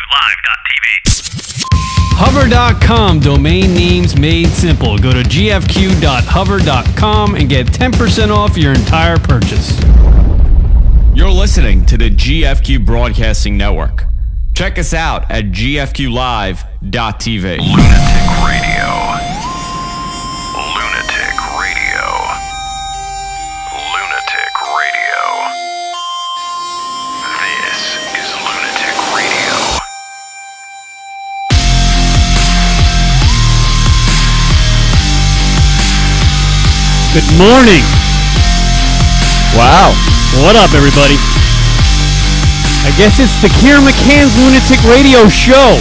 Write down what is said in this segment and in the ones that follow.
GFQLive.tv. Hover.com, domain names made simple. Go to gfq.hover.com and get 10% off your entire purchase. You're listening to the GFQ Broadcasting Network. Check us out at gfqlive.tv. Lunatic Radio. Lunatic Radio. Lunatic Radio. This is Lunatic Radio. Good morning. Wow. What up, everybody? I guess it's the Kieran McCann's Lunatic Radio show.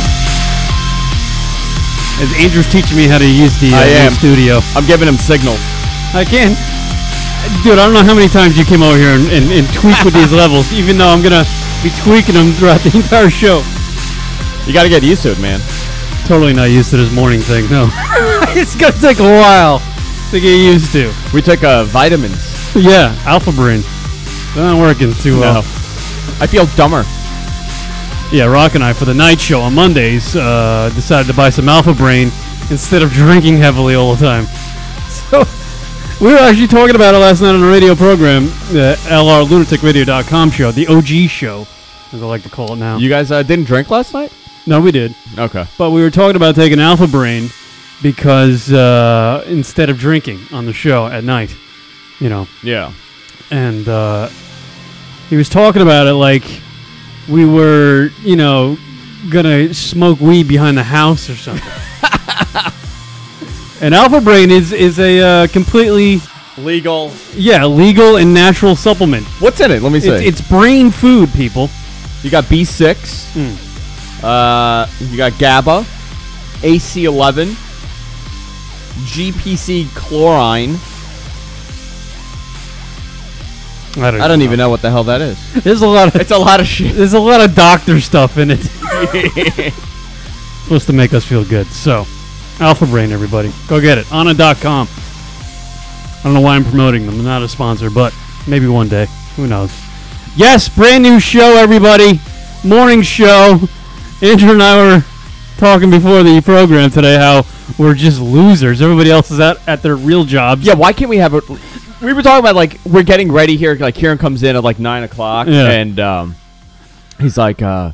As Andrew's teaching me how to use the new studio. I'm giving him signals. I can. Dude, I don't know how many times you came over here and tweak with these levels, even though I'm going to be tweaking them throughout the entire show. You got to get used to it, man. Totally not used to this morning thing, no. It's going to take a while to get used to. We took vitamins. Yeah, Alpha Brain. They're not working too well. No. I feel dumber. Yeah, Rock and I, for the night show on Mondays, decided to buy some Alpha Brain instead of drinking heavily all the time. So, we were actually talking about it last night on the radio program, the LRLunaticRadio.com show, the OG show, as I like to call it now. You guys didn't drink last night? No, we did. Okay. But we were talking about taking Alpha Brain because instead of drinking on the show at night, you know. Yeah. And he was talking about it like we were, you know, gonna smoke weed behind the house or something. And Alpha Brain is a completely legal and natural supplement. What's in it? Let me see. It's brain food, people. You got B6. You got GABA, AC11, GPC chlorine. I don't even know what the hell that is. There's a lot of it's a lot of shit. There's a lot of doctor stuff in it. Supposed to make us feel good. So, Alpha Brain, everybody. Go get it. Anna.com. I don't know why I'm promoting them. I'm not a sponsor, but maybe one day. Who knows? Yes, brand new show, everybody. Morning show. Andrew and I were talking before the program today how we're just losers. Everybody else is at their real jobs. Yeah, why can't we have a... We were talking about, like, we're getting ready here. Like, Kieran comes in at, like, 9 o'clock. Yeah. And he's like, yeah,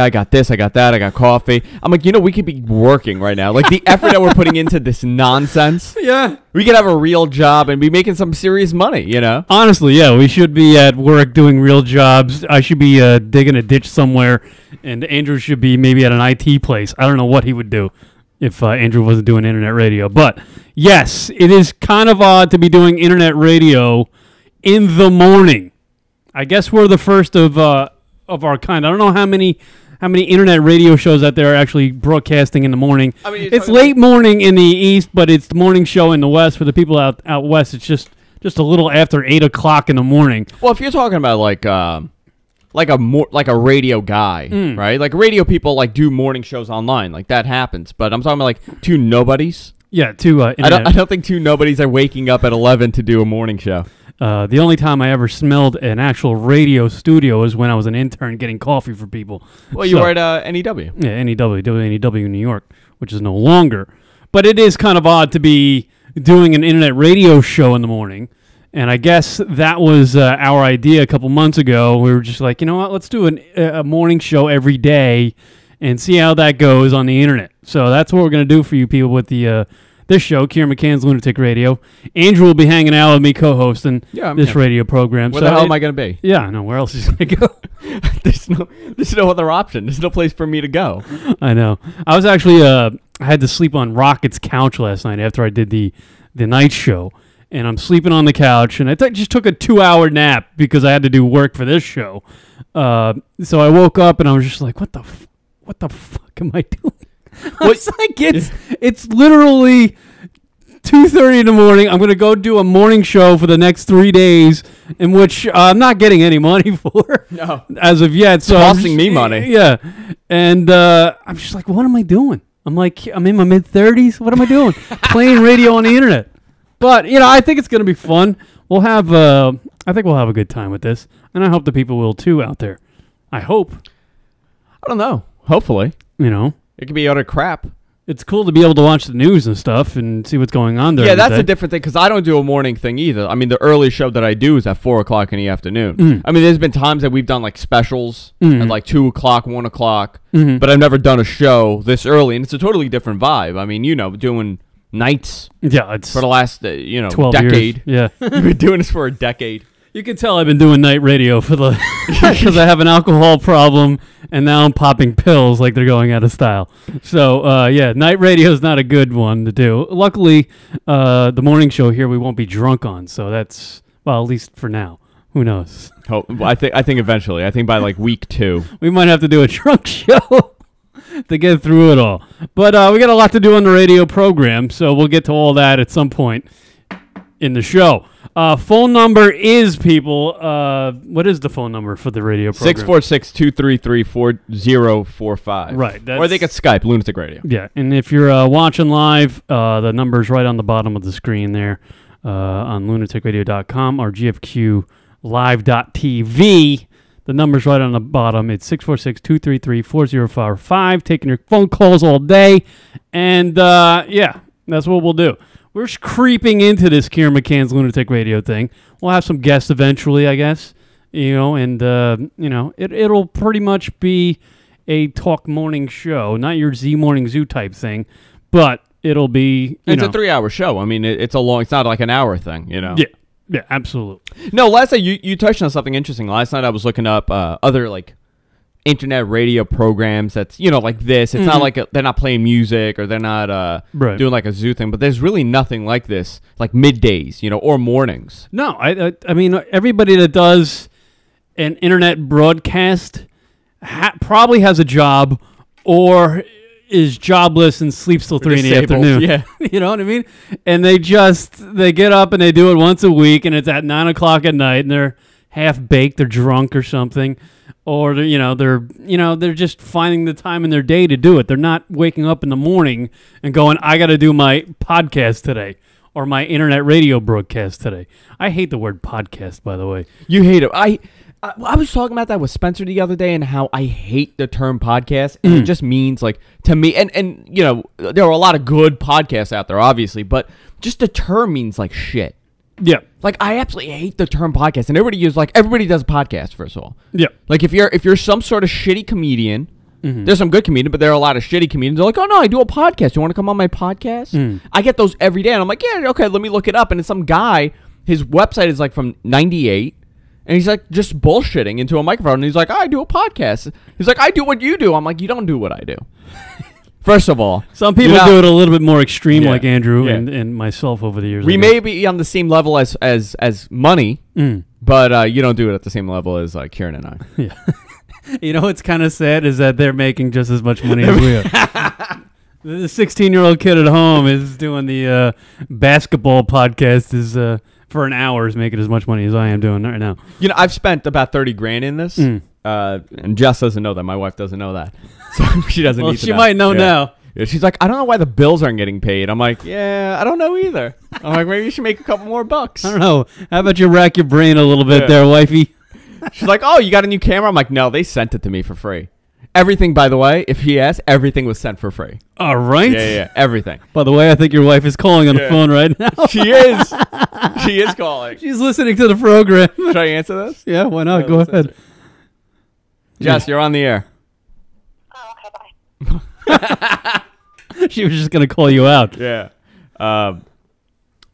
I got this, I got that, I got coffee. I'm like, you know, we could be working right now. Like, the effort that we're putting into this nonsense. Yeah. We could have a real job and be making some serious money, you know? Honestly, yeah. We should be at work doing real jobs. I should be digging a ditch somewhere. And Andrew should be maybe at an IT place. I don't know what he would do if Andrew wasn't doing internet radio. But, yes, it is kind of odd to be doing internet radio in the morning. I guess we're the first of our kind. I don't know how many internet radio shows out there are actually broadcasting in the morning. I mean, it's late morning in the east, but it's the morning show in the west. For the people out west, it's just a little after 8 o'clock in the morning. Well, if you're talking about like a radio guy, right? Like radio people like do morning shows online, like that happens. But I'm talking about like two nobodies. Yeah, two. I don't think two nobodies are waking up at 11 to do a morning show. The only time I ever smelled an actual radio studio is when I was an intern getting coffee for people. Well, you were at NEW. Yeah, NEW in New York, which is no longer. But it is kind of odd to be doing an internet radio show in the morning. And I guess that was our idea a couple months ago. We were just like, you know what, let's do a morning show every day and see how that goes on the internet. So that's what we're going to do for you people with the this show, Kieran McCann's Lunatic Radio. Andrew will be hanging out with me co-hosting this radio program. Where the hell am I going to be? Yeah, no, where else is he going to go? There's no other option. There's no place for me to go. I know. I was actually, I had to sleep on Rocket's couch last night after I did the night show. And I'm sleeping on the couch, and I just took a 2-hour nap because I had to do work for this show. So I woke up, and I was just like, what the fuck am I doing? It's like it's literally 2:30 in the morning. I'm going to go do a morning show for the next 3 days, in which I'm not getting any money for as of yet. So it's costing me money. Yeah. And I'm just like, what am I doing? I'm like, I'm in my mid-30s. What am I doing? Playing radio on the internet. But, you know, I think it's going to be fun. We'll have, I think we'll have a good time with this. And I hope the people will too out there. I hope. I don't know. Hopefully. You know, It could be utter crap. it's cool to be able to watch the news and stuff and see what's going on there. Yeah, every that's day. a different thing because I don't do a morning thing either. I mean, the earliest show that I do is at 4 o'clock in the afternoon. I mean, there's been times that we've done like specials at like 2 o'clock, 1 o'clock, but I've never done a show this early, and it's a totally different vibe. I mean, doing nights Yeah, it's for the last 12 decade. years. Yeah. You've been doing this for a decade. You can tell I've been doing night radio for the because I have an alcohol problem and now I'm popping pills like they're going out of style. So yeah, night radio is not a good one to do. Luckily, the morning show here we won't be drunk on, so that's at least for now. Who knows? I think eventually. I think by like week 2. We might have to do a drunk show to get through it all. But we got a lot to do on the radio program, so we'll get to all that at some point in the show. Phone number is, people, what is the phone number for the radio program? 646-233-4045. Right. Or they can Skype, Lunatic Radio. Yeah, and if you're watching live, the number's right on the bottom of the screen there on lunaticradio.com or gfqlive.tv. The number's right on the bottom. It's 646-233-4045. Taking your phone calls all day. And, yeah, that's what we'll do. We're creeping into this Kieran McCann's Lunatic Radio thing. We'll have some guests eventually, I guess. And, it'll pretty much be a talk morning show. Not your Z Morning Zoo type thing, but it'll be, It's a 3-hour show. I mean, it's not like an hour thing, Yeah, absolutely. No, last night you touched on something interesting. Last night I was looking up other, like, internet radio programs that's, like this. It's not like they're not playing music or they're not doing like a zoo thing, but there's really nothing like this, like middays, or mornings. No, I mean, everybody that does an internet broadcast probably has a job or is jobless and sleeps till 3 in the disabled, afternoon. yeah. You know what I mean? And they get up and they do it once a week and it's at 9 o'clock at night and they're half baked, they're drunk or something. Or they're just finding the time in their day to do it. They're not waking up in the morning and going, I got to do my podcast today or my internet radio broadcast today. I hate the word podcast, by the way. You hate it. I was talking about that with Spencer the other day and how I hate the term podcast. And it just means, like, to me, and there are a lot of good podcasts out there, obviously, but just the term means like shit. Yeah. Like, I absolutely hate the term podcast, and everybody does podcasts, first of all. Yeah. Like, if you're some sort of shitty comedian, there's some good comedians, but there are a lot of shitty comedians. They're like, oh no, I do a podcast. You want to come on my podcast? I get those every day, and I'm like, yeah, okay, let me look it up. And it's some guy, his website is like from 98, and he's like just bullshitting into a microphone, and he's like, I do a podcast. He's like, I do what you do. I'm like, you don't do what I do. First of all, some people do it a little bit more extreme, Yeah, like Andrew yeah. and myself over the years. We may be on the same level as money, but you don't do it at the same level as Kieran and I. Yeah. What's kind of sad is that they're making just as much money as we are. The 16-year-old kid at home is doing the basketball podcast for an hour is making as much money as I am doing right now. I've spent about $30,000 in this, and Jess doesn't know that. My wife doesn't know that, so she doesn't. Well, need to she know. might know now. Yeah, she's like, I don't know why the bills aren't getting paid. I'm like, yeah, I don't know either. I'm like, maybe you should make a couple more bucks. I don't know. How about you rack your brain a little bit there, wifey? She's like, oh, you got a new camera? I'm like, no, they sent it to me for free. Everything, by the way, if he asks, everything was sent for free. All right. Yeah, everything. By the way, I think your wife is calling on the phone right now. She is. She is calling. She's listening to the program. Should I answer this? Yeah, why not? Go ahead. Jess, you're on the air. Oh, okay, bye. She was just going to call you out. Yeah.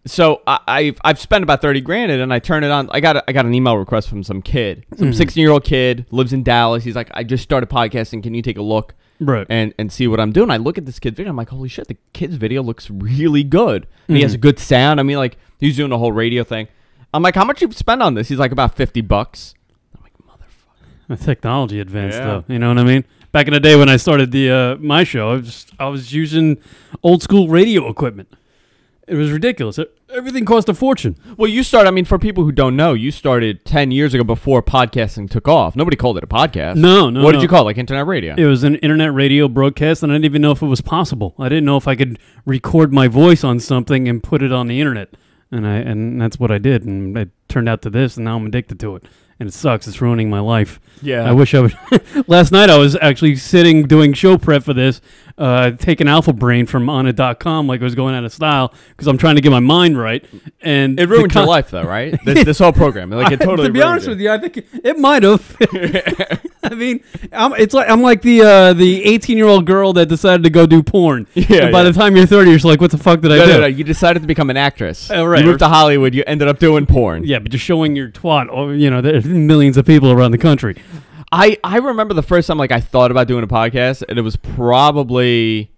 So I've spent about $30,000 in it, and I turn it on. I got an email request from some kid, some 16-year-old kid, lives in Dallas. He's like, I just started podcasting. Can you take a look and see what I'm doing? I look at this kid's video. I'm like, holy shit, the kid's video looks really good. And he has a good sound. I mean, like, he's doing the whole radio thing. I'm like, how much you spend on this? He's like, about $50. I'm like, motherfucker. The technology advanced, though. You know what I mean? Back in the day when I started my show, I was using old school radio equipment. It was ridiculous. Everything cost a fortune. Well, for people who don't know, you started 10 years ago before podcasting took off. Nobody called it a podcast. No. What did you call it? Like internet radio? It was an internet radio broadcast, and I didn't even know if it was possible. I didn't know if I could record my voice on something and put it on the internet. And that's what I did, and it turned out to this, and now I'm addicted to it. and it sucks. It's ruining my life. Yeah. I wish I would. Last night I was actually sitting doing show prep for this, taking Alpha Brain from Onnit.com like I was going out of style because I'm trying to get my mind right. And It ruined your life, though, right? This whole program, like it totally. To be honest ruined with you, I think it might have. I mean, I'm like the 18-year-old girl that decided to go do porn. Yeah. And by the time you're 30, you're just like, what the fuck did I do? No. You decided to become an actress. Oh, right. You moved to Hollywood. You ended up doing porn. Yeah, but just showing your twat. Oh, there's millions of people around the country. I remember the first time like I thought about doing a podcast, and it was probably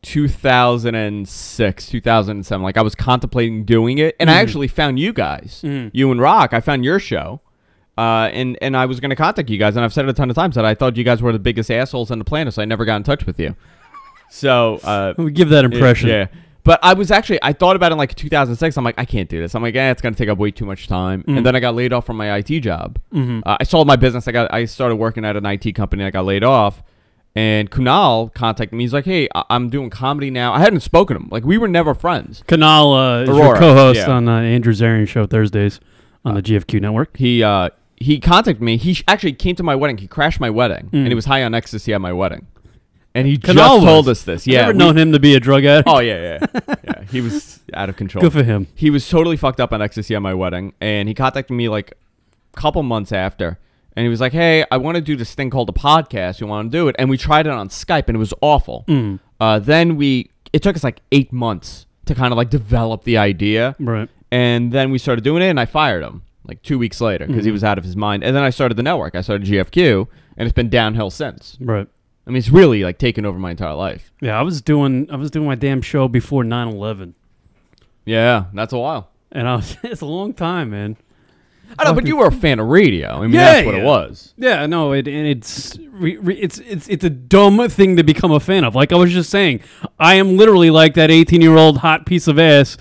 2006, 2007. Like I was contemplating doing it, and I actually found you guys, you and Rock. I found your show, and I was going to contact you guys, and I've said it a ton of times that I thought you guys were the biggest assholes on the planet, so I never got in touch with you. So we give that impression. Yeah. But I thought about it in like 2006. I'm like, I can't do this. I'm like, it's going to take up way too much time. And then I got laid off from my IT job. I sold my business. I started working at an IT company. I got laid off. And Kunal contacted me. He's like, hey, I'm doing comedy now. I hadn't spoken to him. Like, we were never friends. Kunal is your co-host on Andrew Zarian show Thursdays on the GFQ network. He contacted me. He actually came to my wedding. He crashed my wedding. And he was high on ecstasy at my wedding. And he just told us this. Yeah, never known him to be a drug addict. Oh, yeah. He was out of control. Good for him. He was totally fucked up on ecstasy at my wedding. And he contacted me like a couple months after. And he was like, hey, I want to do this thing called a podcast. You want to do it? And we tried it on Skype, and it was awful. Then it took us like 8 months to kind of like develop the idea. Right. And then we started doing it, and I fired him like 2 weeks later because he was out of his mind. And then I started the network. I started GFQ, and it's been downhill since. Right. I mean, it's really like taken over my entire life. Yeah, I was doing my damn show before 9/11. Yeah, that's a while. And it's a long time, man. I know, but you were a fan of radio. I mean, that's what it was. Yeah, no, it's a dumb thing to become a fan of. Like I was just saying, I am literally like that 18-year-old hot piece of ass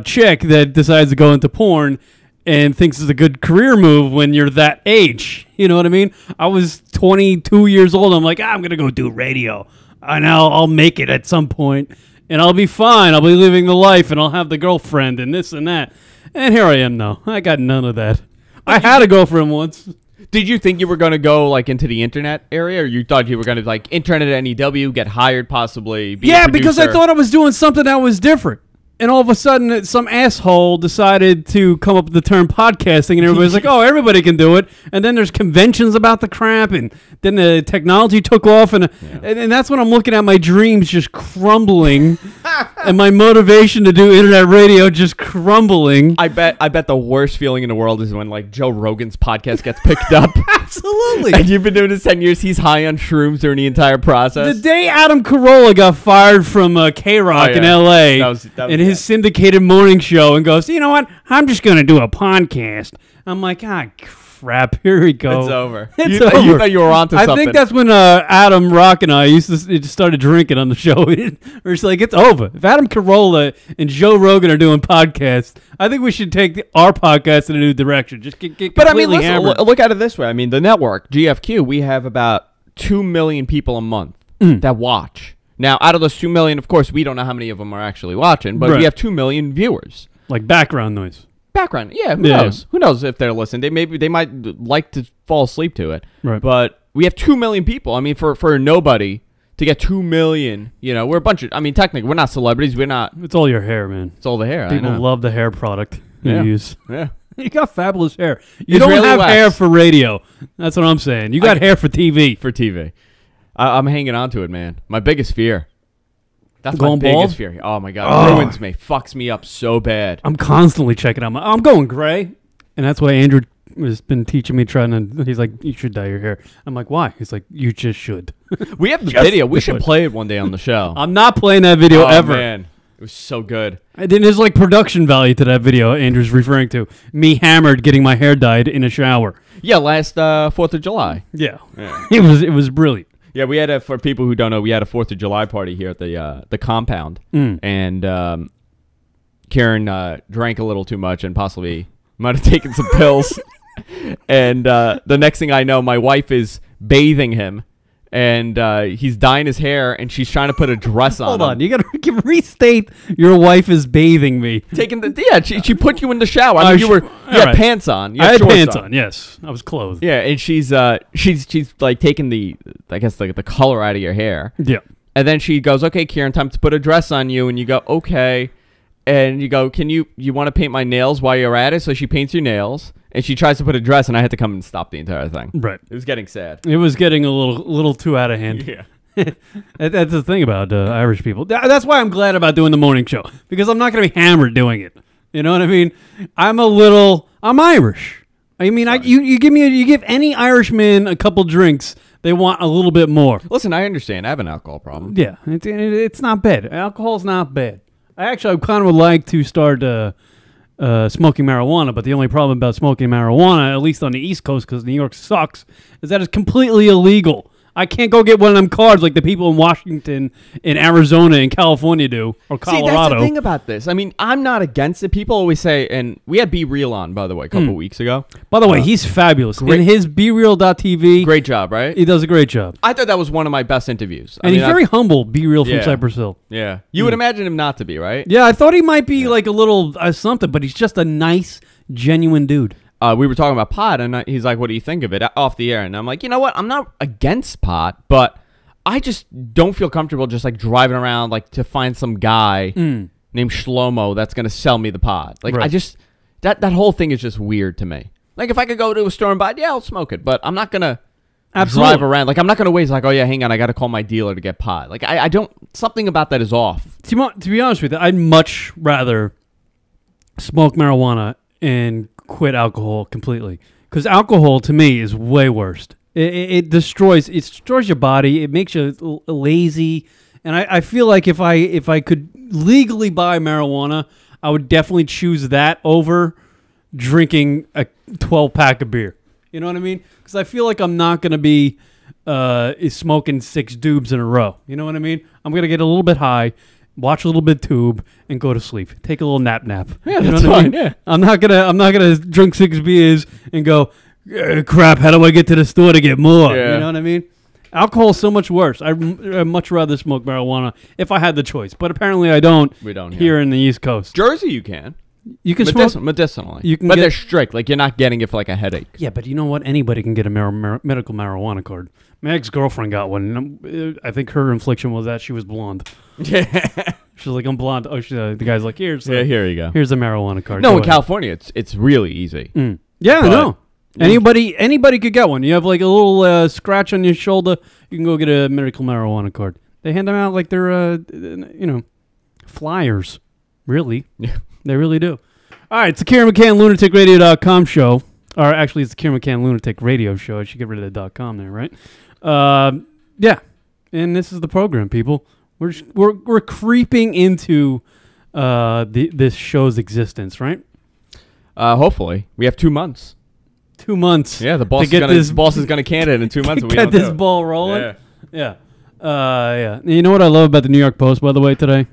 chick that decides to go into porn and thinks it's a good career move when you're that age. You know what I mean? I was 22 years old. I'm like, I'm going to go do radio. And I'll make it at some point. And I'll be fine. I'll be living the life. And I'll have the girlfriend and this and that. And here I am now. I got none of that. I had a girlfriend once. Did you think you were going to go like into the internet area? Or you thought you were going to like intern at NEW, get hired possibly, be a producer? Because I thought I was doing something that was different. And all of a sudden, some asshole decided to come up with the term podcasting, and everybody's like, oh, everybody can do it. And then there's conventions about the crap, and then the technology took off, and that's when I'm looking at my dreams just crumbling, and my motivation to do internet radio just crumbling. I bet the worst feeling in the world is when, like, Joe Rogan's podcast gets picked up. Absolutely. And you've been doing this 10 years. He's high on shrooms during the entire process. The day Adam Carolla got fired from K-Rock in L.A., that was his syndicated morning show, and goes, you know what? I'm just going to do a podcast. I'm like, crap. Here we go. It's over. It's over. over. You thought you were onto something. I think that's when Adam, Rock, and I just started drinking on the show. We're just like, it's over. If Adam Carolla and Joe Rogan are doing podcasts, I think we should take our podcast in a new direction. Just get But I mean, completely hammered. look at it this way. I mean, the network, GFQ, we have about 2 million people a month that watch. Now, out of those 2 million, of course, we don't know how many of them are actually watching, but we have 2 million viewers. Like background noise. Background, yeah. Who knows? Who knows if they're listening? They might like to fall asleep to it. Right. But we have 2 million people. I mean, for nobody to get 2 million, we're a bunch of. I mean, technically, we're not celebrities. We're not. It's all your hair, man. It's all the hair. People love the hair product you use. Yeah. You got fabulous hair. You It's don't really have wax. hair for radio. That's what I'm saying. You got hair for TV. For TV. I'm hanging on to it, man. My biggest fear. That's Going my biggest bald? fear. Oh, my God. It ruins me. Fucks me up so bad. I'm constantly checking out I'm going gray. And that's why Andrew has been teaching me, he's like, you should dye your hair. I'm like, why? He's like, you just should. We have the video. We should play it one day on the show. I'm not playing that video ever. Man. It was so good. And then there's like production value to that video Andrew's referring to. Me hammered getting my hair dyed in a shower. Yeah, last 4th of July. Yeah. It was brilliant. Yeah, we had for people who don't know, we had a 4th of July party here at the compound, and Kieran drank a little too much and possibly might have taken some pills. And the next thing I know, my wife is bathing him, and he's dyeing his hair, and she's trying to put a dress on. Hold him. on, you gotta restate. Your wife is bathing me. She put you in the shower. I mean, you had right. pants on. You I had shorts pants on. Yes, I was clothed. Yeah, and she's like taking the color out of your hair. Yeah. And then she goes, "Okay, Kieran, time to put a dress on you." And you go, "Okay." And you go, you want to paint my nails while you're at it? So she paints your nails, and she tries to put a dress, and I had to come and stop the entire thing. Right. It was getting sad. It was getting a little too out of hand. Yeah. That's the thing about Irish people. That's why I'm glad about doing the morning show, because I'm not going to be hammered doing it. You know what I mean? I'm Irish. I mean, you give any Irishman a couple drinks, they want a little bit more. Listen, I understand. I have an alcohol problem. Yeah, it's not bad. Alcohol's not bad. I kind of would like to start smoking marijuana, but the only problem about smoking marijuana, at least on the East Coast, because New York sucks, is that it's completely illegal. I can't go get one of them cards like the people in Washington, in Arizona, and California do, or Colorado. See, that's the thing about this. I mean, I'm not against it. People always say, and we had Be Real on, by the way, a couple weeks ago. By the way, he's fabulous. In his BeReal.tv. Great job, right? He does a great job. I thought that was one of my best interviews. And he's very humble, Be Real from Cypress Hill. Yeah. You would imagine him not to be, right? Yeah, I thought he might be like a little something, but he's just a nice, genuine dude. We were talking about pot, and he's like, "What do you think of it?" Off the air, and I'm like, "You know what? I'm not against pot, but I just don't feel comfortable just like driving around like to find some guy named Shlomo that's gonna sell me the pot. Like I just that whole thing is just weird to me. Like if I could go to a store and buy it, yeah, I'll smoke it, but I'm not gonna drive around. Like I'm not gonna wait. Like, oh yeah, hang on, I gotta call my dealer to get pot. Like I don't. Something about that is off. To be honest with you, I'd much rather smoke marijuana and quit alcohol completely, because alcohol to me is way worse. It destroys your body. It makes you lazy, and I feel like if I could legally buy marijuana, I would definitely choose that over drinking a 12-pack of beer. You know what I mean? Because I feel like I'm not gonna be smoking 6 doobs in a row. You know what I mean? I'm gonna get a little bit high, watch a little bit tube, and go to sleep. Take a little nap. Yeah, you know that's what I fine. mean? Yeah. I'm not gonna drink 6 beers and go, crap. How do I get to the store to get more? Yeah. You know what I mean? Alcohol is so much worse. I'd much rather smoke marijuana if I had the choice, but apparently I don't. We don't here in the East Coast. Jersey, you can. You can smoke medicinally. You can but they're strict. Like you're not getting it for like a headache. Yeah, but you know what? Anybody can get a medical marijuana card. My ex-girlfriend got one. And I think her infliction was that she was blonde. Yeah. She's like, I'm blonde. Oh, the guy's like, here you go. Here's a marijuana card. No, Go in ahead. California, it's really easy. Yeah, I know. Anybody could get one. You have like a little scratch on your shoulder, you can go get a medical marijuana card. They hand them out like they're, flyers. Really? Yeah. They really do. All right, it's the Kieran McCann LunaticRadio.com show. Or actually, it's the Kieran McCann Lunatic Radio show. I should get rid of the .com there, right? Yeah. And this is the program, people. We're creeping into this show's existence, right? Hopefully, we have 2 months. 2 months. Yeah, the boss is gonna can it in 2 months. To and we get don't this do it. ball rolling. Yeah. Yeah. You know what I love about the New York Post, by the way, today?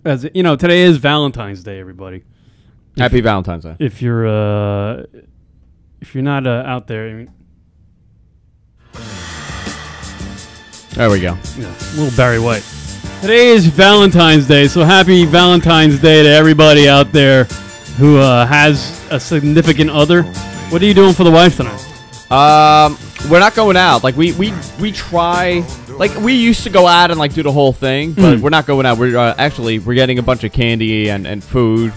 As you know, today is Valentine's Day, everybody. Happy Valentine's Day. If you're not out there, I mean, there we go. yeah, little Barry White. Today is Valentine's Day, so happy Valentine's Day to everybody out there who has a significant other. What are you doing for the wife tonight? We're not going out. Like we try. Like we used to go out and like do the whole thing, but we're not going out. We're getting a bunch of candy and food,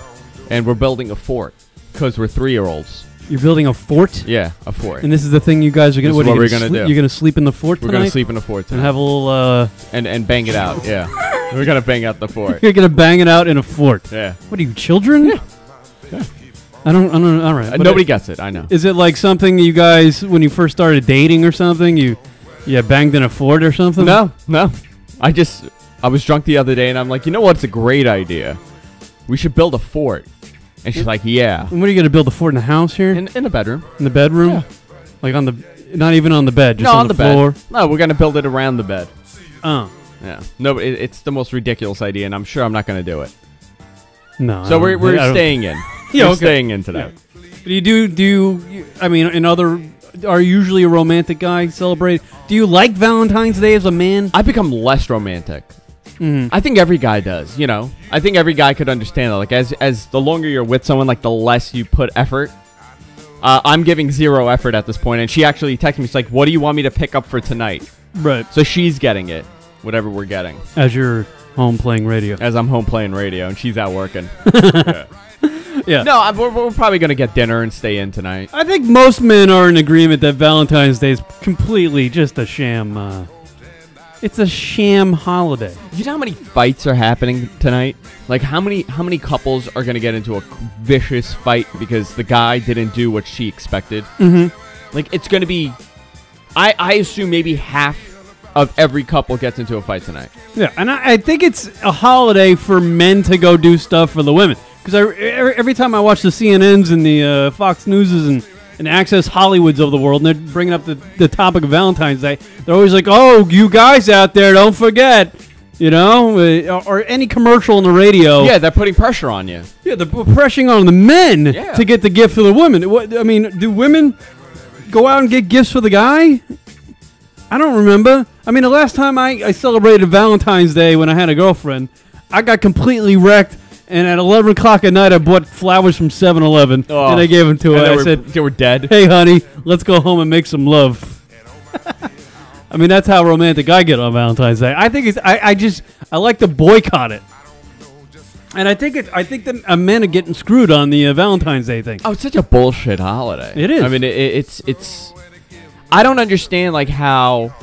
and we're building a fort because we're 3-year-olds. You're building a fort? Yeah, a fort. And this is the thing you guys are going to... What are we going to do? You're going to sleep in the fort tonight? We're going to sleep in the fort tonight. And have a little... And bang it out, yeah. We're going to bang out the fort. You're going to bang it out in a fort? Yeah. What are you, children? Yeah. I don't all right. Nobody gets it, I know. Is it like something you guys, when you first started dating or something, you banged in a fort or something? No. I was drunk the other day, and I'm like, you know what's a great idea? We should build a fort. And she's like, yeah. And what are you going to build a fort in the house here? In the bedroom. In the bedroom? Yeah. Like on the... Not even on the bed, just on the floor? Bed. No, we're going to build it around the bed. Oh. Yeah. No, it's the most ridiculous idea, and I'm sure I'm not going to do it. No. So we're staying in. Yeah, we're staying in today. Yeah. But you do I mean, in other are usually a romantic guy. Celebrate. Do you like Valentine's Day as a man? I've become less romantic. I think every guy does, you know. I think every guy could understand that. Like, as the longer you're with someone, like, the less you put effort. I'm giving 0 effort at this point, and she actually texted me. She's like, "What do you want me to pick up for tonight?" Right. So she's getting it, whatever we're getting. As you're home playing radio. As I'm home playing radio, and she's out working. Yeah. No, we're probably gonna get dinner and stay in tonight. I think most men are in agreement that Valentine's Day is completely just a sham. It's a sham holiday. You know how many fights are happening tonight? Like, how many couples are gonna get into a vicious fight because the guy didn't do what she expected? Mm-hmm. Like, it's gonna be. I assume maybe half of every couple gets into a fight tonight. Yeah, and I think it's a holiday for men to go do stuff for the women. Because every time I watch the CNNs and the Fox Newses and Access Hollywoods of the world, and they're bringing up the topic of Valentine's Day, they're always like, "Oh, you guys out there, don't forget," you know, or any commercial on the radio. Yeah, they're putting pressure on you. Yeah, they're pressuring on the men to get the gift for the women. I mean, do women go out and get gifts for the guy? I don't remember. I mean, the last time I celebrated Valentine's Day when I had a girlfriend, I got completely wrecked. And at 11 o'clock at night, I bought flowers from 7-Eleven, and I gave them to her. I said, they were dead. "Hey, honey, let's go home and make some love." I mean, that's how romantic I get on Valentine's Day. I think I like to boycott it, and I think that men are getting screwed on the Valentine's Day thing. Oh, it's such a bullshit holiday. It is. I mean, it's. I don't understand like how.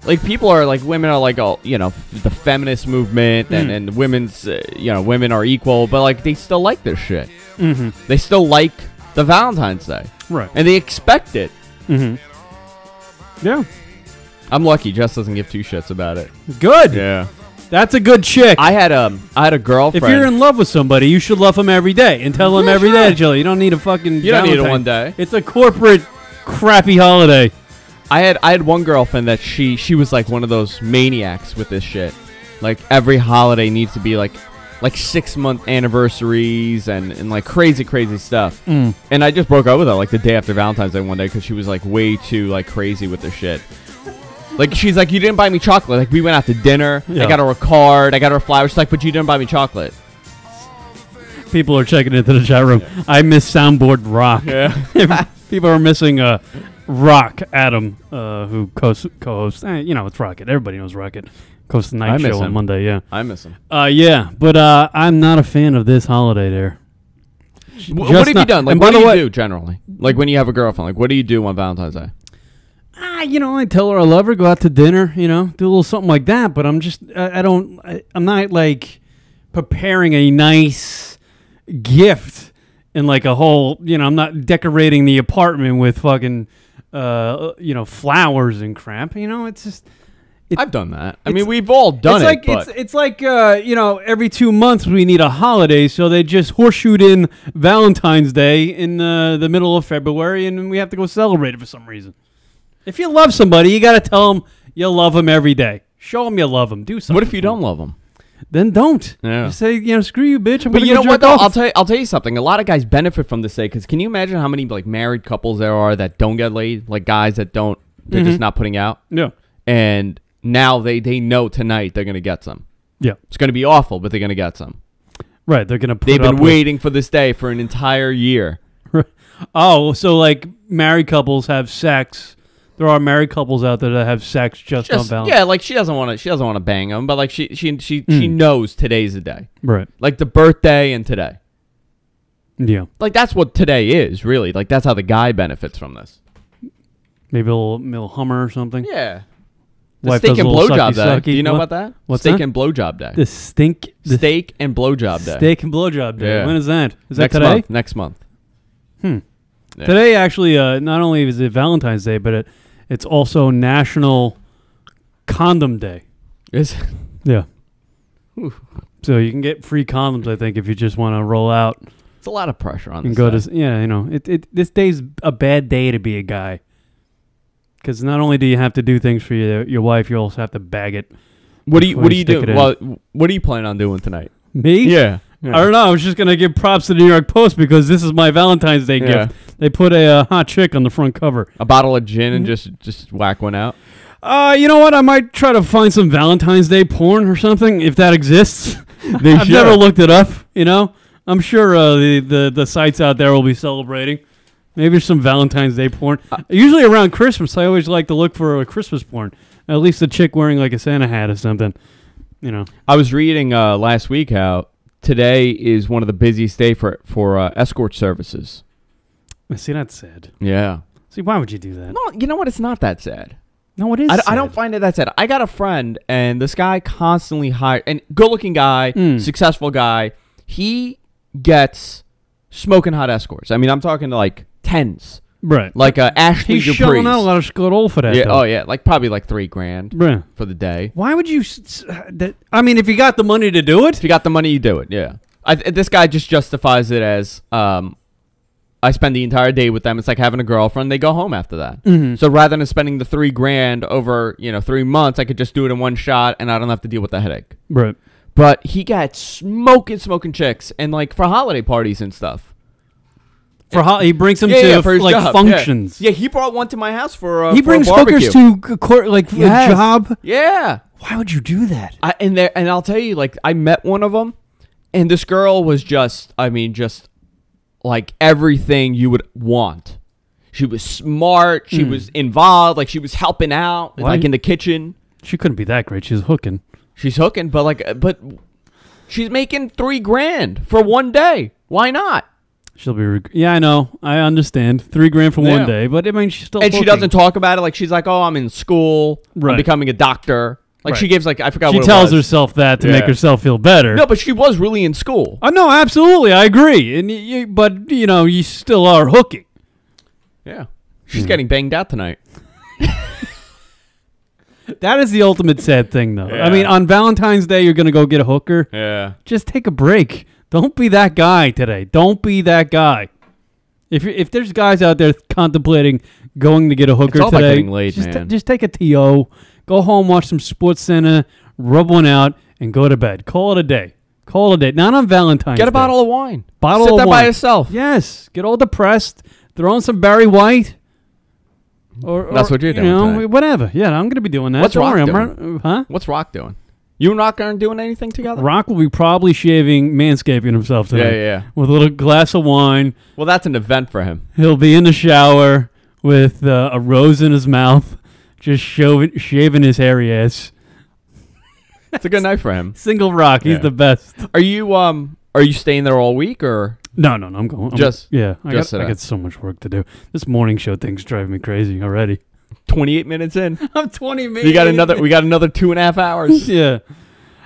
Like, people are like, women are like, oh, you know, the feminist movement and women's, women are equal, but like, they still like this shit. Mm-hmm. They still like the Valentine's Day. Right. And they expect it. Mm-hmm. Yeah. I'm lucky Jess doesn't give 2 shits about it. Good. Yeah. That's a good chick. I had a girlfriend. If you're in love with somebody, you should love them every day and tell them every day, Jill. You don't need a fucking You don't need it one day. It's a corporate crappy holiday. I had one girlfriend that she was like one of those maniacs with this shit. Like, every holiday needs to be like 6-month anniversaries and like crazy stuff. And I just broke up with her like the day after Valentine's Day one day because she was like way too like crazy with this shit. Like, she's like, "You didn't buy me chocolate." Like, we went out to dinner. Yeah. I got her a card. I got her flowers. She's like, "But you didn't buy me chocolate." People are checking into the chat room. Yeah. I miss Soundboard Rock. Yeah. People are missing Rock Adam, who co-hosts. It's Rocket. Everybody knows Rocket. Hosts the night show on Monday. Yeah, I miss him. Yeah, but I'm not a fan of this holiday. There. What have you done? Like, what do you do generally? Like, when you have a girlfriend, like, what do you do on Valentine's Day? I tell her I love her, go out to dinner, do a little something like that. But I'm just, I'm not like preparing a nice gift and like a whole, I'm not decorating the apartment with fucking, flowers and crap. It's just. I've done that. I mean, we've all done it. It's like every 2 months we need a holiday, so they just horseshoed in Valentine's Day in the middle of February, and we have to go celebrate it for some reason. If you love somebody, you got to tell them you love them every day. Show them you love them. Do something. What if you don't love them? Then don't. Yeah. Just say, screw you, bitch. I'm but you know what, though? I'll tell you something. A lot of guys benefit from this day, because can you imagine how many like married couples there are that don't get laid? Like, guys that don't, they're just not putting out. Yeah. And now they know tonight they're going to get some. Yeah. It's going to be awful, but they're going to get some. Right. They're going to They've been waiting for this day for an entire year. Oh, so like married couples have sex. There are married couples out there that have sex just on Valentine's. Yeah, like she doesn't want to bang them, but like she knows today's the day. Right. Like the birthday and today. Yeah. Like, that's what today is, really. Like, that's how the guy benefits from this. Maybe a little Hummer or something. Yeah. The steak and blowjob day. Do you know about that? What's steak that? and blowjob day. The steak and blowjob day. Steak and blowjob day. Yeah. When is that? Is that today? Next month. Yeah. Today, actually, not only is it Valentine's Day, but it's also National Condom Day. Is it? Yeah. Whew. So you can get free condoms, I think, if you just want to roll out. It's a lot of pressure on this go to, this day's a bad day to be a guy. Because not only do you have to do things for your wife, you also have to bag it. What do you do? Well, what are you planning on doing tonight? Me? Yeah. I don't know. I was just going to give props to the New York Post because this is my Valentine's Day gift. They put a hot chick on the front cover. A bottle of gin and just whack one out. You know what? I might try to find some Valentine's Day porn or something if that exists. I've never looked it up. You know, I'm sure the sites out there will be celebrating. Maybe some Valentine's Day porn. Usually around Christmas, I always like to look for a Christmas porn. At least a chick wearing like a Santa hat or something. You know. I was reading last week how today is one of the busiest days for escort services. See, that's sad. Yeah. See, why would you do that? No, you know what? It's not that sad. No, it is. I don't find it that sad. I got a friend, and this guy constantly hired, and good-looking guy, successful guy. He gets smoking hot escorts. I mean, I'm talking like tens. Right. Like Ashley He's Dupree's. shelling out a lot of scuttle for that. Yeah. Though. Oh yeah. Like probably like $3,000 for the day. Why would you? I mean, if you got the money to do it, if you got the money, you do it. Yeah. This guy just justifies it as I spend the entire day with them. It's like having a girlfriend. They go home after that. Mm-hmm. So rather than spending the $3,000 over 3 months, I could just do it in one shot, and I don't have to deal with the headache. Right. But he got smoking chicks, and like for holiday parties and stuff. He brings them to for his like job. functions. Yeah, he brought one to my house for he brings a barbecue. hookers to a job. Yeah. Why would you do that? And I'll tell you, like I met one of them, and this girl was just like everything you would want. She was smart. She was involved. Like she was helping out, like in the kitchen. She couldn't be that great. She's hooking. She's hooking, but she's making $3,000 for one day. Why not? She'll be. Yeah, I know. I understand. $3,000 for one day, but I mean, she's still. And hooking. she doesn't talk about it. Like she's like, "Oh, I'm in school. Right. I'm becoming a doctor." Like she gives like I forgot. She what tells it was. herself that to make herself feel better. No, but she was really in school. Oh no, absolutely, I agree. And but you still are hooking. Yeah, she's getting banged out tonight. That is the ultimate sad thing, though. Yeah. I mean, on Valentine's Day, you're gonna go get a hooker. Yeah. Just take a break. Don't be that guy today. Don't be that guy. If there's guys out there contemplating going to get a hooker it's all today, about getting laid, man. Just take a TO, go home, watch some Sports Center, rub one out, and go to bed. Call it a day. Call it a day. Not on Valentine's Day. Get a bottle of wine. Sit there wine. by yourself. Yes. Get all depressed. Throw in some Barry White. Or that's what you're doing tonight. Whatever. Yeah, I'm going to be doing that. What's Don't Rock worry, doing? Huh? What's Rock doing? You and Rock aren't doing anything together? Rock will be probably manscaping himself today. Yeah. With a little glass of wine. Well, that's an event for him. He'll be in the shower with a rose in his mouth, just shaving his hairy ass. It's a good night for him. Single Rock, he's the best. Are you staying there all week or? No, I'm going. I got so much work to do. This morning show thing's driving me crazy already. 28 minutes in. I'm 20 minutes. We got another 2.5 hours. Yeah.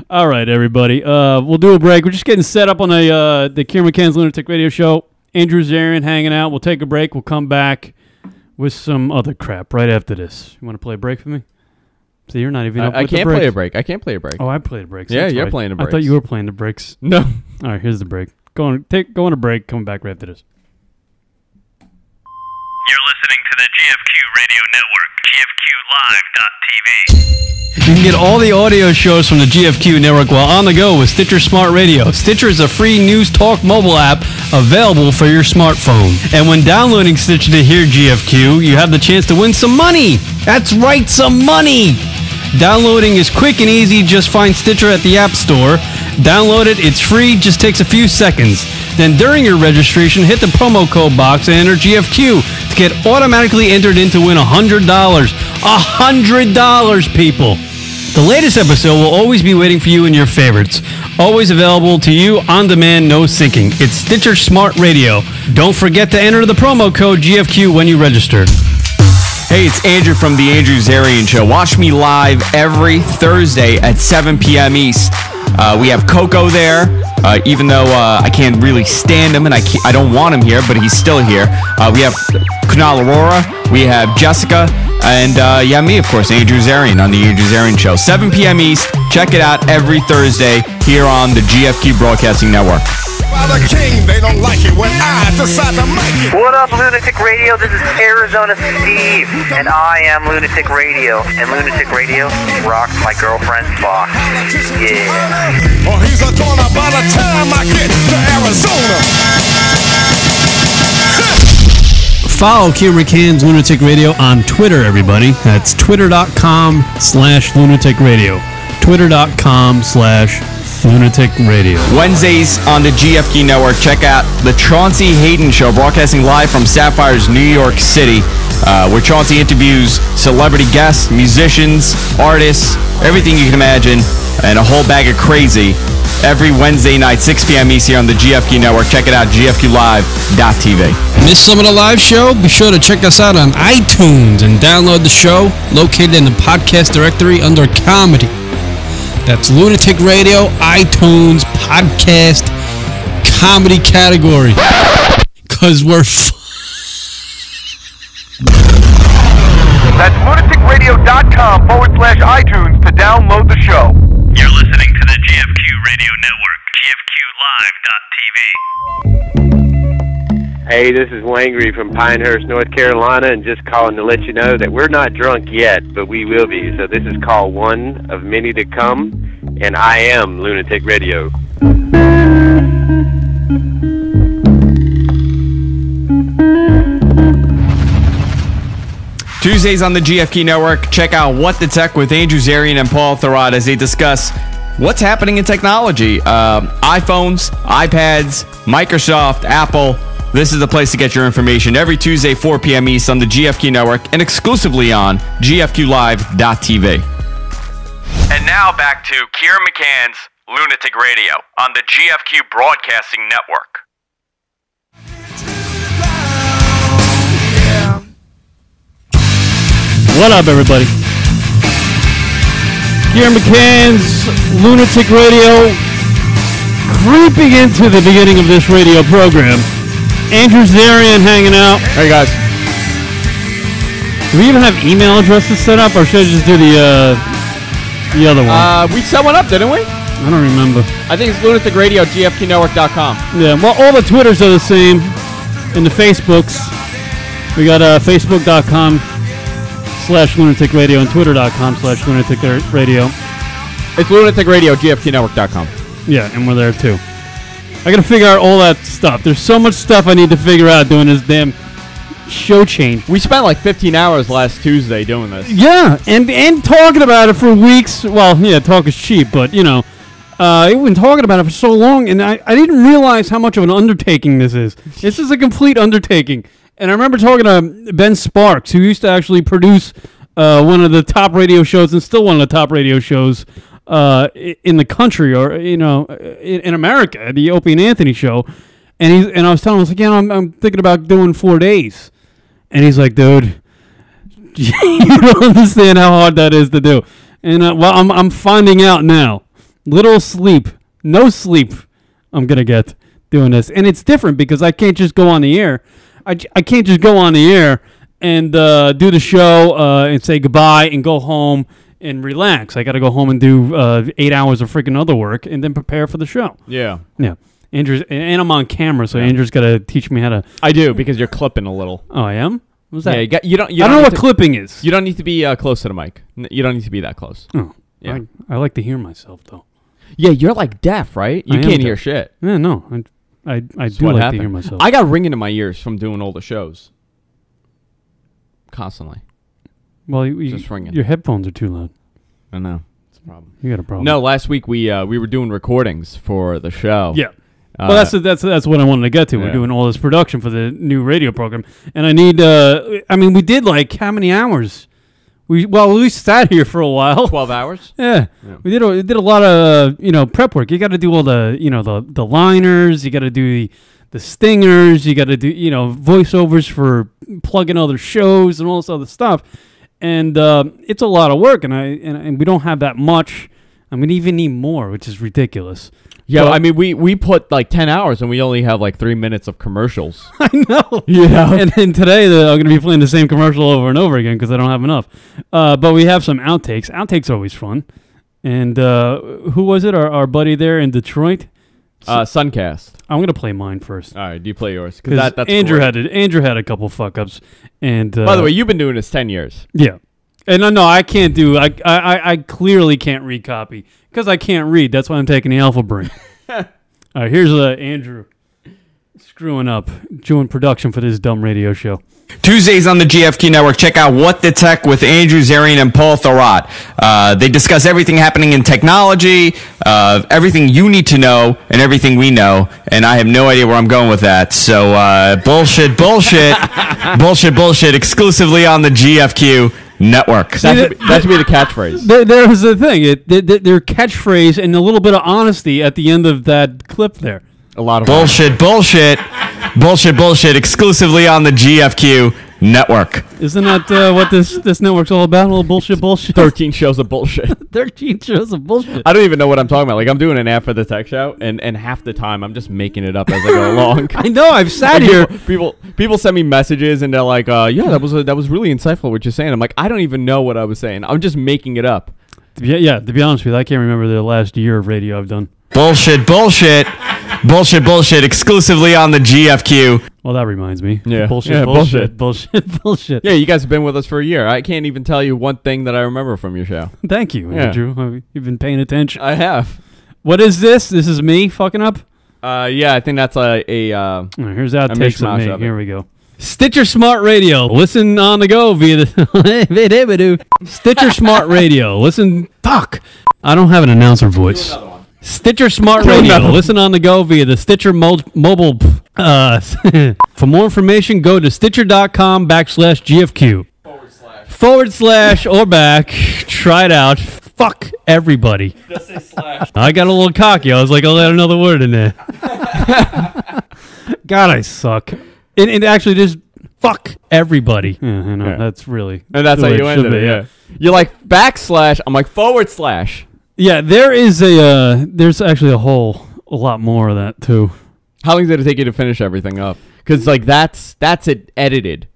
All right, everybody. We'll do a break. We're just getting set up on the Kieran McCann's Lunatic Radio Show. Andrew Zarian hanging out. We'll take a break. We'll come back with some other crap right after this. You want to play a break for me? So you're not even up with the breaks. I can't play a break. Oh, I played a break. Yeah, you're playing a break. I thought you were playing the breaks. No. All right, here's the break. Go on a break. Coming back right after this. You're listening to the GFQ Radio Network, GFQLive.tv. You can get all the audio shows from the GFQ network while on the go with Stitcher Smart Radio. Stitcher is a free news talk mobile app available for your smartphone. And when downloading Stitcher to hear GFQ, you have the chance to win some money. That's right, some money. Downloading is quick and easy. Just find Stitcher at the App Store. Download it. It's free. Just takes a few seconds. Then during your registration, hit the promo code box and enter GFQ to get automatically entered in to win $100. $100, people. The latest episode will always be waiting for you in your favorites. Always available to you on demand, no syncing. It's Stitcher Smart Radio. Don't forget to enter the promo code GFQ when you register. Hey, it's Andrew from The Andrew Zarian Show. Watch me live every Thursday at 7 p.m. East. We have Coco there, even though I can't really stand him and I don't want him here, but he's still here. We have Kunal Aurora, we have Jessica, and me, of course, Andrew Zarian on The Andrew Zarian Show. 7 p.m. East. Check it out every Thursday here on the GFQ Broadcasting Network. By the king, they don't like it when I decide to make it. What up, Lunatic Radio? This is Arizona Steve, and I am Lunatic Radio. And Lunatic Radio rocks my girlfriend's box. Yeah. Oh, he's a goner by the time I get to Arizona. Follow Kieran McCann's Lunatic Radio on Twitter, everybody. That's twitter.com/Lunatic Radio. Twitter.com/Lunatic Radio. Wednesdays on the GFQ Network. Check out the Chauncey Hayden Show, broadcasting live from Sapphire's New York City, where Chauncey interviews celebrity guests, musicians, artists, everything you can imagine, and a whole bag of crazy. Every Wednesday night, 6 p.m. East here on the GFQ Network. Check it out, gfqlive.tv. Miss some of the live show? Be sure to check us out on iTunes and download the show located in the podcast directory under comedy. That's Lunatic Radio, iTunes, podcast, comedy category. Because we're That's lunaticradio.com/iTunes to download the show. You're listening to the GFQ Radio Network, GFQlive.tv. Hey, this is Wangry from Pinehurst, North Carolina, and just calling to let you know that we're not drunk yet, but we will be. So this is call one of many to come, and I am Lunatic Radio. Tuesdays on the GFQ Network. Check out What the Tech with Andrew Zarian and Paul Thurrott as they discuss what's happening in technology. iPhones, iPads, Microsoft, Apple. This is the place to get your information every Tuesday, 4 p.m. East on the GFQ Network and exclusively on gfqlive.tv. And now back to Kieran McCann's Lunatic Radio on the GFQ Broadcasting Network. What up, everybody? Kieran McCann's Lunatic Radio, creeping into the beginning of this radio program. Andrew Zarian hanging out. Hey, guys. Do we even have email addresses set up, or should I just do the other one? We set one up, didn't we? I don't remember. I think it's lunaticradio, gfqnetwork.com. Yeah, well, all the Twitters are the same, and the Facebooks. We got Facebook.com/Lunatic Radio and Twitter.com/Lunatic Radio. It's Lunatic Radio, gfqnetwork.com. Yeah, and we're there too. I gotta figure out all that stuff. There's so much stuff I need to figure out doing this damn show change. We spent like 15 hours last Tuesday doing this. Yeah, and talking about it for weeks. Well, yeah, talk is cheap, but you know, we've been talking about it for so long, and I didn't realize how much of an undertaking this is. This is a complete undertaking. And I remember talking to Ben Sparks, who used to actually produce one of the top radio shows, and still one of the top radio shows in the country, or you know, in America, the Opie and Anthony show. And I was telling him, I was like, yeah, I'm thinking about doing 4 days. And he's like, dude, you don't understand how hard that is to do. And well, I'm finding out now. Little sleep, no sleep. I'm gonna get doing this, and it's different because I can't just go on the air. I can't just go on the air and do the show and say goodbye and go home and relax. I got to go home and do 8 hours of freaking other work and then prepare for the show. Yeah. Yeah. Andrew's, and I'm on camera, so Andrew's got to teach me how to. I do, because you're clipping a little. Oh, I am? What was that? Yeah, you don't I don't know what clipping is. You don't need to be close to the mic. You don't need to be that close. Oh. Yeah. I like to hear myself, though. Yeah, you're like deaf, right? You can't hear shit. Yeah, no. I do like to hear myself. I got ringing in my ears from doing all the shows. Constantly. Well, just ringing. Your headphones are too loud. I know. It's a problem. You got a problem. No, last week we were doing recordings for the show. Yeah. Well, that's what I wanted to get to. Yeah. We're doing all this production for the new radio program, and I need. I mean, we did like how many hours? We sat here for a while. 12 hours. Yeah. We did a lot of prep work. You got to do all the the liners. You got to do the stingers. You got to do voiceovers for plugging other shows and all this other stuff, and it's a lot of work. And we don't have that much. I mean, even need more, which is ridiculous. Yeah, I mean, we put like 10 hours and we only have like 3 minutes of commercials. I know. Yeah. And today I'm going to be playing the same commercial over and over again because I don't have enough. But we have some outtakes. Outtakes are always fun. And who was it? Our buddy there in Detroit? Suncast. I'm gonna play mine first. All right, do you play yours? Because that's Andrew great. Andrew had a couple fuck ups, and by the way, you've been doing this 10 years. Yeah, and no, I can't do. I clearly can't read copy because I can't read. That's why I'm taking the Alpha Brain. All right, here's Andrew screwing up, doing production for this dumb radio show. Tuesdays on the GFQ Network, check out What the Tech with Andrew Zarian and Paul Thurrott. They discuss everything happening in technology, everything you need to know, and everything we know, and I have no idea where I'm going with that. So, bullshit, exclusively on the GFQ Network. That should be the catchphrase. There was the thing. Their catchphrase and a little bit of honesty at the end of that clip there. A lot of bullshit, exclusively on the GFQ Network. Isn't that what this network's all about? A little bullshit. 13 shows of bullshit. 13 shows of bullshit. I don't even know what I'm talking about. Like, I'm doing an ad for the tech show, and half the time I'm just making it up as I go along. I know. I've sat here. People send me messages, and they're like, "Yeah, that was really insightful what you're saying." I'm like, I don't even know what I was saying. I'm just making it up. Yeah. To be honest with you, I can't remember the last year of radio I've done. Bullshit, exclusively on the GFQ. Well, that reminds me. Yeah. Bullshit. Yeah, you guys have been with us for a year. I can't even tell you one thing that I remember from your show. Thank you, Andrew. You've been paying attention. I have. What is this? This is me fucking up? Yeah, I think that's here's outtakes of me. Here we go. Stitcher Smart Radio. Listen on the go via the Stitcher Smart Radio. Listen. Fuck. I don't have an announcer voice. Stitcher Smart Radio. Listen on the go via the Stitcher mobile. For more information, go to stitcher.com/GFQ. / or back. Try it out. Fuck everybody. Just say slash. I got a little cocky. I was like, I'll add another word in there. God, I suck. And actually, just fuck everybody. Yeah, I know. Yeah. That's really. And that's how you ended it. Yeah. You're like / I'm like / Yeah, there's actually a lot more of that too. How long did it take you to finish everything up? Because like that's it edited.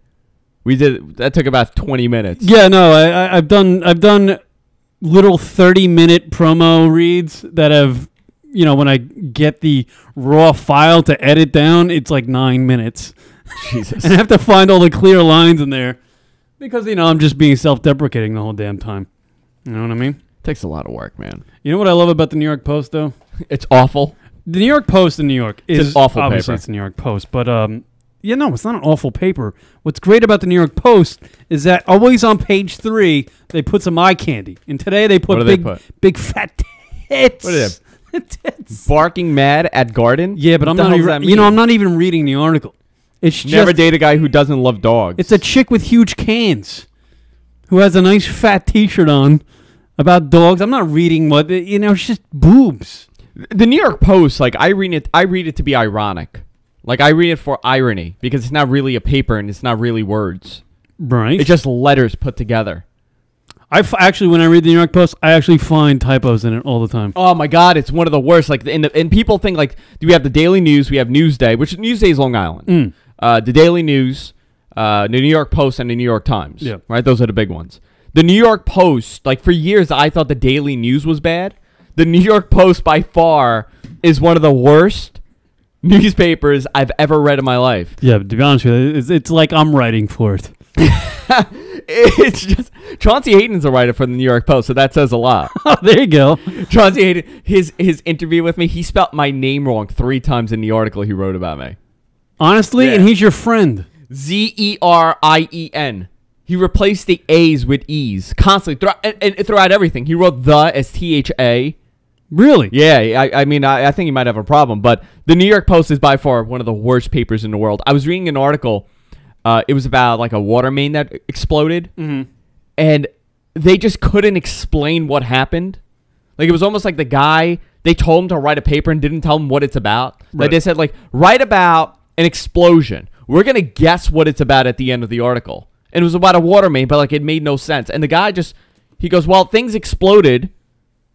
That took about 20 minutes. Yeah, no, I've done little 30-minute promo reads that have, when I get the raw file to edit down, it's like 9 minutes. Jesus. And I have to find all the clear lines in there because I'm just being self-deprecating the whole damn time. You know what I mean? Takes a lot of work, man. You know what I love about the New York Post, though? It's awful. The New York Post in New York is an awful obviously paper. It's the New York Post, but no, it's not an awful paper. What's great about the New York Post is that always on page 3 they put some eye candy, and today they put big fat tits. What are they? Tits. Barking mad at garden. Yeah, but I'm not even. I'm not even reading the article. It's just never date a guy who doesn't love dogs. It's a chick with huge cans who has a nice fat T-shirt on. About dogs, I'm not reading it's just boobs. The New York Post, like I read it to be ironic. Like I read it for irony because it's not really a paper and it's not really words. Right. It's just letters put together. Actually, when I read the New York Post, I actually find typos in it all the time. Oh my God, it's one of the worst. Like, and people think like, we have the Daily News, we have Newsday, which Newsday is Long Island. The Daily News, the New York Post, and the New York Times. Yeah. Right, those are the big ones. The New York Post, like for years, I thought the Daily News was bad. The New York Post, by far, is one of the worst newspapers I've ever read in my life. Yeah, to be honest with you, it's like I'm writing for it. It's just Chauncey Hayden's a writer for the New York Post, so that says a lot. Oh, there you go. Chauncey Hayden, his interview with me, he spelled my name wrong 3 times in the article he wrote about me. Honestly, and he's your friend. Zerien. He replaced the A's with E's constantly throughout everything. He wrote the as THA. Really? Yeah. I mean, I think he might have a problem, but the New York Post is by far one of the worst papers in the world. I was reading an article. It was about like a water main that exploded, and they just couldn't explain what happened. Like it was almost like the guy, they told him to write a paper and didn't tell him what it's about. Right. Like they said, like, write about an explosion. We're gonna guess what it's about at the end of the article. And it was about a water main, but like it made no sense. And the guy he goes, well, things exploded.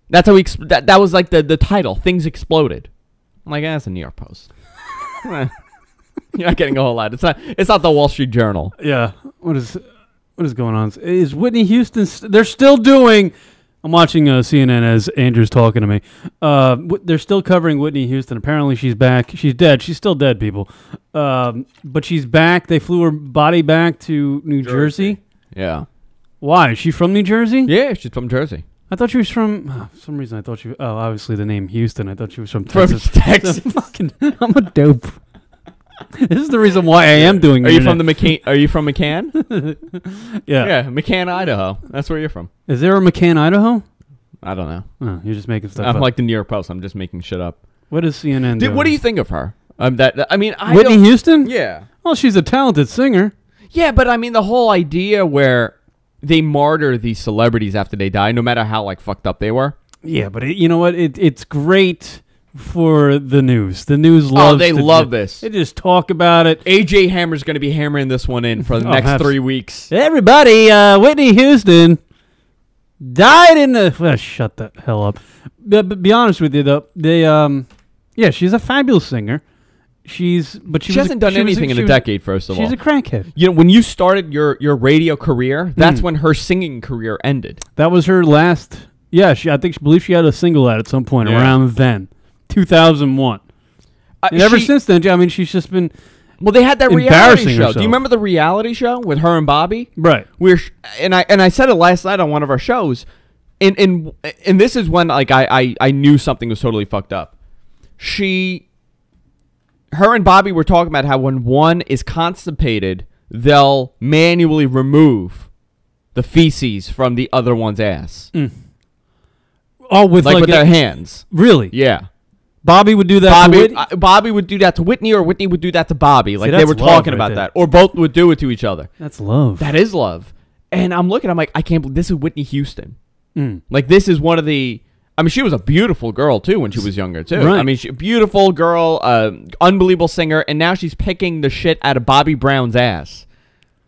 That's how that was like the title. Things exploded. I'm like, that's a New York Post. You're not getting a whole lot. It's not the Wall Street Journal. Yeah. What is going on? Is Whitney Houston? They're still doing I'm watching CNN as Andrew's talking to me. They're still covering Whitney Houston. Apparently, she's back. She's dead. She's still dead, people. But she's back. They flew her body back to New Jersey. Yeah. Why? Is she from New Jersey? Yeah, she's from Jersey. I thought she was from... for some reason, I thought she... Oh, obviously the name Houston. I thought she was from Texas. I'm a dope. This is the reason why I am doing. Are you from McCann? Are you from McCann? Yeah. Yeah, McCann, Idaho. That's where you're from. Is there a McCann, Idaho? I don't know. Oh, you're just making stuff up. I'm like the New York Post. I'm just making shit up. What is CNN doing? What do you think of her? Whitney Houston? Yeah. Well, she's a talented singer. Yeah, but I mean the whole idea where they martyr these celebrities after they die, no matter how like fucked up they were. Yeah, but you know what? It's great for the news. The news loves. Oh, they love this. They just talk about it. AJ Hammer's going to be hammering this one in for the next 3 weeks. Everybody, Whitney Houston died in the. Shut the hell up. But be honest with you, though, yeah, she's a fabulous singer. She hasn't done anything in a decade. First of all, she's a crackhead. You know, when you started your radio career, that's when her singing career ended. That was her last. Yeah, I believe she had a single out at some point around then. 2001. And ever since then, I mean, she's just been. Well, they had that reality show. Herself. Do you remember the reality show with her and Bobby? Right. And I said it last night on one of our shows, and this is when like I knew something was totally fucked up. Her and Bobby were talking about how when one is constipated, they'll manually remove the feces from the other one's ass. Mm. Oh, with their hands. Really? Yeah. Bobby would do that to Whitney? Bobby would do that to Whitney, or Whitney would do that to Bobby. Like, they were love talking right about there. that. Or both would do it to each other. That's love. That is love. And I'm like, I can't believe this is Whitney Houston. Mm. Like, this is one of the... I mean, she was a beautiful girl, too, when she was younger, too. Right. I mean, beautiful girl, unbelievable singer, and now she's picking the shit out of Bobby Brown's ass.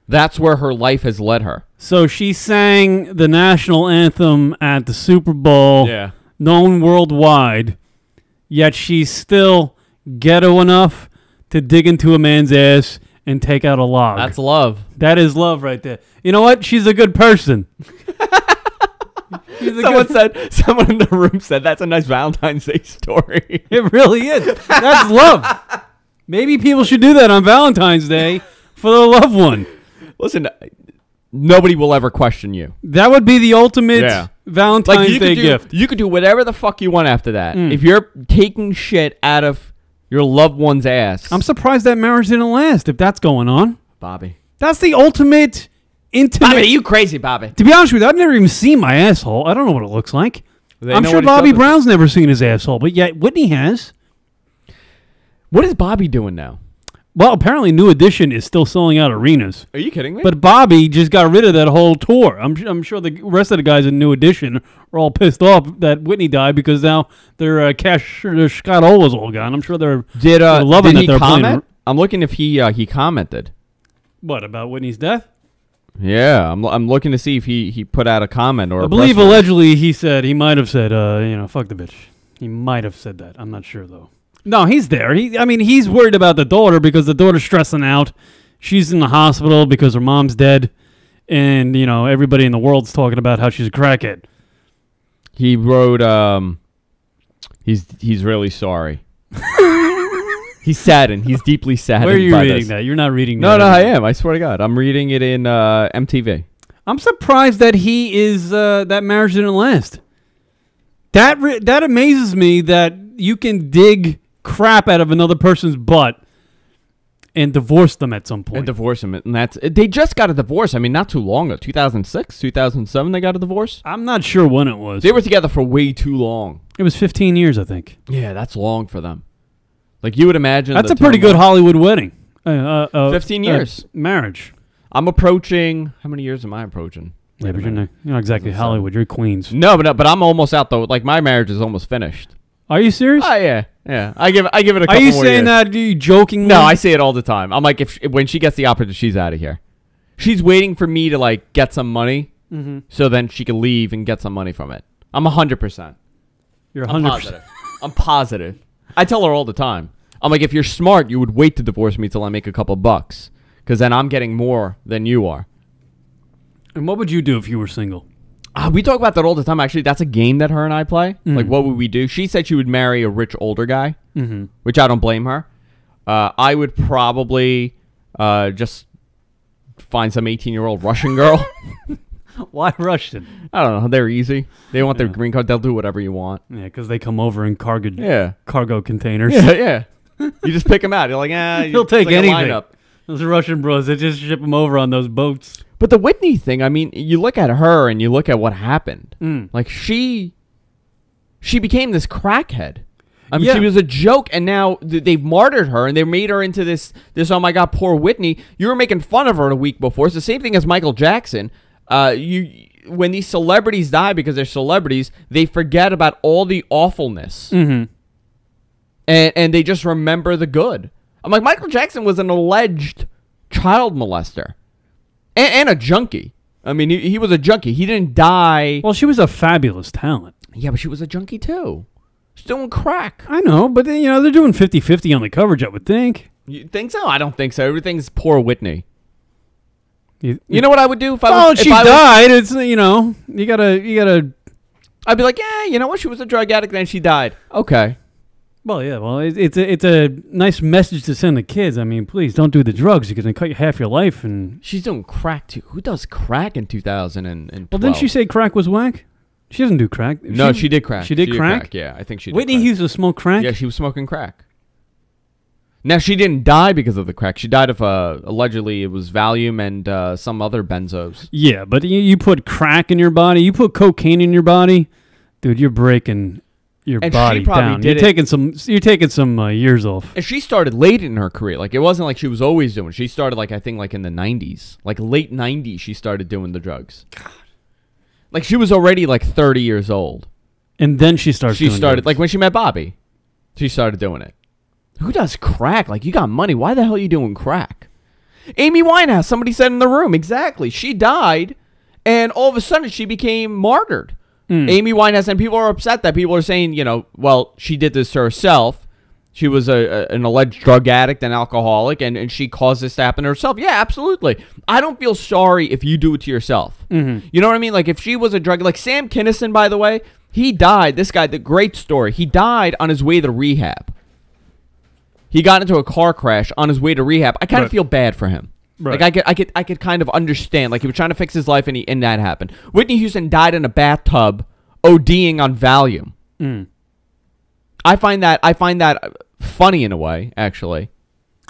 That's where her life has led her. So she sang the national anthem at the Super Bowl. Yeah. Known worldwide, yet she's still ghetto enough to dig into a man's ass and take out a log. That's love. That is love right there. You know what? She's a good person. Someone in the room said that's a nice Valentine's Day story. It really is. That's love. Maybe people should do that on Valentine's Day for their loved one. Listen, nobody will ever question you. That would be the ultimate Valentine's Day gift. You could do whatever the fuck you want after that. If you're taking shit out of your loved one's ass. I'm surprised that marriage didn't last if that's going on. Bobby. That's the ultimate intimate. Bobby, you crazy, Bobby. To be honest with you, I've never even seen my asshole. I don't know what it looks like. I'm sure what Bobby Brown's never seen his asshole, but yet Whitney has. What is Bobby doing now? Well, apparently New Edition is still selling out arenas. Are you kidding me? But Bobby just got rid of that whole tour. I'm sure the rest of the guys in New Edition are all pissed off that Whitney died because now their Scott O was all gone. I'm sure they're loving that they're playing. I'm looking if he commented. What, about Whitney's death? Yeah, I'm looking to see if he put out a comment or. I believe allegedly he might have said, fuck the bitch. He might have said that. I'm not sure though. No, he's there. He's worried about the daughter because the daughter's stressing out. She's in the hospital because her mom's dead, and everybody in the world's talking about how she's a crackhead. He wrote, he's really sorry. He's saddened. He's deeply saddened. Where are you reading this. that? You're not reading that. No, I am. I swear to God. I'm reading it in MTV. I'm surprised that he is, that marriage didn't last. That amazes me that you can dig crap out of another person's butt and divorce them at some point. And divorce them. And they just got a divorce. I mean, not too long ago. 2006, 2007 they got a divorce? I'm not sure when it was. They were together for way too long. It was 15 years, I think. Yeah, that's long for them. Like, you would imagine... That's a pretty good Hollywood wedding. 15 years. Marriage. I'm approaching... How many years am I approaching? Yeah, but you're not exactly Hollywood. You're Queens. No, but I'm almost out, though. Like, my marriage is almost finished. Are you serious? Oh, yeah. Yeah. I give it a couple more years. Are you saying that? Are you joking? No, I say it all the time. I'm like, when she gets the opportunity, she's out of here. She's waiting for me to, like, get some money, so then she can leave and get some money from it. I'm 100%. You're 100%. I'm positive. I tell her all the time. I'm like, if you're smart, you would wait to divorce me till I make a couple bucks, because then I'm getting more than you are. And what would you do if you were single? We talk about that all the time. Actually, that's a game that her and I play. Like, what would we do? She said she would marry a rich older guy, which I don't blame her. I would probably just find some 18-year-old Russian girl. Why Russian? I don't know. They're easy. They want their green card. They'll do whatever you want. Yeah, because they come over in cargo containers. Yeah. You just pick them out. You're like, he'll take anything. Those Russian bros, they just ship them over on those boats. But the Whitney thing, I mean, you look at her and you look at what happened. Like, she became this crackhead. I mean, she was a joke, and now they've martyred her, and they made her into this, oh my God, poor Whitney. You were making fun of her the week before. It's the same thing as Michael Jackson. When these celebrities die because they're celebrities, they forget about all the awfulness. And they just remember the good. I'm like, Michael Jackson was an alleged child molester and a junkie. I mean, he was a junkie. He didn't die. Well, she was a fabulous talent. Yeah, but she was a junkie too. She's doing crack. I know, but they're doing 50-50 on the coverage, I would think. You think so? I don't think so. Everything's poor Whitney. You know what I would do if I was... Oh, she died. It's, you gotta... I'd be like, yeah, you know what? She was a drug addict and she died. Okay. Well, yeah, it's a nice message to send the kids. I mean, please don't do the drugs. You're going to cut you half your life. And she's doing crack, too. Who does crack in 2012? Well, didn't she say crack was whack? She doesn't do crack. No, she did crack. She did crack? Yeah, I think she did Whitney crack. Houston smoked crack? Yeah, she was smoking crack. Now, she didn't die because of the crack. She died of, allegedly, it was Valium and some other benzos. Yeah, but you put crack in your body, you put cocaine in your body, dude, you're breaking your body down. You're taking some years off. And she started late in her career. Like, it wasn't like she was always doing it. She started, like, I think, like, in the 90s. Like, late 90s, she started doing the drugs. God. Like, she was already, like, 30 years old. And then she started drugs. Like, when she met Bobby, she started doing it. Who does crack? Like, you got money. Why the hell are you doing crack? Amy Winehouse, somebody said in the room. Exactly. She died, and all of a sudden, she became martyred. Amy Winehouse, and people are upset that people are saying, well, she did this to herself. She was an alleged drug addict and alcoholic, and she caused this to happen to herself. Yeah, absolutely. I don't feel sorry if you do it to yourself. You know what I mean? Like, if she was a drug... Like, Sam Kinison, by the way, he died. This guy, the great story. He died on his way to rehab. He got into a car crash on his way to rehab. I kind of feel bad for him. Right. Like, I could kind of understand. Like, he was trying to fix his life, and that happened. Whitney Houston died in a bathtub ODing on Valium. I find that funny in a way, actually.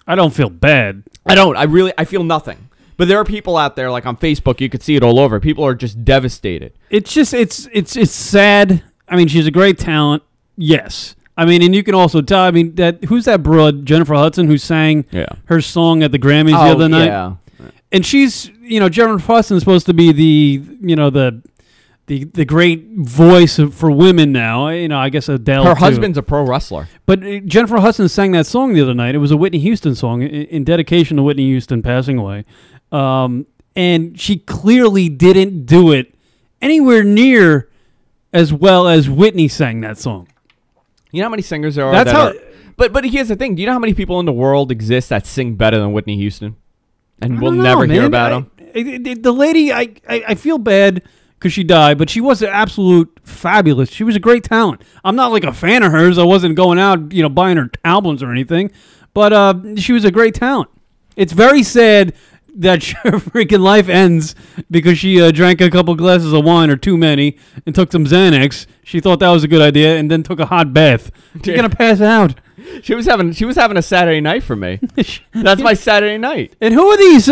I don't feel bad. I feel nothing. But there are people out there, like on Facebook, you could see it all over. People are just devastated. It's just, it's sad. I mean, she's a great talent. Yes. I mean, and you can also tell, I mean, who's that broad, Jennifer Hudson, who sang her song at the Grammys the other night? Yeah. And she's, Jennifer Hudson is supposed to be the great voice for women now. I guess Adele. Her husband's a pro wrestler. But Jennifer Hudson sang that song the other night. It was a Whitney Houston song in dedication to Whitney Houston passing away. And she clearly didn't do it anywhere near as well as Whitney sang that song. You know how many singers there are? But here's the thing. Do you know how many people in the world exist that sing better than Whitney Houston? And we'll never hear about them? The lady, I feel bad because she died, but she was an absolute fabulous. She was a great talent. I'm not like a fan of hers. I wasn't going out, buying her albums or anything. But she was a great talent. It's very sad that her freaking life ends because she drank a couple glasses of wine or too many and took some Xanax. She thought that was a good idea and then took a hot bath. You're gonna pass out. She was having a Saturday night for me. That's my Saturday night. And who are these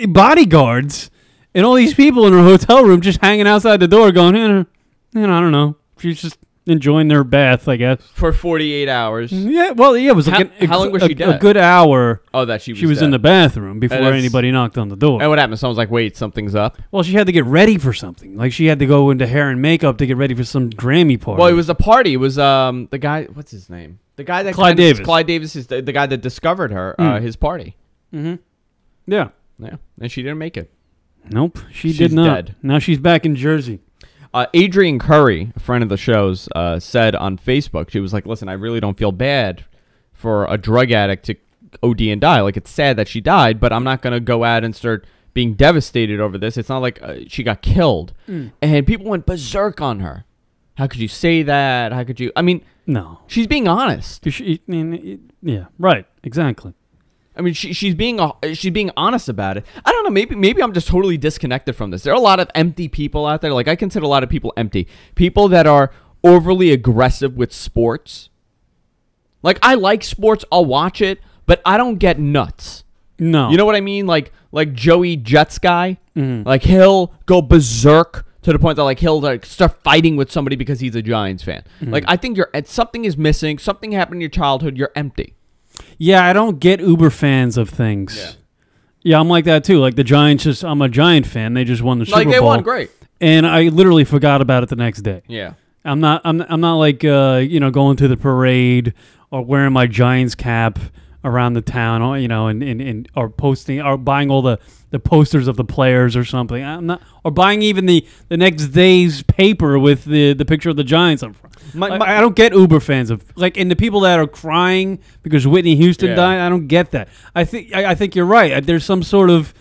bodyguards and all these people in her hotel room just hanging outside the door going, I don't know. She's just enjoying their bath, I guess. For 48 hours. Yeah, well, yeah, it was like how long was she dead? A good hour. Oh, that she was dead. In the bathroom before anybody knocked on the door. And what happened? Someone's like, wait, something's up? Well, she had to get ready for something. Like, she had to go into hair and makeup to get ready for some Grammy party. Well, it was a party. It was the guy, what's his name? The guy that Clyde Davis. Clyde Davis is the guy that discovered her, his party. Mm-hmm. Yeah. Yeah. And she didn't make it. Nope. She's did not. Dead. Now she's back in Jersey. Adrian Curry, a friend of the show's, said on Facebook, she was like, listen, I really don't feel bad for a drug addict to OD and die. Like, it's sad that she died, but I'm not going to go out and start being devastated over this. It's not like she got killed. And people went berserk on her. How could you say that? How could you? I mean, no. She's being honest. Yeah, right. Exactly. I mean, she's being honest about it. I don't know. Maybe I'm just totally disconnected from this. There are a lot of empty people out there. Like, I consider a lot of people empty. People that are overly aggressive with sports. Like, I like sports. I'll watch it, but I don't get nuts. No. You know what I mean? Like Joey Jets guy. Like, he'll go berserk to the point that, like, he'll like start fighting with somebody because he's a Giants fan. Like, I think something is missing. Something happened in your childhood. You're empty. Yeah, I don't get uber fans of things. Yeah, I'm like that too. Like the Giants, I'm a Giant fan. They just won the Super Bowl. Like, they won, great. And I literally forgot about it the next day. Yeah. I'm not like going to the parade or wearing my Giants cap around the town, or or posting or buying all the posters of the players or something. I'm not, or buying even the next day's paper with the picture of the Giants on front. I don't get uber fans of, like, and the people that are crying because Whitney Houston died. I don't get that. I think you're right. There's some sort of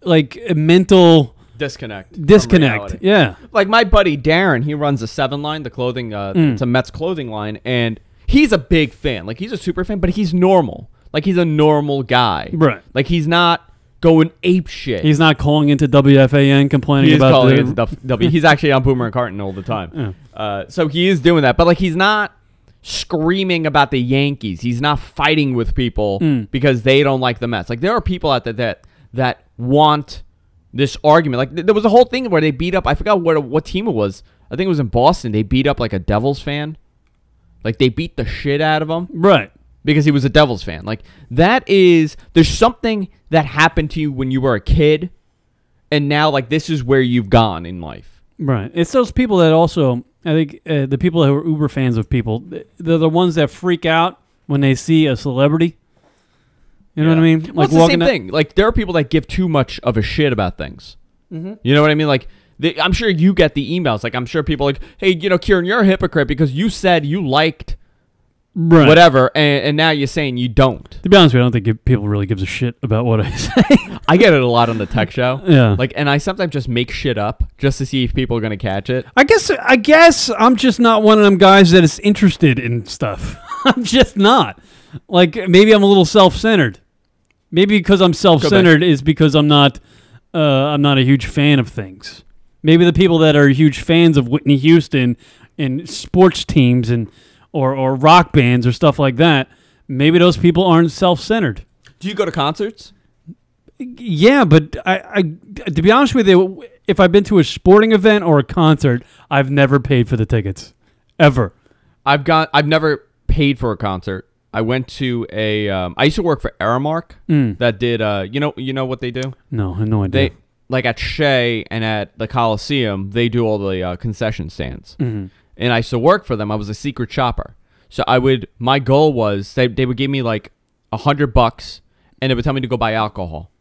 like a mental disconnect. Yeah. Like my buddy Darren, he runs a 7 line, the clothing. It's a Mets clothing line, and he's a big fan. Like, he's a super fan, but he's normal. Like, he's a normal guy. Right. Like, he's not going ape shit. He's not calling into WFAN complaining about calling into W. He's actually on Boomer and Carton all the time. So he is doing that, but like, he's not screaming about the Yankees. He's not fighting with people because they don't like the Mets. Like, there are people out there that want this argument. Like, there was a whole thing where they beat up, I forgot what team it was. I think it was in Boston. They beat up like a Devils fan. Like, they beat the shit out of him. Right. Because he was a Devils fan. Like, there's something that happened to you when you were a kid, and now, like, this is where you've gone in life. Right. It's those people that also, I think, the people who are uber fans of people, they're the ones that freak out when they see a celebrity. You know what I mean? Well, it's the same thing. Like, there are people that give too much of a shit about things. You know what I mean? Like, I'm sure you get the emails. Like, I'm sure people are like, hey, Kieran, you're a hypocrite because you said you liked whatever, and now you're saying you don't. To be honest with you, I don't think people really gives a shit about what I say. I get it a lot on the tech show. Yeah. Like, and I sometimes just make shit up just to see if people are going to catch it. I guess I'm just not one of them guys that is interested in stuff. I'm just not. Like, maybe I'm a little self-centered. Maybe because I'm self-centered is because I'm not a huge fan of things. Maybe the people that are huge fans of Whitney Houston and sports teams and or rock bands or stuff like that, maybe those people aren't self-centered. Do you go to concerts? Yeah, but I to be honest with you, if I've been to a sporting event or a concert, I've never paid for the tickets, ever. I've never paid for a concert. I went to I used to work for Aramark that did you know what they do? No, I have no idea. They, like, at Shea and at the Coliseum, they do all the concession stands. And I used to work for them. I was a secret shopper. So my goal was they would give me like $100 and they would tell me to go buy alcohol.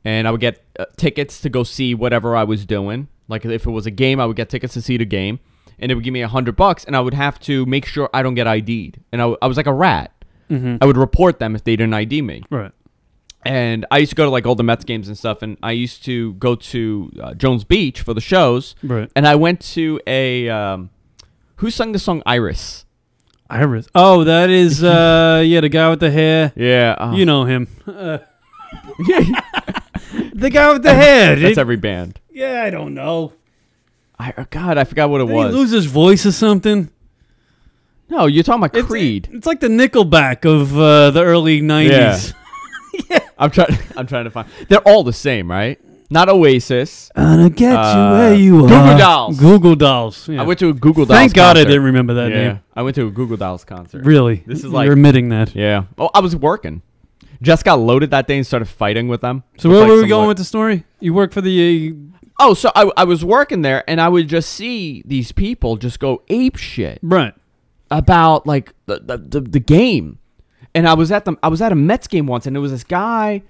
And I would get tickets to go see whatever I was doing. Like, if it was a game, I would get tickets to see the game. And they would give me $100 and I would have to make sure I don't get ID'd. And I was like a rat. I would report them if they didn't ID me. Right. And I used to go to like all the Mets games and stuff, and I used to go to Jones Beach for the shows. Right. And I went to who sung the song Iris? Iris. Oh, that is the guy with the hair. Yeah. You know him. The guy with the hair. That's every band. Yeah, I don't know. I forgot what it was. Did he lose his voice or something? No, you're talking about Creed. It's like the Nickelback of the early 90s. Yeah. I'm trying to find. They're all the same, right? Not Oasis. Gonna get you where you are. Google Dolls. Google Dolls. Yeah. I went to a Google Dolls. Thank God concert. I didn't remember that name. I went to a Google Dolls concert. Really? This is like, you're admitting that. Yeah. Oh, I was working. Just got loaded that day and started fighting with them. So where were we going with the story? You work for the. So I was working there, and I would just see these people just go ape shit. Right. About like the game. And I was at a Mets game once, and there was this guy,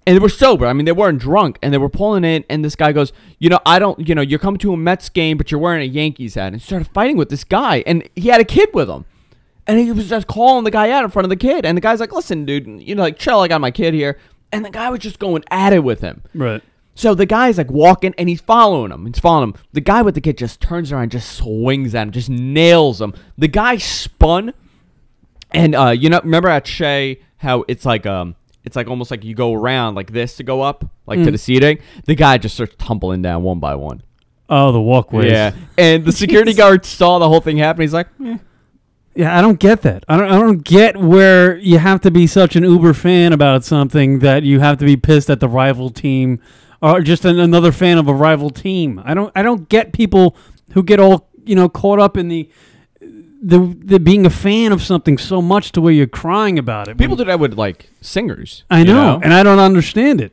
and they were sober. I mean, they weren't drunk, and they were pulling in, and this guy goes, you're coming to a Mets game, but you're wearing a Yankees hat, and started fighting with this guy, and he had a kid with him, and he was just calling the guy out in front of the kid, and the guy's like, listen, dude, like, chill, I got my kid here, and the guy was just going at it with him. Right. So the guy's like walking and he's following him. The guy with the kid just turns around, just swings at him, just nails him. The guy spun, and remember at Shea how it's like almost like you go around like this to go up, like to the seating. The guy just starts tumbling down one by one. Oh, the walkways. Yeah, and the security guard saw the whole thing happen. He's like, Yeah, I don't get that. I don't get where you have to be such an uber fan about something that you have to be pissed at the rival team or just another fan of a rival team. I don't get people who get all caught up in the being a fan of something so much to where you're crying about it. People do that with like singers. I know, and I don't understand it.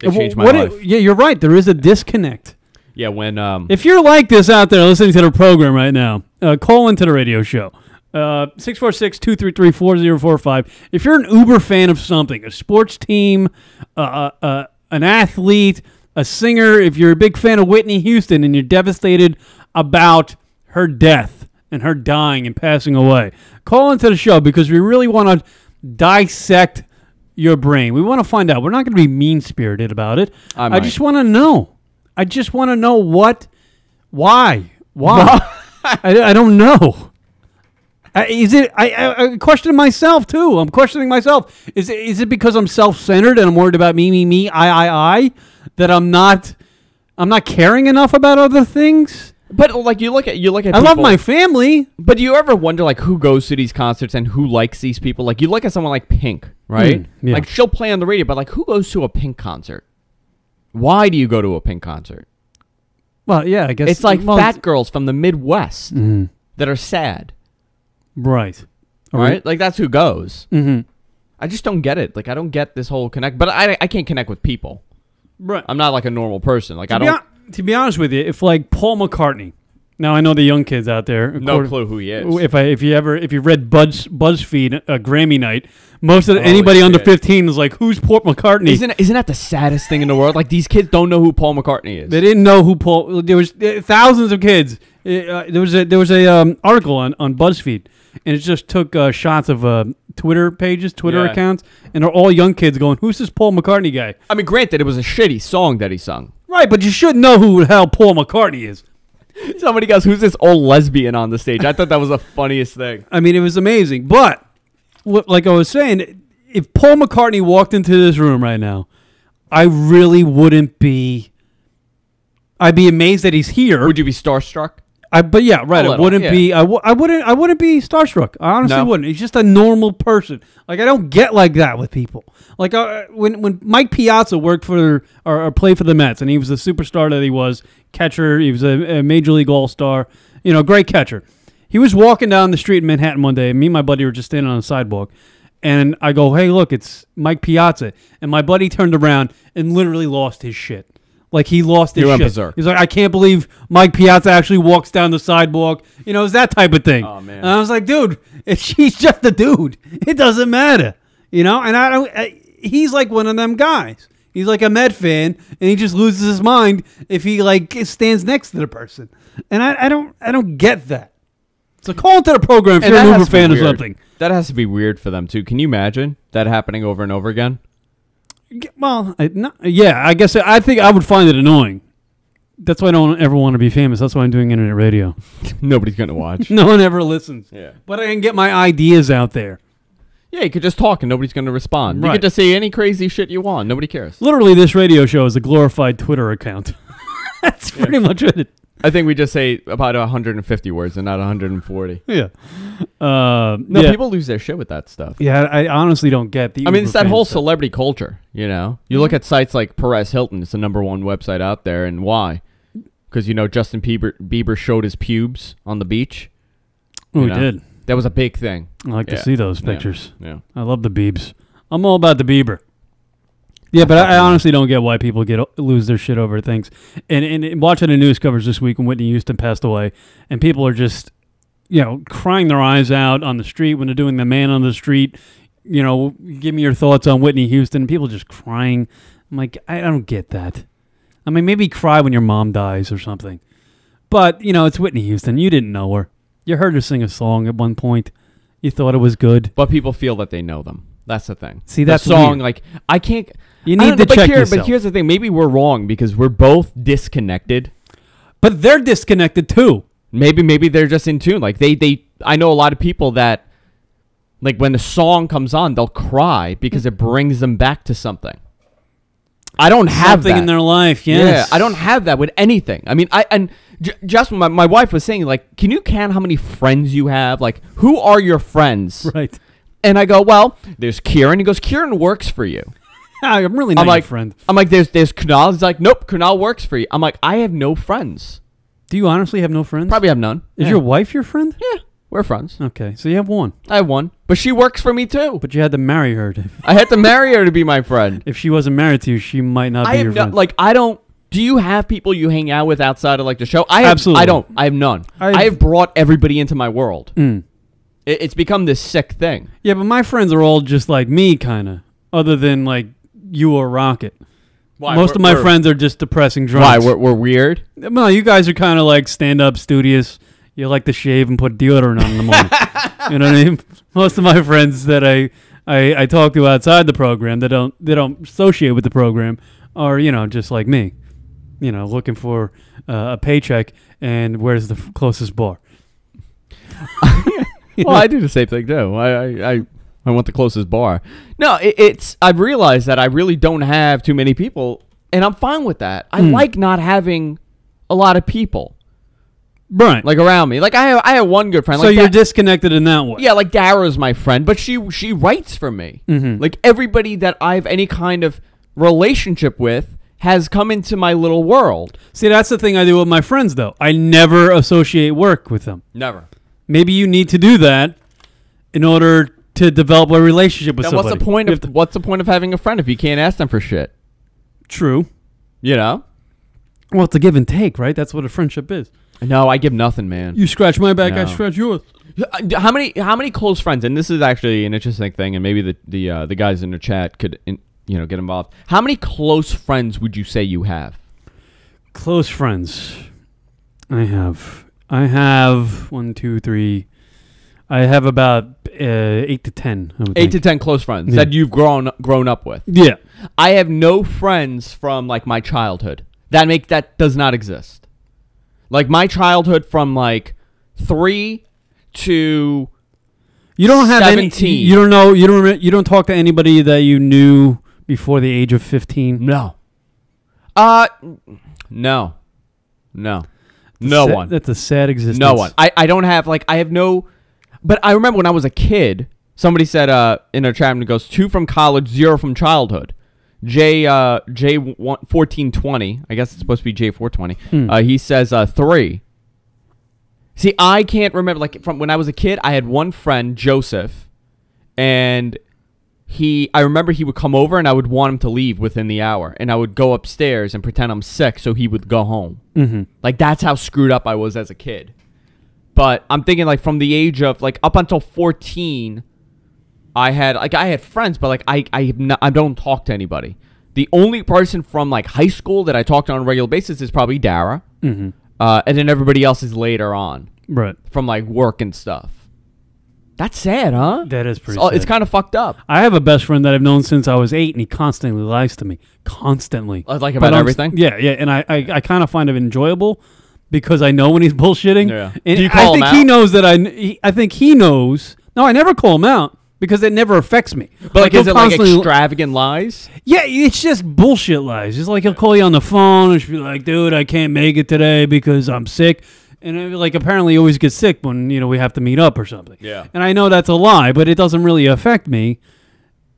It changed my life. Yeah, you're right. There is a disconnect. Yeah, when if you're like this out there listening to the program right now, call into the radio show. 646-233-4045. If you're an uber fan of something, a sports team, an athlete, a singer, if you're a big fan of Whitney Houston and you're devastated about her death and her dying and passing away, call into the show because we really want to dissect your brain. We want to find out. We're not going to be mean-spirited about it. I just want to know. I just want to know why. I don't know. I question myself too. I'm questioning myself. Is it because I'm self-centered and I'm worried about me, I that I'm not caring enough about other things? But like you look at I love my family. But do you ever wonder like who goes to these concerts and who likes these people? Like you look at someone like Pink, right? Yeah. Like she'll play on the radio, but like who goes to a Pink concert? Why do you go to a Pink concert? Well, yeah, I guess it's like fat girls from the Midwest that are sad. Right. Right? Like, that's who goes. Mm-hmm. I just don't get it. Like, I don't get this whole connect. But I can't connect with people. Right. I'm not like a normal person. Like, to be honest with you, if like Paul McCartney, now I know the young kids out there. No clue who he is. If you read BuzzFeed Grammy night, most of anybody under 15 is like, who's Paul McCartney? Isn't that the saddest thing in the world? Like, these kids don't know who Paul McCartney is. They didn't know who Paul. There was thousands of kids. There was a article on BuzzFeed. And it just took shots of Twitter pages, Twitter accounts, and they're all young kids going, who's this Paul McCartney guy? I mean, granted, it was a shitty song that he sung. Right, but you should know who the hell Paul McCartney is. Somebody goes, who's this old lesbian on the stage? I thought that was the funniest thing. I mean, it was amazing. But, like I was saying, if Paul McCartney walked into this room right now, I really wouldn't be... I'd be amazed that he's here. Would you be starstruck? But yeah, right. I wouldn't be. I wouldn't be starstruck. I honestly wouldn't. He's just a normal person. Like I don't get like that with people. Like when Mike Piazza worked for or played for the Mets, and he was the superstar that he was, catcher. He was a major league all-star. Great catcher. He was walking down the street in Manhattan one day, and me and my buddy were just standing on the sidewalk, and I go, "Hey, look, it's Mike Piazza," and my buddy turned around and literally lost his shit. Like, he lost his shit. Berserk. He's like, I can't believe Mike Piazza actually walks down the sidewalk. It's that type of thing. Oh, man. And I was like, dude, he's just a dude. It doesn't matter. And he's like one of them guys. He's like a Met fan, and he just loses his mind if he, like, stands next to the person. And I don't get that. So call into the program if you're an Uber fan or something. That has to be weird for them, too. Can you imagine that happening over and over again? Well, I guess I think I would find it annoying. That's why I don't ever want to be famous. That's why I'm doing internet radio. Nobody's going to watch. No one ever listens. Yeah. But I can get my ideas out there. Yeah, you could just talk and nobody's going to respond. Right. You could just say any crazy shit you want. Nobody cares. Literally, this radio show is a glorified Twitter account. That's pretty much it. I think we just say about 150 words and not 140. Yeah. People lose their shit with that stuff. Yeah, I honestly don't get the... it's that whole celebrity culture, You look at sites like Perez Hilton. It's the #1 website out there. And why? Because, Justin Bieber showed his pubes on the beach. Oh, he did. That was a big thing. I like to see those pictures. Yeah. I love the Biebs. I'm all about the Bieber. Yeah, but I honestly don't get why people lose their shit over things. And watching the news coverage this week when Whitney Houston passed away, and people are just, crying their eyes out on the street when they're doing the man on the street. Give me your thoughts on Whitney Houston. People just crying. I'm like, I don't get that. I mean, maybe cry when your mom dies or something. But, it's Whitney Houston. You didn't know her. You heard her sing a song at one point. You thought it was good. But people feel that they know them. That's the thing. See, that's song, weird. like, I can't... You need to check yourself. But here's the thing. Maybe we're wrong because we're both disconnected. But they're disconnected too. Maybe they're just in tune. Like I know a lot of people that, like, when the song comes on, they'll cry because it brings them back to something. I don't have something that in their life. Yes. Yeah, I don't have that with anything. I mean, just my wife was saying, like, can you count how many friends you have? Like, who are your friends? Right. And I go, well, there's Kieran. He goes, Kieran works for you. I'm really not your friend. I'm like, there's Kunal. He's like, nope, Kunal works for you. I'm like, I have no friends. Do you honestly have no friends? Probably have none. Is your wife your friend? Yeah, we're friends. Okay, so you have one. I have one, but she works for me too. But you had to marry her. I had to marry her to be my friend. If she wasn't married to you, she might not be your friend. Like, I don't. Do you have people you hang out with outside of, like, the show? Absolutely. I don't. I have none. I have brought everybody into my world. It's become this sick thing. Yeah, but my friends are all just like me, kind of. Other than, like, you or Rocket. Why? Most of my friends are just depressing drunks. Why? We're weird? No, you guys are kind of like stand-up studious. You like to shave and put deodorant on in the morning. You know what I mean? Most of my friends that I talk to outside the program that don't associate with the program are, you know, just like me. You know, looking for a paycheck and where's the closest bar. Well, I do the same thing too. I want the closest bar. No, I've realized that I really don't have too many people, and I'm fine with that. I like not having a lot of people, right? Like, around me. Like, I have one good friend. So like you're disconnected in that way. Yeah, like Dara's my friend, but she writes for me. Like, everybody that I have any kind of relationship with has come into my little world. See, that's the thing I do with my friends, though. I never associate work with them. Never. Maybe you need to do that in order to develop a relationship with somebody. What's the point of having a friend if you can't ask them for shit? True. You know? Well, it's a give and take, right? That's what a friendship is. No, I give nothing, man. You scratch my back, I scratch yours. How many close friends? And this is actually an interesting thing, and maybe the guys in the chat could get involved. How many close friends would you say you have? Close friends. I have 1, 2, 3. I have about 8 to 10. 8 to 10 close friends that you've grown up with. Yeah. I have no friends from, like, my childhood. That does not exist. Like, my childhood from, like, 3 to you don't have 17. Any. You don't know. You don't talk to anybody that you knew before the age of 15. No. No. No one. That's a sad existence. No one. I don't have, like, I have no. But I remember when I was a kid, somebody said in our chat, and it goes 2 from college, 0 from childhood. J 1420. I guess it's supposed to be J 420. He says 3. See, I can't remember. Like, from when I was a kid, I had one friend, Joseph, and I remember he would come over, and I would want him to leave within the hour, and I would go upstairs and pretend I'm sick so he would go home. Like, that's how screwed up I was as a kid. But I'm thinking, like, from the age of, like, up until 14, I had friends, but, like, I don't talk to anybody. The only person from, like, high school that I talk to on a regular basis is probably Dara. And then everybody else is later on. Right. From, like, work and stuff. That's sad, huh? That is pretty sad. It's kind of fucked up. I have a best friend that I've known since I was 8, and he constantly lies to me. Constantly. Like, about everything? Yeah, and I kind of find it enjoyable because I know when he's bullshitting. Yeah. And do you call him out? He knows that I think he knows. No, I never call him out because it never affects me. But, like, is it, like, extravagant lies? Yeah, it's just bullshit lies. Just like he'll call you on the phone and she'll be like, dude, I can't make it today because I'm sick. And, like, apparently he always gets sick when, we have to meet up or something. Yeah. And I know that's a lie, but it doesn't really affect me.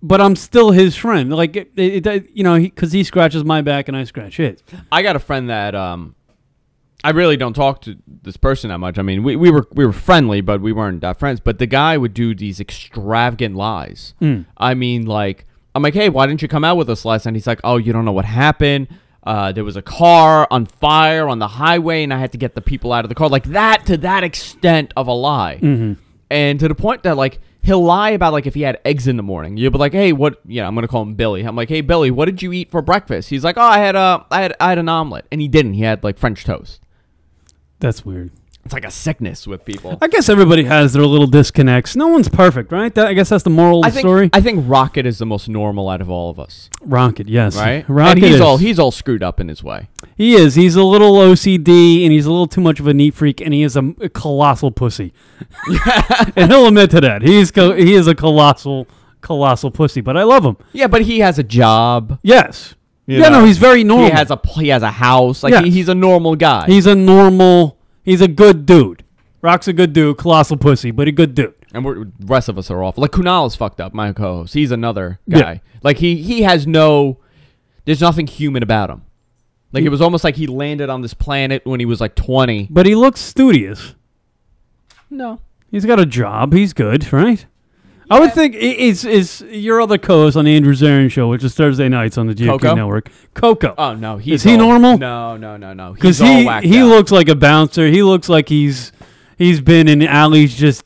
But I'm still his friend. Like, because he scratches my back and I scratch his. I got a friend that I really don't talk to this person that much. I mean, we were friendly, but we weren't friends. But the guy would do these extravagant lies. I mean, like, I'm like, hey, why didn't you come out with us last night? He's like, oh, you don't know what happened. There was a car on fire on the highway, and I had to get the people out of the car. Like, that, to that extent of a lie. And to the point that, like, he'll lie about, like, if he had eggs in the morning. You'll be like, hey, what? Yeah, I'm going to call him Billy. I'm like, hey, Billy, what did you eat for breakfast? He's like, oh, I had an omelet. And he didn't. He had, like, French toast. That's weird. It's like a sickness with people. I guess everybody has their little disconnects. No one's perfect, right? I guess that's the moral of the story. I think Rocket is the most normal out of all of us. Rocket, yes. Right? Rocket and he's all screwed up in his way. He is. He's a little OCD, and he's a little too much of a neat freak, and he is a colossal pussy. And he'll admit to that. He is a colossal pussy, but I love him. Yeah, but he has a job. Yes. No, he's very normal. He has a house. Like he's a normal guy. He's a good dude. Rock's a good dude, colossal pussy, but a good dude. And the rest of us are awful. Like Kunal is fucked up, my co-host. He's another guy. Yeah. Like he has there's nothing human about him. Like it was almost like he landed on this planet when he was like 20. But he looks studious. No. He's got a job. He's good, right? Yeah. I would think is your other co-host on the Andrew Zarian show, which is Thursday nights on the GFQ network. Coco. Oh no, is he normal? No. Because he looks like a bouncer. He looks like he's been in alleys just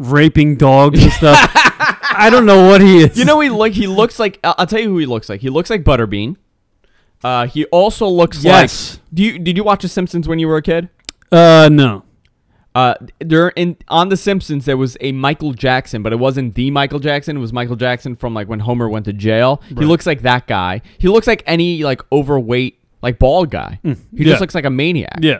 raping dogs and stuff. I don't know what he is. You know, he looks like. I'll tell you who he looks like. He looks like Butterbean. He also looks like. Did you watch The Simpsons when you were a kid? No. On The Simpsons, there was a Michael Jackson, but it wasn't the Michael Jackson. It was Michael Jackson from like when Homer went to jail. Right. He looks like that guy. He looks like any like overweight, like bald guy. He just looks like a maniac. Yeah.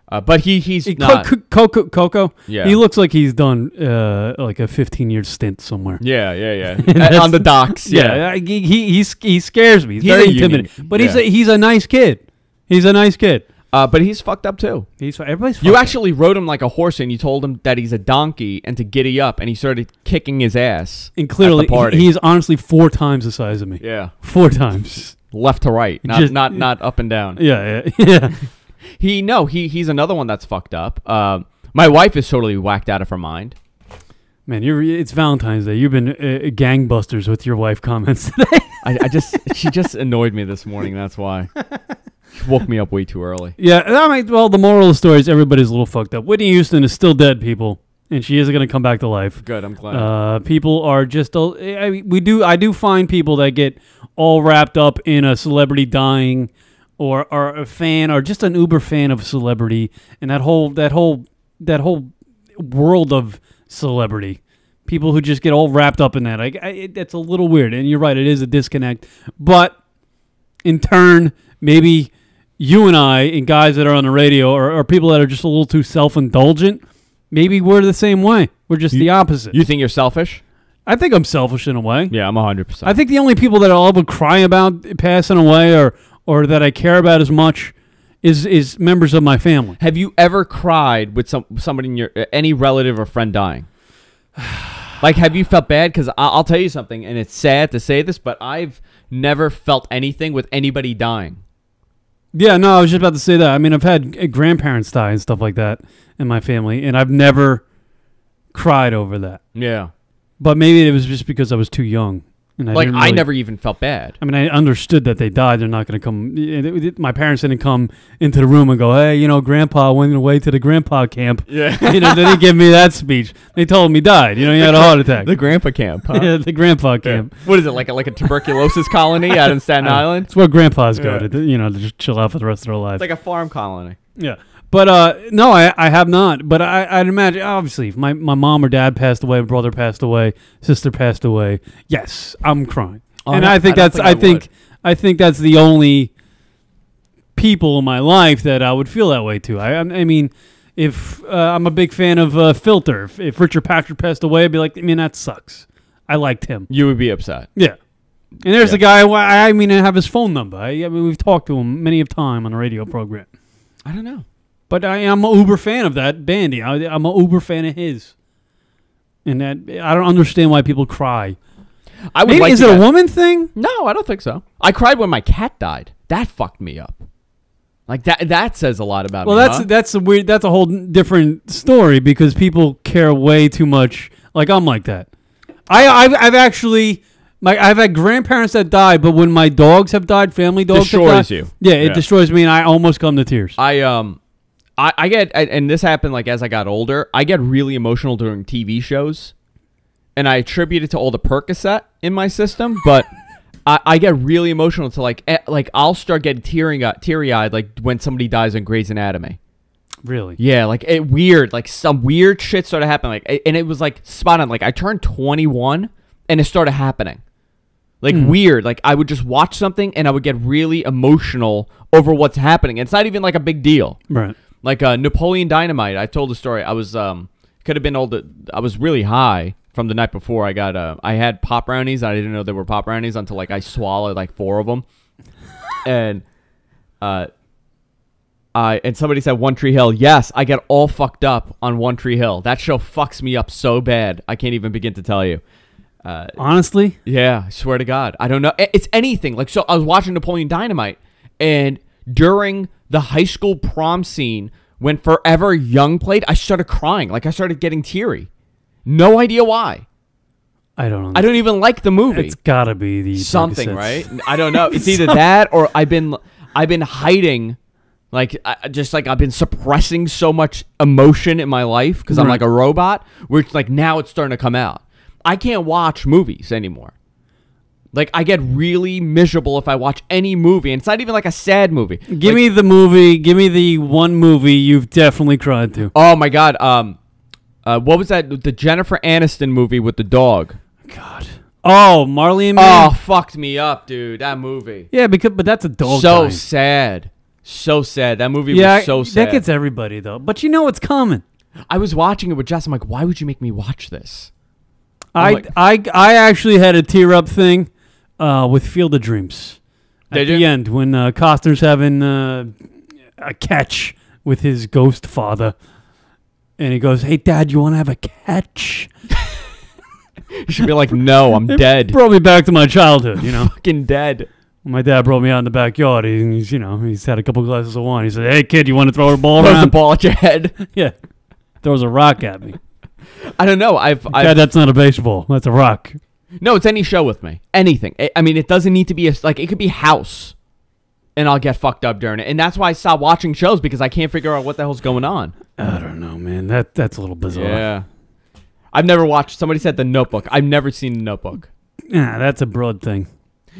But he's not. Coco. Yeah. He looks like he's done like a 15-year stint somewhere. Yeah. On the docks. Yeah. He scares me. He's very intimidating. But he's a nice kid. He's a nice kid. But he's fucked up too. Everybody's fucked You actually rode him like a horse, and you told him that he's a donkey and to giddy up, and he started kicking his ass. And clearly, he's honestly 4 times the size of me. Yeah, 4 times, left to right, not up and down. Yeah. He's another one that's fucked up. My wife is totally whacked out of her mind. Man, it's Valentine's Day. You've been gangbusters with your wife comments today. She just annoyed me this morning. That's why. She woke me up way too early. Yeah, well, the moral of the story is everybody's a little fucked up. Whitney Houston is still dead, people, and she is going to come back to life. Good, I'm glad. People are just. I do find people that get all wrapped up in a celebrity dying, or are a fan, or just an uber fan of a celebrity, and that whole world of celebrity. People who just get all wrapped up in that. That's a little weird, and you're right. It is a disconnect, but in turn, maybe you and I and guys that are on the radio or people that are just a little too self-indulgent, maybe we're the same way. We're just the opposite. You think you're selfish? I think I'm selfish in a way. Yeah, I'm 100%. I think the only people that I'll ever cry about passing away or that I care about as much is members of my family. Have you ever cried with somebody in any relative or friend dying? Like, have you felt bad? Because I'll tell you something, and it's sad to say this, but I've never felt anything with anybody dying. Yeah, no, I was just about to say that. I mean, I've had grandparents die and stuff like that in my family, and I've never cried over that. Yeah. But maybe it was just because I was too young. And I never even felt bad. I mean, I understood that they died. They're not going to come. My parents didn't come into the room and go, hey, Grandpa went away to the grandpa camp. Yeah. They didn't give me that speech. They told him he died. He had a heart attack. The grandpa camp, huh? Yeah, the grandpa camp. Yeah. What is it, like a tuberculosis colony out in Staten Island? It's where grandpas go to just chill out for the rest of their lives. It's like a farm colony. Yeah. But, no, I have not. But I'd imagine, obviously, if my mom or dad passed away, brother passed away, sister passed away, yes, I'm crying. And I think that's the only people in my life that I would feel that way to. I mean, if I'm a big fan of Filter. If Richard Patrick passed away, I'd be like, that sucks. I liked him. You would be upset. Yeah. And there's a guy, I have his phone number. I mean, we've talked to him many a time on a radio program. I don't know. But I'm an uber fan of that bandy. I'm an uber fan of his. And that I don't understand why people cry. Is it a woman thing? No, I don't think so. I cried when my cat died. That fucked me up. Like that says a lot about me. Well, that's a whole different story because people care way too much. Like I'm like that. I've actually I've had grandparents that died, but when my dogs have died, family dogs destroys have died, you. Yeah, it destroys me, and I almost come to tears. I get, and this happened like as I got older, I get really emotional during TV shows, and I attribute it to all the Percocet in my system, but I get really emotional to like I'll start getting teary-eyed like when somebody dies in Grey's Anatomy. Really? Yeah, like weird, like some weird shit started happening. Like, and it was like spot on. Like I turned 21 and it started happening. Like weird. Like I would just watch something and I would get really emotional over what's happening. It's not even like a big deal. Right. Like Napoleon Dynamite. I told the story. I was could have been I was really high from the night before. I had pop brownies. I didn't know they were pop brownies until like I swallowed like 4 of them. And and somebody said One Tree Hill. Yes, I get all fucked up on One Tree Hill. That show fucks me up so bad. I can't even begin to tell you. Honestly? Yeah, I swear to God. I don't know. It's anything. Like, so I was watching Napoleon Dynamite, and during the high school prom scene, when Forever Young played, I started crying. Like, I started getting teary. No idea why. I don't know. I don't even like the movie. It's gotta be the something, right? I don't know. It's either that or I've been hiding. Like, I've been suppressing so much emotion in my life because I'm like a robot, where it's like now it's starting to come out. I can't watch movies anymore. Like, I get really miserable if I watch any movie, and it's not even like a sad movie. Give me the movie. Give me the one movie you've definitely cried to. Oh my God. What was that? The Jennifer Aniston movie with the dog. God. Oh, Marley and Me. Oh, fucked me up, dude. That movie. Yeah, but that's a dog. So sad. So sad. That movie was so sad. That gets everybody, though. But you know it's coming. I was watching it with Jess. I'm like, why would you make me watch this? I actually had a tear-up thing with Field of Dreams. At the end, when Costner's having a catch with his ghost father. And he goes, "Hey, Dad, you want to have a catch?" You should be like, "No, I'm dead." Brought me back to my childhood, you know. Fucking dead. My dad brought me out in the backyard. He's had a couple glasses of wine. He said, "Hey, kid, you want to throw a ball around?" Throws a ball at your head. Yeah. Throws a rock at me. I don't know. Dad, that's not a baseball. That's a rock. No, it's any show with me. Anything. I mean, it doesn't need to be it could be House, and I'll get fucked up during it. And that's why I stopped watching shows, because I can't figure out what the hell's going on. I don't know, man. That's a little bizarre. Yeah. I've never watched. Somebody said The Notebook. I've never seen The Notebook. Yeah, that's a broad thing.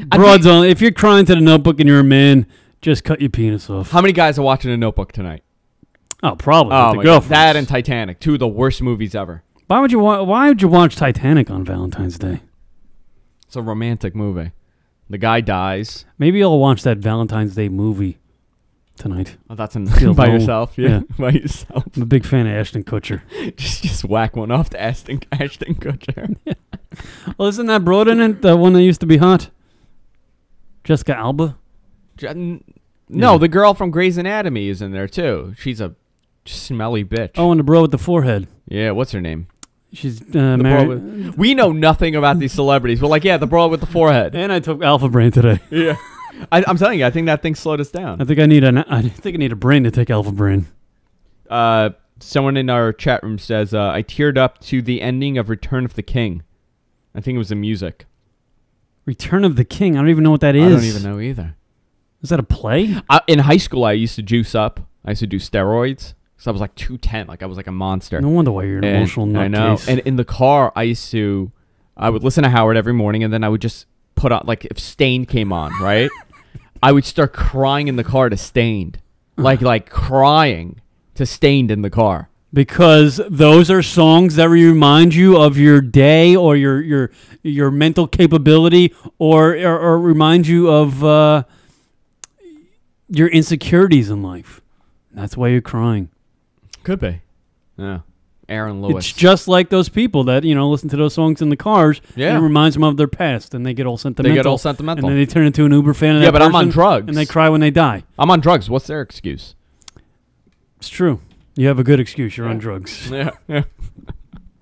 Broad's only. If you're crying to The Notebook and you're a man, just cut your penis off. How many guys are watching The Notebook tonight? Oh, probably. Oh, with my the girlfriends. God. That and Titanic, 2 of the worst movies ever. Why would you watch Titanic on Valentine's Day? It's a romantic movie. The guy dies. Maybe I'll watch that Valentine's Day movie tonight. Oh, that's by yourself? Yeah, by yourself. I'm a big fan of Ashton Kutcher. just whack one off to Ashton Kutcher. Yeah. Well, isn't that broad in it? The one that used to be hot? Jessica Alba? No, the girl from Grey's Anatomy is in there, too. She's a smelly bitch. Oh, and the bro with the forehead. Yeah, what's her name? She's married. We know nothing about these celebrities. We're like, yeah, the bro with the forehead. And I took Alpha Brain today. Yeah. I'm telling you, I think that thing slowed us down. I think I need a brain to take Alpha Brain. Someone in our chat room says, I teared up to the ending of Return of the King. I think it was the music. Return of the King? I don't even know what that is. I don't even know either. Is that a play? In high school, I used to juice up. I used to do steroids. So I was like 210. Like, I was like a monster. No wonder why you're an emotional nutcase. I know. And in the car, I would listen to Howard every morning, and then I would just put on, like, if Stained came on, right? I would start crying in the car to Stained. Like crying to Stained in the car. Because those are songs that remind you of your day or your mental capability or remind you of your insecurities in life. That's why you're crying. Could be. Yeah. Aaron Lewis. It's just like those people that, listen to those songs in the cars. Yeah. And it reminds them of their past, and they get all sentimental. And then they turn into an Uber fan of that but person, I'm on drugs. and they cry when they die. I'm on drugs. What's their excuse? It's true. You have a good excuse. You're on drugs. Yeah.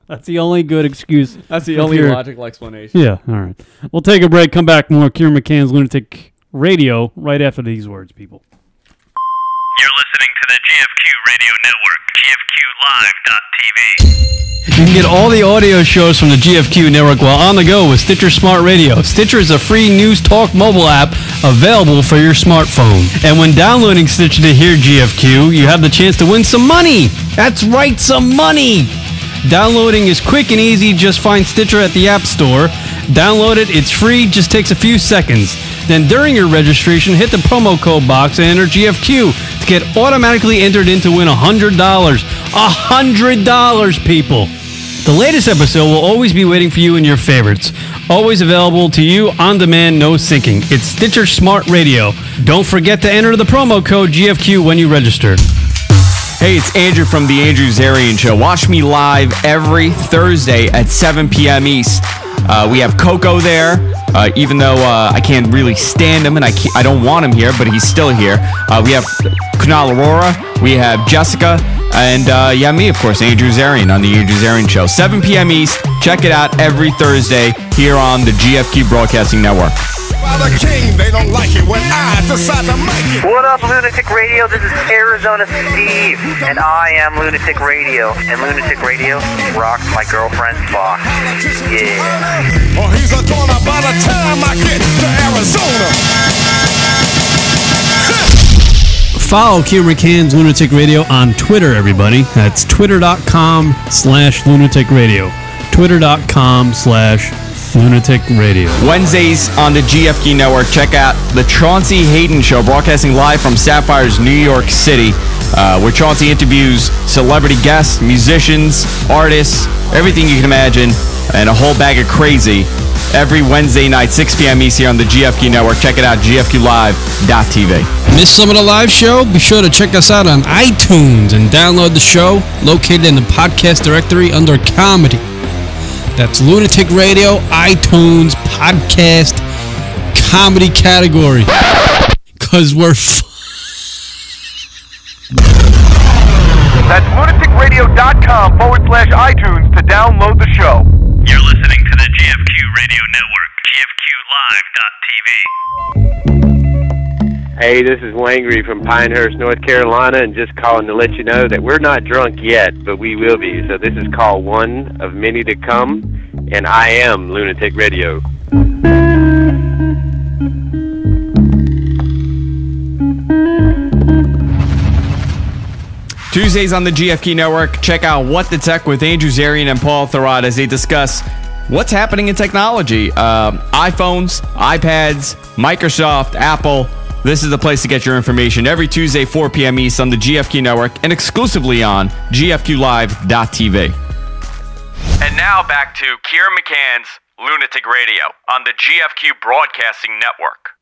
That's the only good excuse. That's the only logical explanation. Yeah. All right. We'll take a break. Come back more. Kieran McCann's Lunatic Radio right after these words, people. You're listening to the GFQ Radio Network, GFQLive.tv. You can get all the audio shows from the GFQ network while on the go with Stitcher Smart Radio. Stitcher is a free news talk mobile app available for your smartphone. And when downloading Stitcher to hear GFQ, you have the chance to win some money. That's right, some money. Downloading is quick and easy. Just find Stitcher at the App Store. Download it. It's free. Just takes a few seconds. Then during your registration, hit the promo code box and enter GFQ to get automatically entered in to win $100. $100, people. The latest episode will always be waiting for you in your favorites. Always available to you on demand, no syncing. It's Stitcher Smart Radio. Don't forget to enter the promo code GFQ when you register. Hey, it's Andrew from the Andrew Zarian Show. Watch me live every Thursday at 7 p.m. East. We have Coco there, even though I can't really stand him and I don't want him here, but he's still here. We have Kunal Aurora, we have Jessica, and me, of course, Andrew Zarian on the Andrew Zarian Show. 7 p.m. East. Check it out every Thursday here on the GFQ Broadcasting Network. The king, they don't like it when I decide to make it. What up, Lunatic Radio? This is Arizona Steve, and I am Lunatic Radio. And Lunatic Radio rocks my girlfriend's box. Yeah. Oh, he's a donor by the time I get to Arizona. Follow Kieran McCann's Lunatic Radio on Twitter, everybody. That's twitter.com/lunaticradio. Twitter.com/lunaticradio. Wednesdays on the GFQ Network. Check out the Chauncey Hayden Show, broadcasting live from Sapphire's New York City, where Chauncey interviews celebrity guests, musicians, artists, everything you can imagine, and a whole bag of crazy. Every Wednesday night, 6 p.m. East here on the GFQ Network. Check it out, gfqlive.tv. Miss some of the live show? Be sure to check us out on iTunes and download the show located in the podcast directory under Comedy. That's Lunatic Radio, iTunes, podcast, comedy category. Because we're That's lunaticradio.com/iTunes to download the show. You're listening to the GFQ Radio Network, GFQlive.tv. Hey, this is Wangry from Pinehurst, North Carolina, and just calling to let you know that we're not drunk yet, but we will be. So this is call one of many to come, and I am Lunatic Radio. Tuesdays on the GFQ Network. Check out What the Tech with Andrew Zarian and Paul Thurrott as they discuss what's happening in technology. iPhones, iPads, Microsoft, Apple. This is the place to get your information every Tuesday, 4 p.m. East on the GFQ Network and exclusively on gfqlive.tv. And now back to Kieran McCann's Lunatic Radio on the GFQ Broadcasting Network.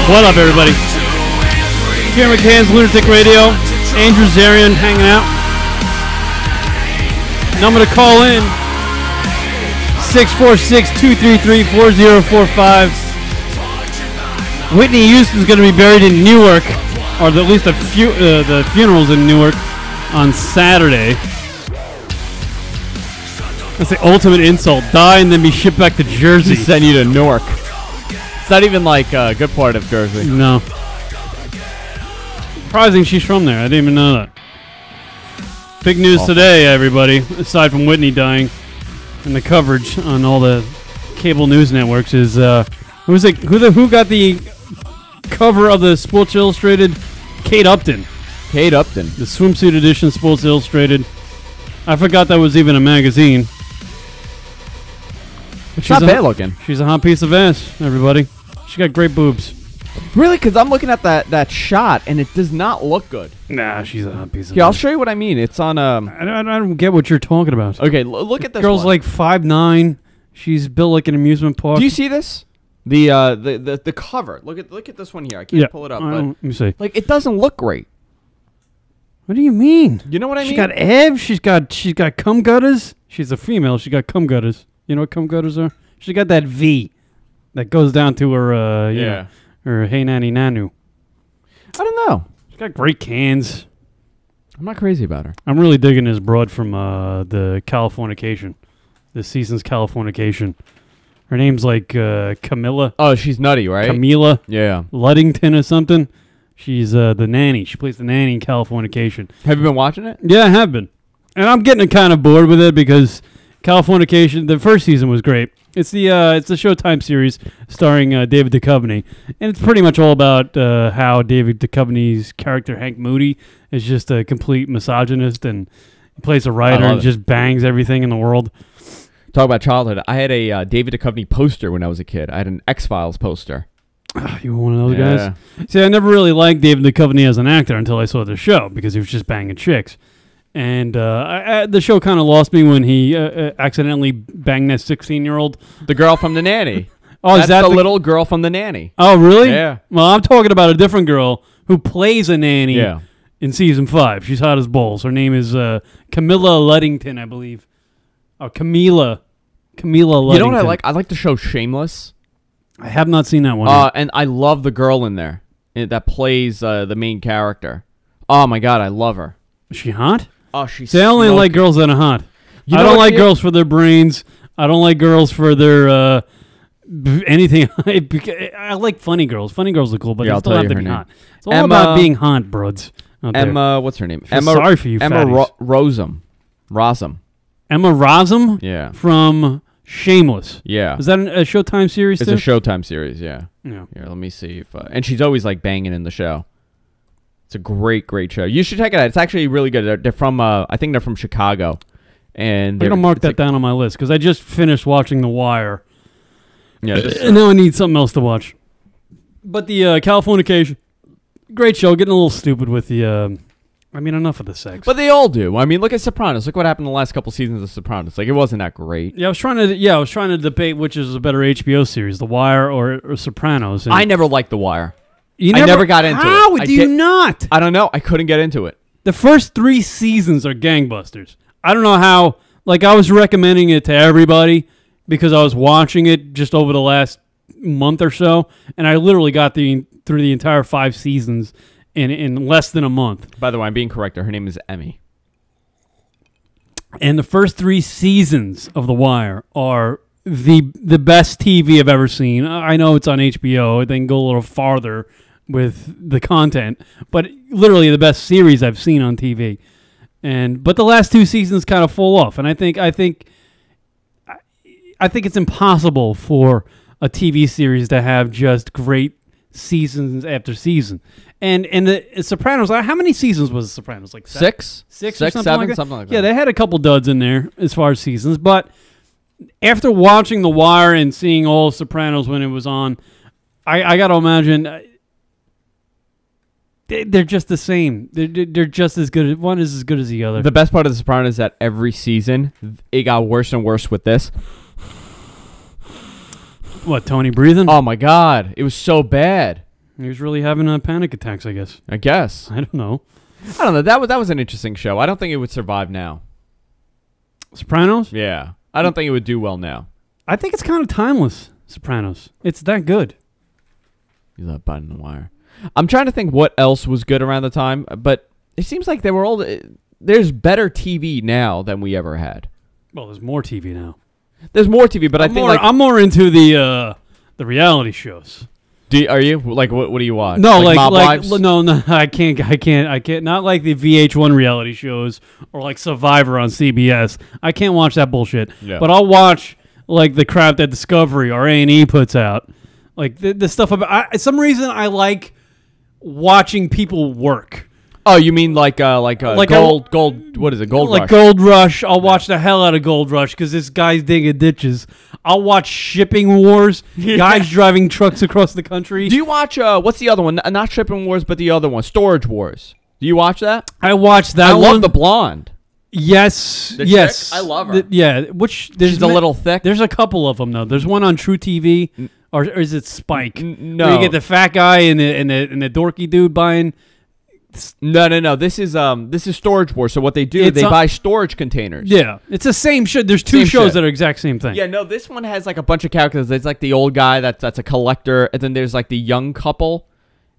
What up, everybody? Kieran McCann's Lunatic Radio. Andrew Zarian hanging out. Number to call in, 646-233-4045. Whitney Houston's going to be buried in Newark, or at least the funeral's in Newark on Saturday. That's the ultimate insult. Die and then be shipped back to Jersey. Send you to Newark. It's not even like a good part of Jersey. No. Surprising she's from there. I didn't even know that. Big news today, everybody, aside from Whitney dying, and the coverage on all the cable news networks is who got the cover of the Sports Illustrated? Kate Upton. Kate Upton. The swimsuit edition Sports Illustrated. I forgot that was even a magazine. It's not bad looking. She's a hot piece of ass, everybody. She got great boobs. Really? Because I'm looking at that shot, and it does not look good. Nah, she's a hot piece of ass. Yeah, I'll show you what I mean. It's on... I don't get what you're talking about. Okay, look at this girl's one. like 5'9". She's built like an amusement park. Do you see this? The cover. Look at this one here. I can't pull it up. But let me see. Like, it doesn't look great. What do you mean? You know what I mean? She's got abs. She's got cum gutters. She's a female. She got cum gutters. You know what cum gutters are? She got that V that goes down to her, her hey nanny nanu. I don't know. She's got great cans. I'm not crazy about her. I'm really digging this broad from the Californication, this season's Californication. Her name's like Camilla. Oh, she's nutty, right? Camila. Yeah. Luddington or something. She's the nanny. She plays the nanny in Californication. Have you been watching it? Yeah, I have been. And I'm getting kind of bored with it because Californication, the first season was great. It's the Showtime series starring David Duchovny, and it's pretty much all about how David Duchovny's character Hank Moody is just a complete misogynist, and he plays a writer and just bangs everything in the world. Talk about childhood. I had a David Duchovny poster when I was a kid. I had an X-Files poster. You were one of those guys? See, I never really liked David Duchovny as an actor until I saw the show because he was just banging chicks. And the show kind of lost me when he accidentally banged that 16-year-old. The girl from The Nanny. Oh, That's is that the little girl from The Nanny? Oh, really? Yeah. Well, I'm talking about a different girl who plays a nanny in season 5. She's hot as balls. Her name is Camilla Luddington, I believe. Oh, Camilla Luddington. You know what I like? I like the show Shameless. I have not seen that one. And I love the girl in there that plays the main character. Oh, my God, I love her. Is she hot? Oh, she's See, I only like girls that are hot. I don't like girls for their brains. I don't like girls for their anything. I like funny girls. Funny girls are cool, but they still have to be hot. It's all about being hot, broads. Emma, what's her name? Emma. Sorry for you, Emma Rosem. Emma Rosem? Yeah. From Shameless. Yeah. Is that a Showtime series too? It's a Showtime series, yeah. Yeah. Here, let me see if... and she's always, like, banging in the show. It's a great, great show. You should check it out. It's actually really good. They're from... I think they're from Chicago. And I'm going to mark that down on my list, because I just finished watching The Wire. Yeah. And now I need something else to watch. But the Californication, great show. Getting a little stupid with the... enough of the sex. But they all do. I mean, look at Sopranos. Look what happened in the last couple seasons of Sopranos. Like, it wasn't that great. Yeah, I was trying to debate which is a better HBO series, The Wire or Sopranos. I never liked The Wire. I never got into it. How do you not? I don't know. I couldn't get into it. The first 3 seasons are gangbusters. I don't know how. Like, I was recommending it to everybody because I was watching it just over the last month or so, and I literally got through the entire 5 seasons in less than a month. By the way, I'm being corrected. Her name is Emmy. And the first 3 seasons of The Wire are the best TV I've ever seen. I know it's on HBO. They can go a little farther with the content, but literally the best series I've seen on TV. But the last 2 seasons kind of fall off, and I think it's impossible for a TV series to have just great seasons after season. And the Sopranos, how many seasons was The Sopranos? Like 6? 6 or something 7, like that? something like that. Yeah, they had a couple duds in there as far as seasons, but after watching The Wire and seeing all Sopranos when it was on, I got to imagine they're just the same. They're just as good. One is as good as the other. The best part of The Sopranos is that every season, it got worse and worse with this. What, Tony breathing? Oh, my God. It was so bad. He was really having panic attacks, I guess. I guess. I don't know. That was an interesting show. I don't think it would survive now. Sopranos? Yeah. I don't think it would do well now. I think it's kind of timeless, Sopranos. It's that good. You love biting the wire. I'm trying to think what else was good around the time, but it seems like they were all... There's better TV now than we ever had. Well, there's more TV now. There's more TV, but I'm more into the reality shows. Are you? Like, what do you watch? No, Mob Wives? no, I can't. Not like the VH1 reality shows or like Survivor on CBS. I can't watch that bullshit. Yeah. But I'll watch like the crap that Discovery or A&E puts out. Like the stuff about. Some reason I like watching people work. Oh, you mean like Gold? What is it? Gold Rush. Like Gold Rush. I'll watch the hell out of Gold Rush because this guy's digging ditches. I'll watch Shipping Wars. Guys driving trucks across the country. Do you watch? What's the other one? Not Shipping Wars, but the other one, Storage Wars. Do you watch that? I watched that. I love the blonde. Yes. Yes. Chick? I love her. She's a little thick. There's a couple of them though. There's one on True TV, or is it Spike? No. Where you get the fat guy and the dorky dude buying. No. This is Storage Wars. So what they do, they buy storage containers. Yeah, it's the same shit. There's 2 shows that are exact same thing. Yeah, no, this one has like a bunch of characters. There's like the old guy that's a collector, and then there's like the young couple,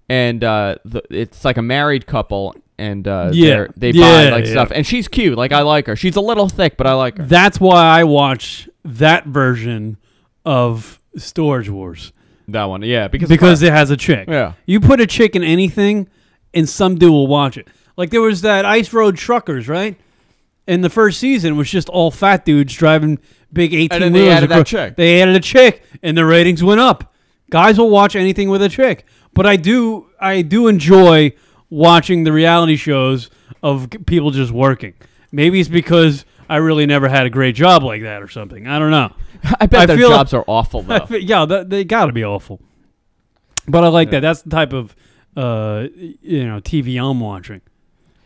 and it's like a married couple, and they buy like stuff, and she's cute. Like I like her. She's a little thick, but I like her. That's why I watch that version of Storage Wars. That one, yeah, because it has a chick. Yeah, you put a chick in anything. And some dude will watch it. Like there was that Ice Road Truckers, right? And the first season was just all fat dudes driving big 18 And then they added that chick. They added a chick, and the ratings went up. Guys will watch anything with a chick. But I do enjoy watching the reality shows of people just working. Maybe it's because I really never had a great job like that or something. I don't know. I bet their jobs are awful, though. They got to be awful. But I like that. That's the type of TV I'm watching.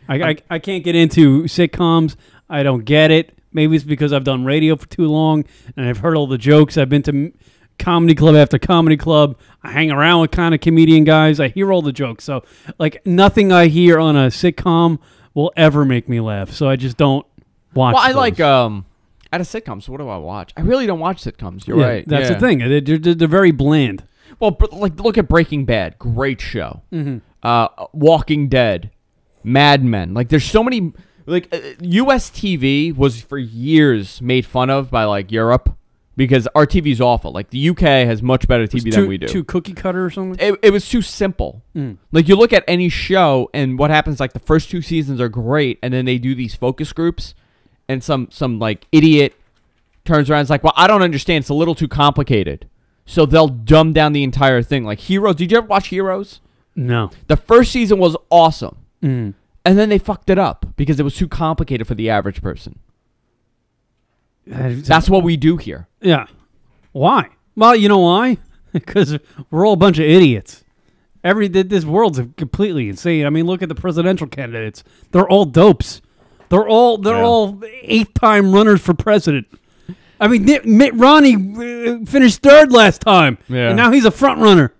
I can't get into sitcoms. I don't get it. Maybe it's because I've done radio for too long and I've heard all the jokes. I've been to comedy club after comedy club. I hang around with kind of comedian guys. I hear all the jokes. So, like, nothing I hear on a sitcom will ever make me laugh. So I just don't watch Well, I those. like out of sitcoms, what do I watch? I really don't watch sitcoms. You're right. That's the thing. They're very bland. Well, like, look at Breaking Bad. Great show. Mm-hmm. Walking Dead. Mad Men. Like, there's so many. Like, U.S. TV was for years made fun of by, like, Europe because our TV's awful. Like, the UK has much better TV than we do. Too cookie cutter or something? It was too simple. Like, you look at any show, and what happens, like, the first 2 seasons are great, and then they do these focus groups, and some like, idiot turns around and is like, well, I don't understand. It's a little too complicated. So they'll dumb down the entire thing. Like, Heroes. Did you ever watch Heroes? No. The first season was awesome. And then they fucked it up because it was too complicated for the average person. That's what we do here. Yeah. Why? Well, you know why? Because we're all a bunch of idiots. This world's completely insane. I mean, look at the presidential candidates. They're all dopes. They're all 8-time runners for president. I mean, Mitt Romney finished 3rd last time, and now he's a front runner.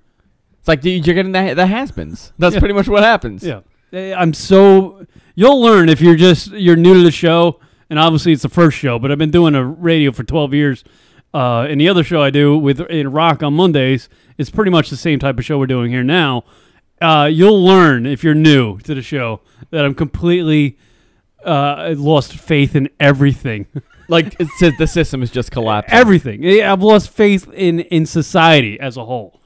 It's like you're getting the has-beens. That's pretty much what happens. Yeah. You'll learn if you're new to the show, and obviously it's the first show, but I've been doing a radio for 12 years, and the other show I do in Rock on Mondays is pretty much the same type of show we're doing here now. You'll learn if you're new to the show that I'm completely lost faith in everything. Like, the system is just collapsing. Everything. I've lost faith in society as a whole.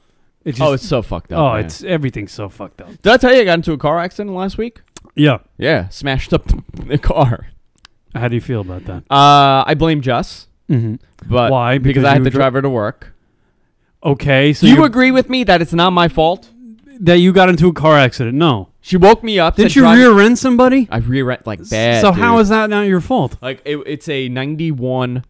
It's so fucked up. Oh, man. Everything's so fucked up. Did I tell you I got into a car accident last week? Yeah. Yeah, smashed up the car. How do you feel about that? I blame Jess. Mm-hmm. But why? Because I had to drive her to work. Okay, so you agree with me that it's not my fault? That you got into a car accident? No. She woke me up. Didn't you rear-end somebody? I rear-end like bad. So dude. how is that not your fault? Like it's a 91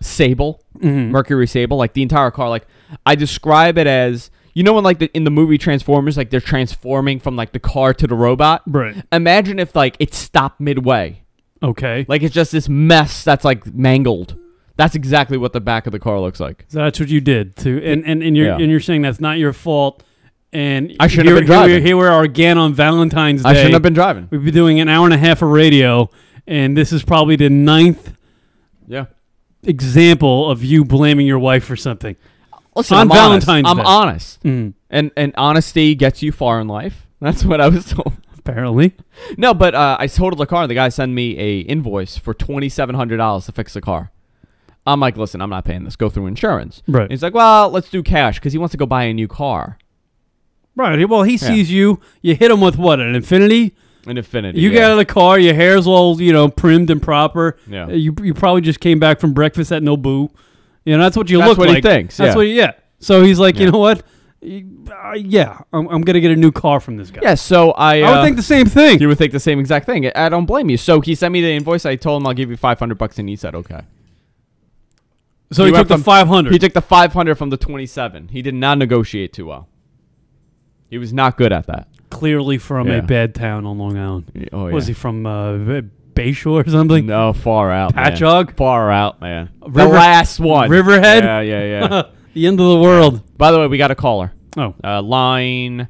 Sable, Mercury Sable. Like the entire car. Like I describe it as, you know, when like in the movie Transformers, like they're transforming from like the car to the robot. Right. Imagine if like it stopped midway. Okay. Like it's just this mess that's like mangled. That's exactly what the back of the car looks like. So that's what you did too, and you're saying that's not your fault. And I shouldn't have been driving. Here we are again on Valentine's Day. I shouldn't have been driving. We've been doing an hour and a half of radio, and this is probably the 9th example of you blaming your wife for something. Listen, on Valentine's Day. I'm honest. And honesty gets you far in life. That's what I was told. Apparently. No, but I totaled the car, and the guy sent me a invoice for $2,700 to fix the car. I'm like, listen, I'm not paying this. Go through insurance. Right. And he's like, well, let's do cash, because he wants to go buy a new car. Right. Well, he sees you. You hit him with what? An Infinity? An Infinity. You get out of the car. Your hair's all, primed and proper. Yeah. You probably just came back from breakfast at Nobu. That's what you look like. That's what he thinks. That's what. So he's like, you know what? I'm gonna get a new car from this guy. Yeah. So I would think the same thing. You would think the same exact thing. I don't blame you. So he sent me the invoice. I told him I'll give you $500, and he said okay. So he took the 500. He took the 500 from the 27. He did not negotiate too well. He was not good at that. Clearly from a bad town on Long Island. Oh, yeah. Was he from Bayshore or something? No, far out. Patchogue? Man. Far out, man. The last one. Riverhead? Yeah. The end of the world. By the way, we got a caller. Oh. Line,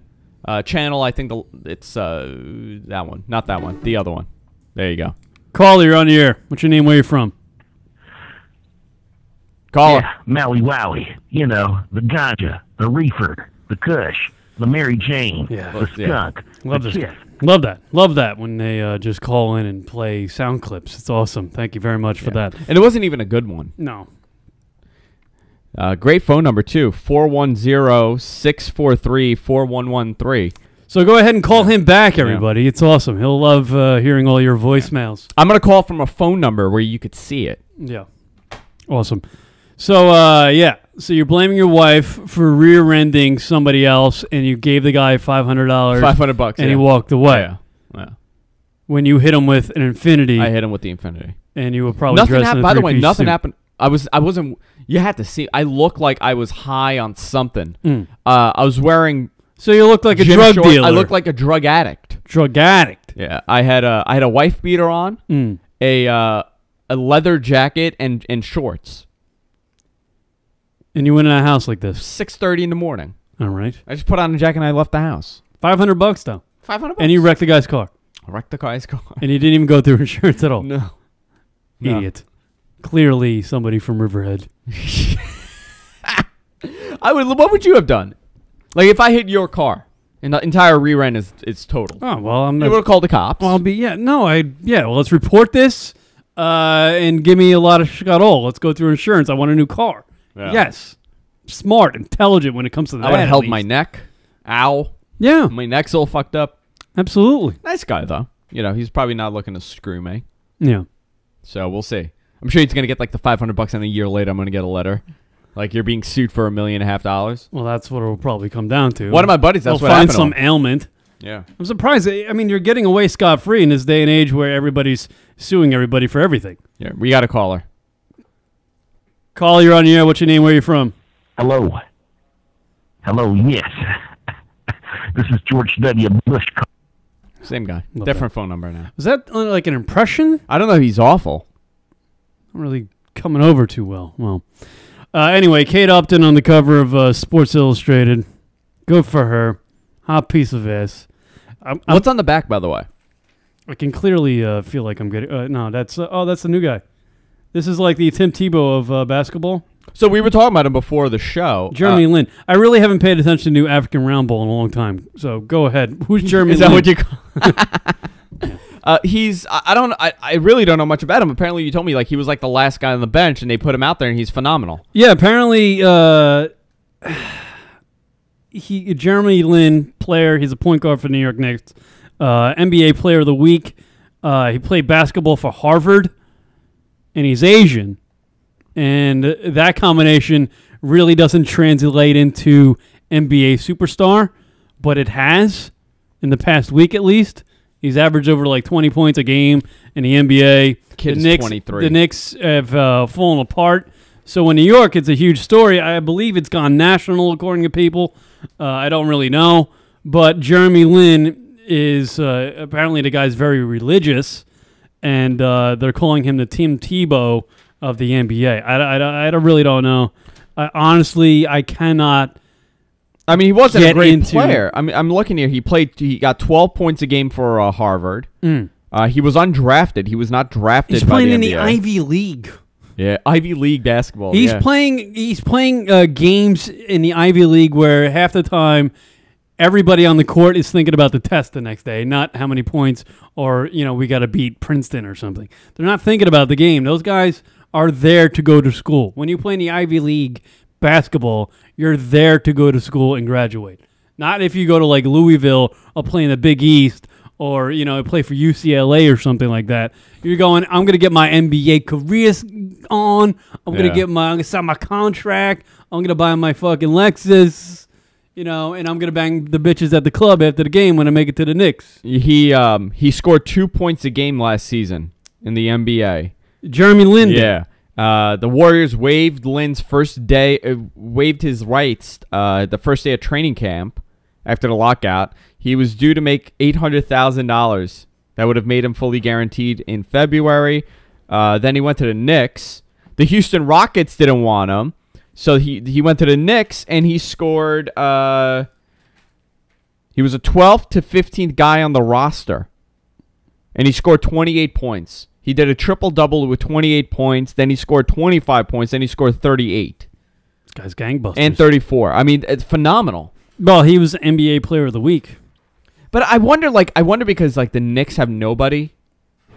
channel, I think it's that one. Not that one. The other one. There you go. Caller, you're on the air. What's your name? Where are you from? Caller. Yeah, Maui Wowie. You know, the ganja, the reefer, the kush, the Mary Jane, the skunk, Love the this. kiss. Love that when they just call in and play sound clips. It's awesome. Thank you very much for that. And it wasn't even a good one. No. Great phone number, too. 410-643-4113. So go ahead and call him back, everybody. It's awesome. He'll love hearing all your voicemails. I'm going to call from a phone number where you could see it. Yeah. Awesome. So, So you're blaming your wife for rear-ending somebody else, and you gave the guy $500. $500, and he walked away. Yeah. When you hit him with an Infinity. I hit him with the Infinity. And you were probably dressed in a by the way, three-piece nothing suit. happened. I wasn't. You had to see. I looked like I was high on something. I was wearing. So you looked like a drug dealer. I looked like a drug addict. Drug addict. Yeah, I had a wife beater on, a leather jacket and shorts. And you went in a house like this. 6:30 in the morning. All right. I just put on a jacket and I left the house. $500 though. $500. And you wrecked the guy's car. I wrecked the guy's car. And you didn't even go through insurance at all. No. Idiot. Clearly somebody from Riverhead. What would you have done? Like if I hit your car and the entire rear end is total. Oh well, I'm. You would have called the cops. Well, well, let's report this, and give me a lot of shkarol. Let's go through insurance. I want a new car. Yeah. Yes, smart, intelligent when it comes to that. I would have held my neck. Ow. Yeah, my neck's all fucked up. Absolutely. Nice guy though. You know, he's probably not looking to screw me. Yeah. So we'll see. I'm sure he's gonna get like the $500, and a year later I'm gonna get a letter. Like you're being sued for $1.5 million. Well, that's what it'll probably come down to. One of my buddies, that's They'll what find happened. some ailment. Yeah. I'm surprised. I mean, you're getting away scot-free in this day and age where everybody's suing everybody for everything. Yeah, we got a caller. Caller, you're on the air. What's your name? Where are you from? Hello. Hello, yes. This is George W. Bush. Same guy. Love Different that. phone number now. Is that like an impression? I don't know if he's awful. Not really coming over too well. Well, anyway, Kate Upton on the cover of Sports Illustrated. Good for her. Hot piece of ass. What's on the back, by the way? I can clearly feel like I'm getting... no, that's the new guy. This is like the Tim Tebow of basketball. So we were talking about him before the show. Jeremy Lin. I really haven't paid attention to African round ball in a long time. So go ahead. Who's Jeremy Is Lin? that what you call he's... I really don't know much about him. Apparently you told me like he was like the last guy on the bench and they put him out there and he's phenomenal. Yeah, apparently Jeremy Lin, player. He's a point guard for New York Knicks. NBA Player of the Week. He played basketball for Harvard. And he's Asian. And that combination really doesn't translate into NBA superstar, but it has in the past week at least. He's averaged over like 20 points a game in the NBA. Kid's the Knicks, 23. The Knicks have fallen apart. So in New York, it's a huge story. I believe it's gone national according to people. I don't really know. But Jeremy Lin is apparently the guy's very religious, and they're calling him the Tim Tebow of the NBA. I really don't know. I cannot. I mean, he wasn't a great player. I mean, I'm looking here. He got 12 points a game for Harvard. He was undrafted. He was not drafted. He's by playing the in NBA. the Ivy League. Yeah, Ivy League basketball. He's playing games in the Ivy League where half the time everybody on the court is thinking about the test the next day, not how many points or we got to beat Princeton or something. They're not thinking about the game. Those guys are there to go to school. When you play in the Ivy League basketball, you're there to go to school and graduate. Not if you go to like Louisville or play in the Big East or play for UCLA or something like that. You're going, I'm going to get my NBA career on. I'm going to sign my contract. I'm going to buy my fucking Lexus, and I'm going to bang the bitches at the club after the game when I make it to the Knicks. He scored 2 points a game last season in the NBA. Jeremy Lin. Yeah. The Warriors waived Lin's waived his rights the first day of training camp after the lockout. He was due to make $800,000. That would have made him fully guaranteed in February. Then he went to the Knicks. The Houston Rockets didn't want him, so he went to the Knicks and he scored. He was a 12th to 15th guy on the roster, and he scored 28 points. He did a triple-double with 28 points. Then he scored 25 points. Then he scored 38. This guy's gangbusters. And 34. I mean, it's phenomenal. Well, he was NBA Player of the Week. But I wonder because the Knicks have nobody.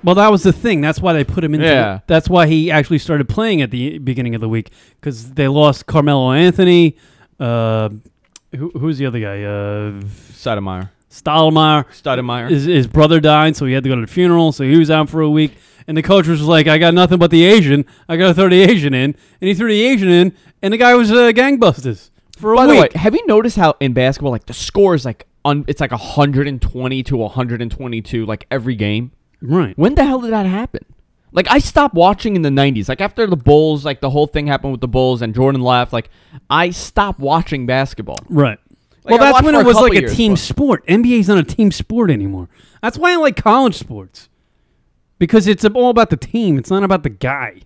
Well, that was the thing. That's why they put him into. Yeah. That's why he actually started playing at the beginning of the week because they lost Carmelo Anthony. Who's the other guy? Sotomayor. Stoudemire. His brother died, so he had to go to the funeral, so he was out for a week. And the coach was like, I got nothing but the Asian. I got to throw the Asian in. And he threw the Asian in, and the guy was gangbusters for a week. By the way, have you noticed how in basketball, like the score is like, it's like 120 to 122, like every game? Right. When the hell did that happen? Like, I stopped watching in the 90s. Like, after the Bulls, like the whole thing happened with the Bulls and Jordan left, like, I stopped watching basketball. Right. Like, well, that's when it was like a team sport. NBA's not a team sport anymore. That's why I like college sports. Because it's all about the team. It's not about the guy.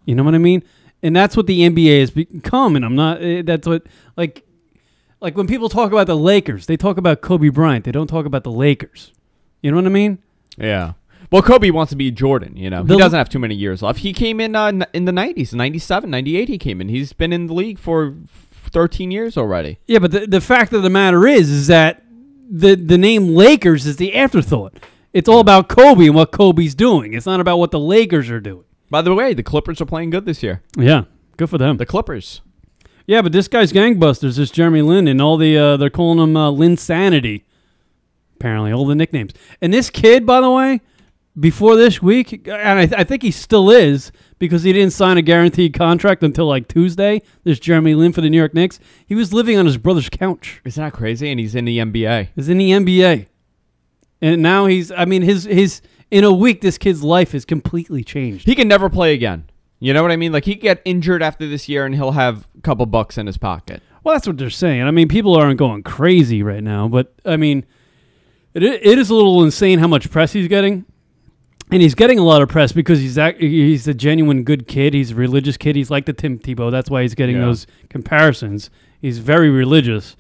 You know what I mean? And that's what the NBA has become. And I'm not, that's what, like when people talk about the Lakers, they talk about Kobe Bryant. They don't talk about the Lakers. You know what I mean? Yeah. Well, Kobe wants to be Jordan, you know. He doesn't have too many years left. He came in the 90s, 97, 98 he came in. He's been in the league for 13 years already. Yeah, but the fact of the matter is that the name Lakers is the afterthought. It's all about Kobe and what Kobe's doing. It's not about what the Lakers are doing. By the way, the Clippers are playing good this year. Yeah, good for them. The Clippers. Yeah, but this guy's gangbusters, this Jeremy Lin, and all they're calling him Linsanity. Apparently, all the nicknames. And this kid, by the way, before this week, and I think he still is, because he didn't sign a guaranteed contract until like Tuesday, this Jeremy Lin for the New York Knicks, he was living on his brother's couch. Isn't that crazy? And he's in the NBA. He's in the NBA. And now his in a week, this kid's life has completely changed. He can never play again. You know what I mean? Like, he could get injured after this year, and he'll have a couple bucks in his pocket. Well, that's what they're saying. I mean, people aren't going crazy right now, but, I mean, it is a little insane how much press he's getting. And he's getting a lot of press because he's a genuine good kid. He's a religious kid. He's like the Tim Tebow. That's why he's getting those comparisons. He's very religious.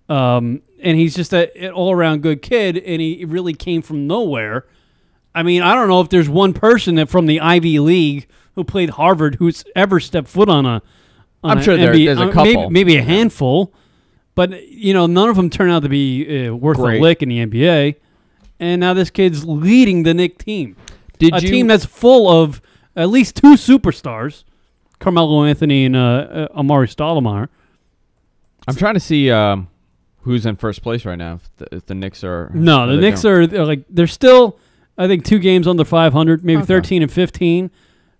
And he's just an all-around good kid, and he really came from nowhere. I mean, I don't know if there's one person that from the Ivy League who played Harvard who's ever stepped foot on a I'm sure there's a couple. Maybe a handful. But, you know, none of them turn out to be worth a lick in the NBA. And now this kid's leading the Knicks team. Team that's full of at least two superstars, Carmelo Anthony and Amari Stoudemire. I'm trying to see who's in first place right now. If the Knicks are the Knicks are like they're still, I think, 2 games under 500, maybe 13 and 15.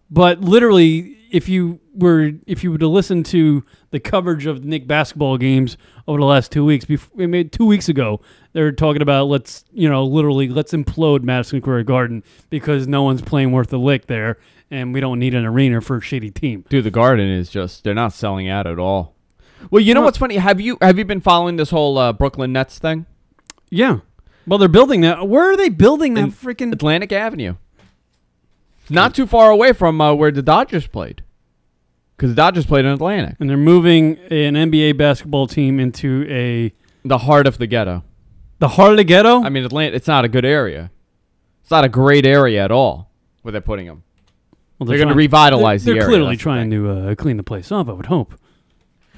But literally, if you were to listen to the coverage of the Knicks basketball games over the last 2 weeks, maybe 2 weeks ago, they were talking about let's implode Madison Square Garden because no one's playing worth a lick there, and we don't need an arena for a shitty team. Dude, the Garden is they're not selling out at all. Well, you know what's funny? Have you been following this whole Brooklyn Nets thing? Yeah. Well, they're building that. Where are they building that freaking Atlantic Avenue? Not too far away from where the Dodgers played. Because the Dodgers played in Atlantic. And they're moving an NBA basketball team into the heart of the ghetto. The heart of the ghetto? I mean, Atlanta. It's not a good area. It's not a great area at all where they're putting them. Well, they're going to revitalize the area. They're clearly trying to clean the place up, I would hope.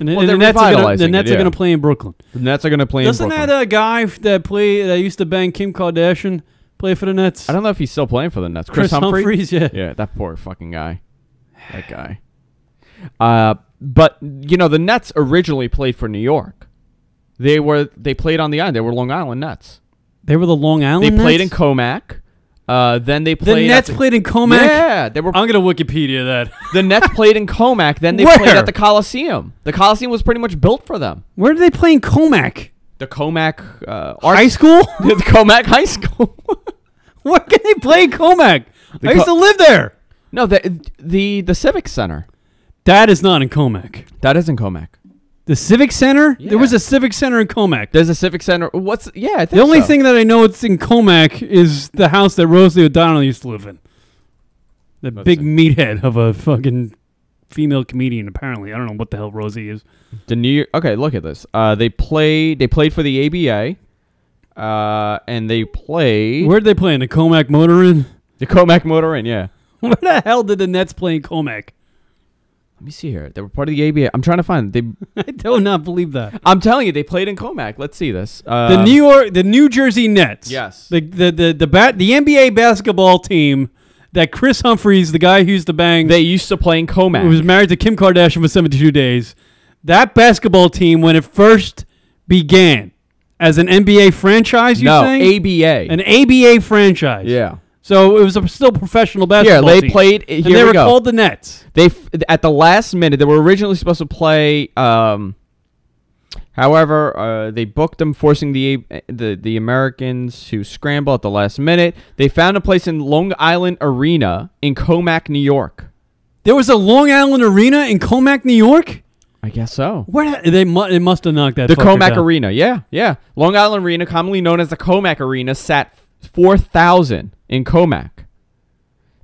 And they're the revitalizing Nets are going to play in Brooklyn. The Nets are going to play in Brooklyn. Doesn't that guy that used to bang Kim Kardashian play for the Nets? I don't know if he's still playing for the Nets. Chris Humphries, yeah. Yeah, that poor fucking guy. That guy. But, you know, the Nets originally played for New York. They played on the island. They were Long Island Nets. They were the Long Island Nets? They played in Comac. Then they played. The Nets played in Comac? Yeah, they were. I'm gonna Wikipedia that. The Nets played in Comac. Then they played at the Coliseum. The Coliseum was pretty much built for them. Where did they play in Comac? The Comac High School. The Comac High School. Where can they play in Comac? I used to live there. No, the Civic Center. That is not in Comac. That is in Comac. The Civic Center? Yeah. There was a Civic Center in Comac. There's a Civic Center. I think the only thing that I know it's in Comac is the house that Rosie O'Donnell used to live in. The big meathead of a fucking female comedian, apparently. I don't know what the hell Rosie is. Okay, look at this. They played for the ABA. And they played... Where did they play? In the Comac Motor Inn? The Comac Motor Inn, yeah. Where the hell did the Nets play in Comac? Let me see here. They were part of the ABA. I'm trying to find it. I do not believe that. I'm telling you, they played in Comac. Let's see this. The New Jersey Nets. Yes. The NBA basketball team that Chris Humphries, the guy who used to bang. They used to play in Comac. Who was married to Kim Kardashian for 72 days. That basketball team, when it first began, As an NBA franchise, you say? ABA. An ABA franchise. Yeah. So it was still professional basketball they team. played. And here they we were go. called the Nets. At the last minute, they were originally supposed to play. However, they booked them, forcing the Americans to scramble at the last minute. They found a place in Long Island Arena in Comac, New York. There was a Long Island Arena in Comac, New York? I guess so. Where they must have knocked that. The fucker Comac down. Arena, yeah. Long Island Arena, commonly known as the Comac Arena, sat 4,000 in Comac.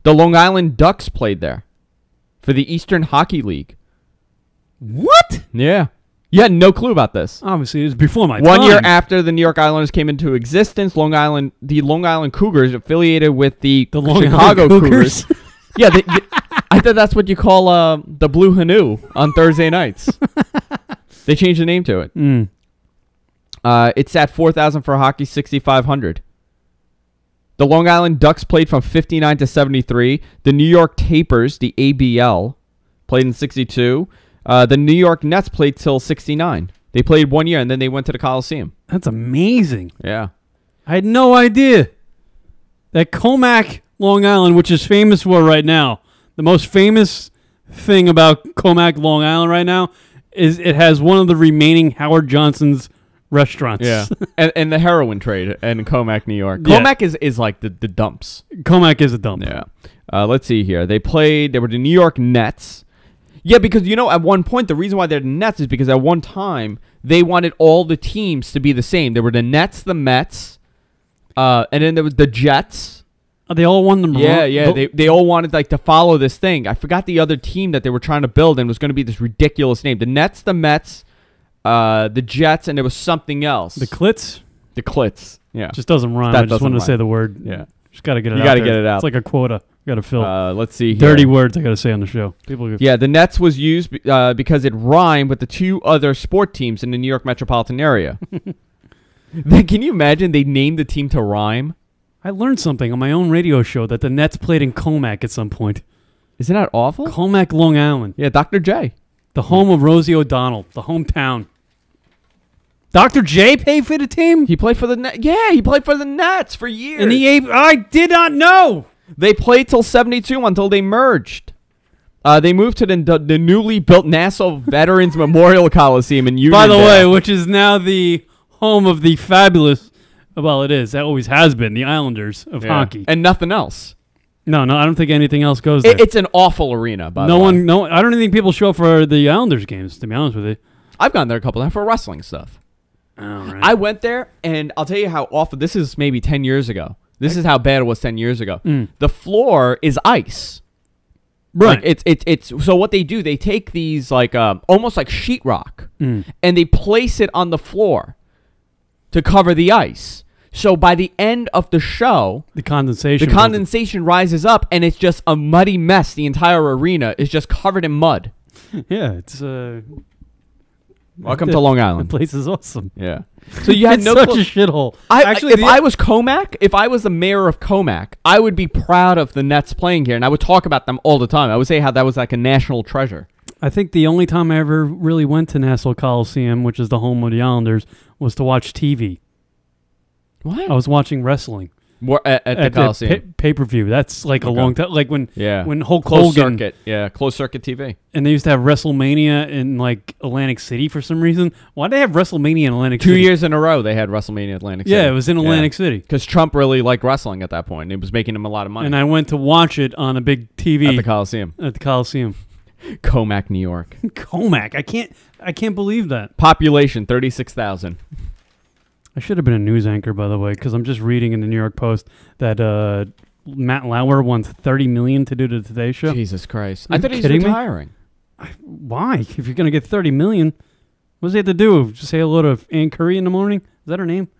The Long Island Ducks played there for the Eastern Hockey League. What? Yeah. You had no clue about this. Obviously, it was before my time. 1 year after the New York Islanders came into existence, the Long Island Cougars, affiliated with the Chicago Cougars. Yeah, I thought that's what you call the Blue Hanu on Thursday nights. They changed the name to it. It's at 4,000 for hockey, 6,500. The Long Island Ducks played from 59 to 73. The New York Tapers, the ABL, played in 62. The New York Nets played till 69. They played 1 year, and then they went to the Coliseum. That's amazing. Yeah. I had no idea that Comac, Long Island, which is famous for right now, the most famous thing about Comac, Long Island right now is it has one of the remaining Howard Johnson's restaurants. Yeah. and the heroin trade in Comac, New York. Yeah. Comac is like the dumps. Comac is a dump. Yeah. Let's see here. They were the New York Nets. Yeah, because, at one point, the reason why they're the Nets is because at one time, they wanted all the teams to be the same. There were the Nets, the Mets, and then there was the Jets. Oh, they all won them. Yeah. They all wanted to follow this thing. I forgot the other team that they were trying to build, and it was going to be this ridiculous name. The Nets, the Mets, the Jets, and there was something else. The Clits? The Clits. Yeah. Just doesn't rhyme. I just wanted to say the word. Yeah. Just got to get it out. You got to get it out. It's like a quota. Got to fill. Let's see here. Dirty words I got to say on the show. Yeah, the Nets was used because it rhymed with the two other sport teams in the New York metropolitan area. Can you imagine they named the team to rhyme? I learned something on my own radio show that the Nets played in Comac at some point. Isn't that awful? Comac, Long Island. Yeah, Dr. J. The home of Rosie O'Donnell, the hometown. Dr. J paid for the team? He played for the Nets. Yeah, he played for the Nets for years. I did not know. They played till 72 until they merged. They moved to the newly built Nassau Veterans Memorial Coliseum in Uniondale. By the way, which is now the home of the fabulous, well, it is. That always has been the Islanders of hockey. And nothing else. No, I don't think anything else goes there. It's an awful arena, by the way. I don't even think people show up for the Islanders games, to be honest with you. I've gone there a couple times for wrestling stuff. All right. I went there, and I'll tell you how awful. This is maybe 10 years ago. This is how bad it was 10 years ago. The floor is ice. Right. Like it's so what they do, they take these almost like sheetrock, and they place it on the floor to cover the ice. So by the end of the show, the condensation rises up, and it's just a muddy mess. The entire arena is just covered in mud. Yeah, it's welcome to Long Island. The place is awesome. Yeah. So you had it's no such a shithole. If I was Comac, if I was the mayor of Comac, I would be proud of the Nets playing here, and I would talk about them all the time. I would say how that was like a national treasure. I think the only time I ever really went to Nassau Coliseum, which is the home of the Islanders, was to watch TV. What? I was watching wrestling. At the Coliseum. Pay-per-view. That's like a long time. Like when Hulk closed Hogan. Circuit. Yeah, closed circuit TV. And they used to have WrestleMania in like Atlantic City for some reason. Why did they have WrestleMania in Atlantic City? 2 years in a row they had WrestleMania in Atlantic City. Yeah, it was in Atlantic City. Because Trump really liked wrestling at that point. It was making him a lot of money. And I went to watch it on a big TV. At the Coliseum. Comac, New York. Comac. I can't believe that. Population, 36,000. I should have been a news anchor, by the way, because I'm just reading in the New York Post that Matt Lauer wants $30 million to do the Today Show. Jesus Christ! I thought he was retiring. Why? If you're gonna get $30 million, what does he have to do? Just say hello to Ann Curry in the morning? Is that her name?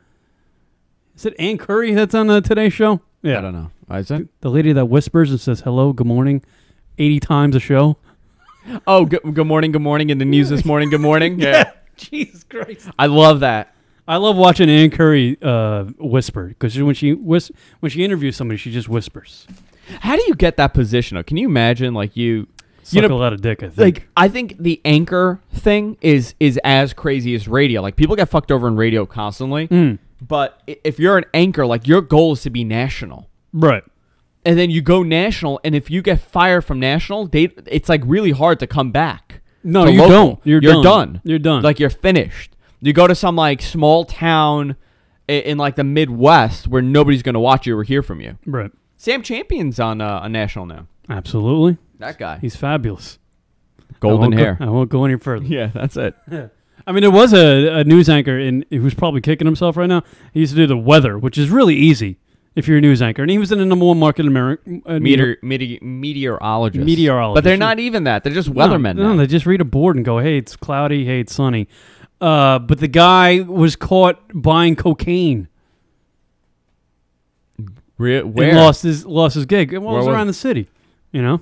Is it Ann Curry that's on the Today Show? Yeah, I don't know. Is that the lady that whispers and says hello, good morning, 80 times a show? Oh, good morning, and the news this morning. Good morning. Yeah. Jesus Christ! I love that. I love watching Ann Curry whisper because when she interviews somebody, she just whispers. How do you get that position? Can you imagine, like you suck a lot of dick, I think. Like, I think the anchor thing is as crazy as radio. Like, people get fucked over in radio constantly. But if you're an anchor, like, your goal is to be national. Right. And then you go national, and if you get fired from national, it's, like, really hard to come back. No, you don't. You're done. You're done. Like, you're finished. You go to some, like, small town in like, the Midwest where nobody's going to watch you or hear from you. Right. Sam Champion's on a national now. Absolutely. That guy. He's fabulous. Golden hair. I won't go any further. Yeah, that's it. I mean, there was a news anchor who's probably kicking himself right now. He used to do the weather, which is really easy if you're a news anchor. And he was in the number one market in America. Meteorologist. Meteorologist. But they're not even that. They're just weathermen. No, they just read a board and go, hey, it's cloudy, hey, it's sunny. But the guy was caught buying cocaine. Where? And lost his gig. It was around the city, you know?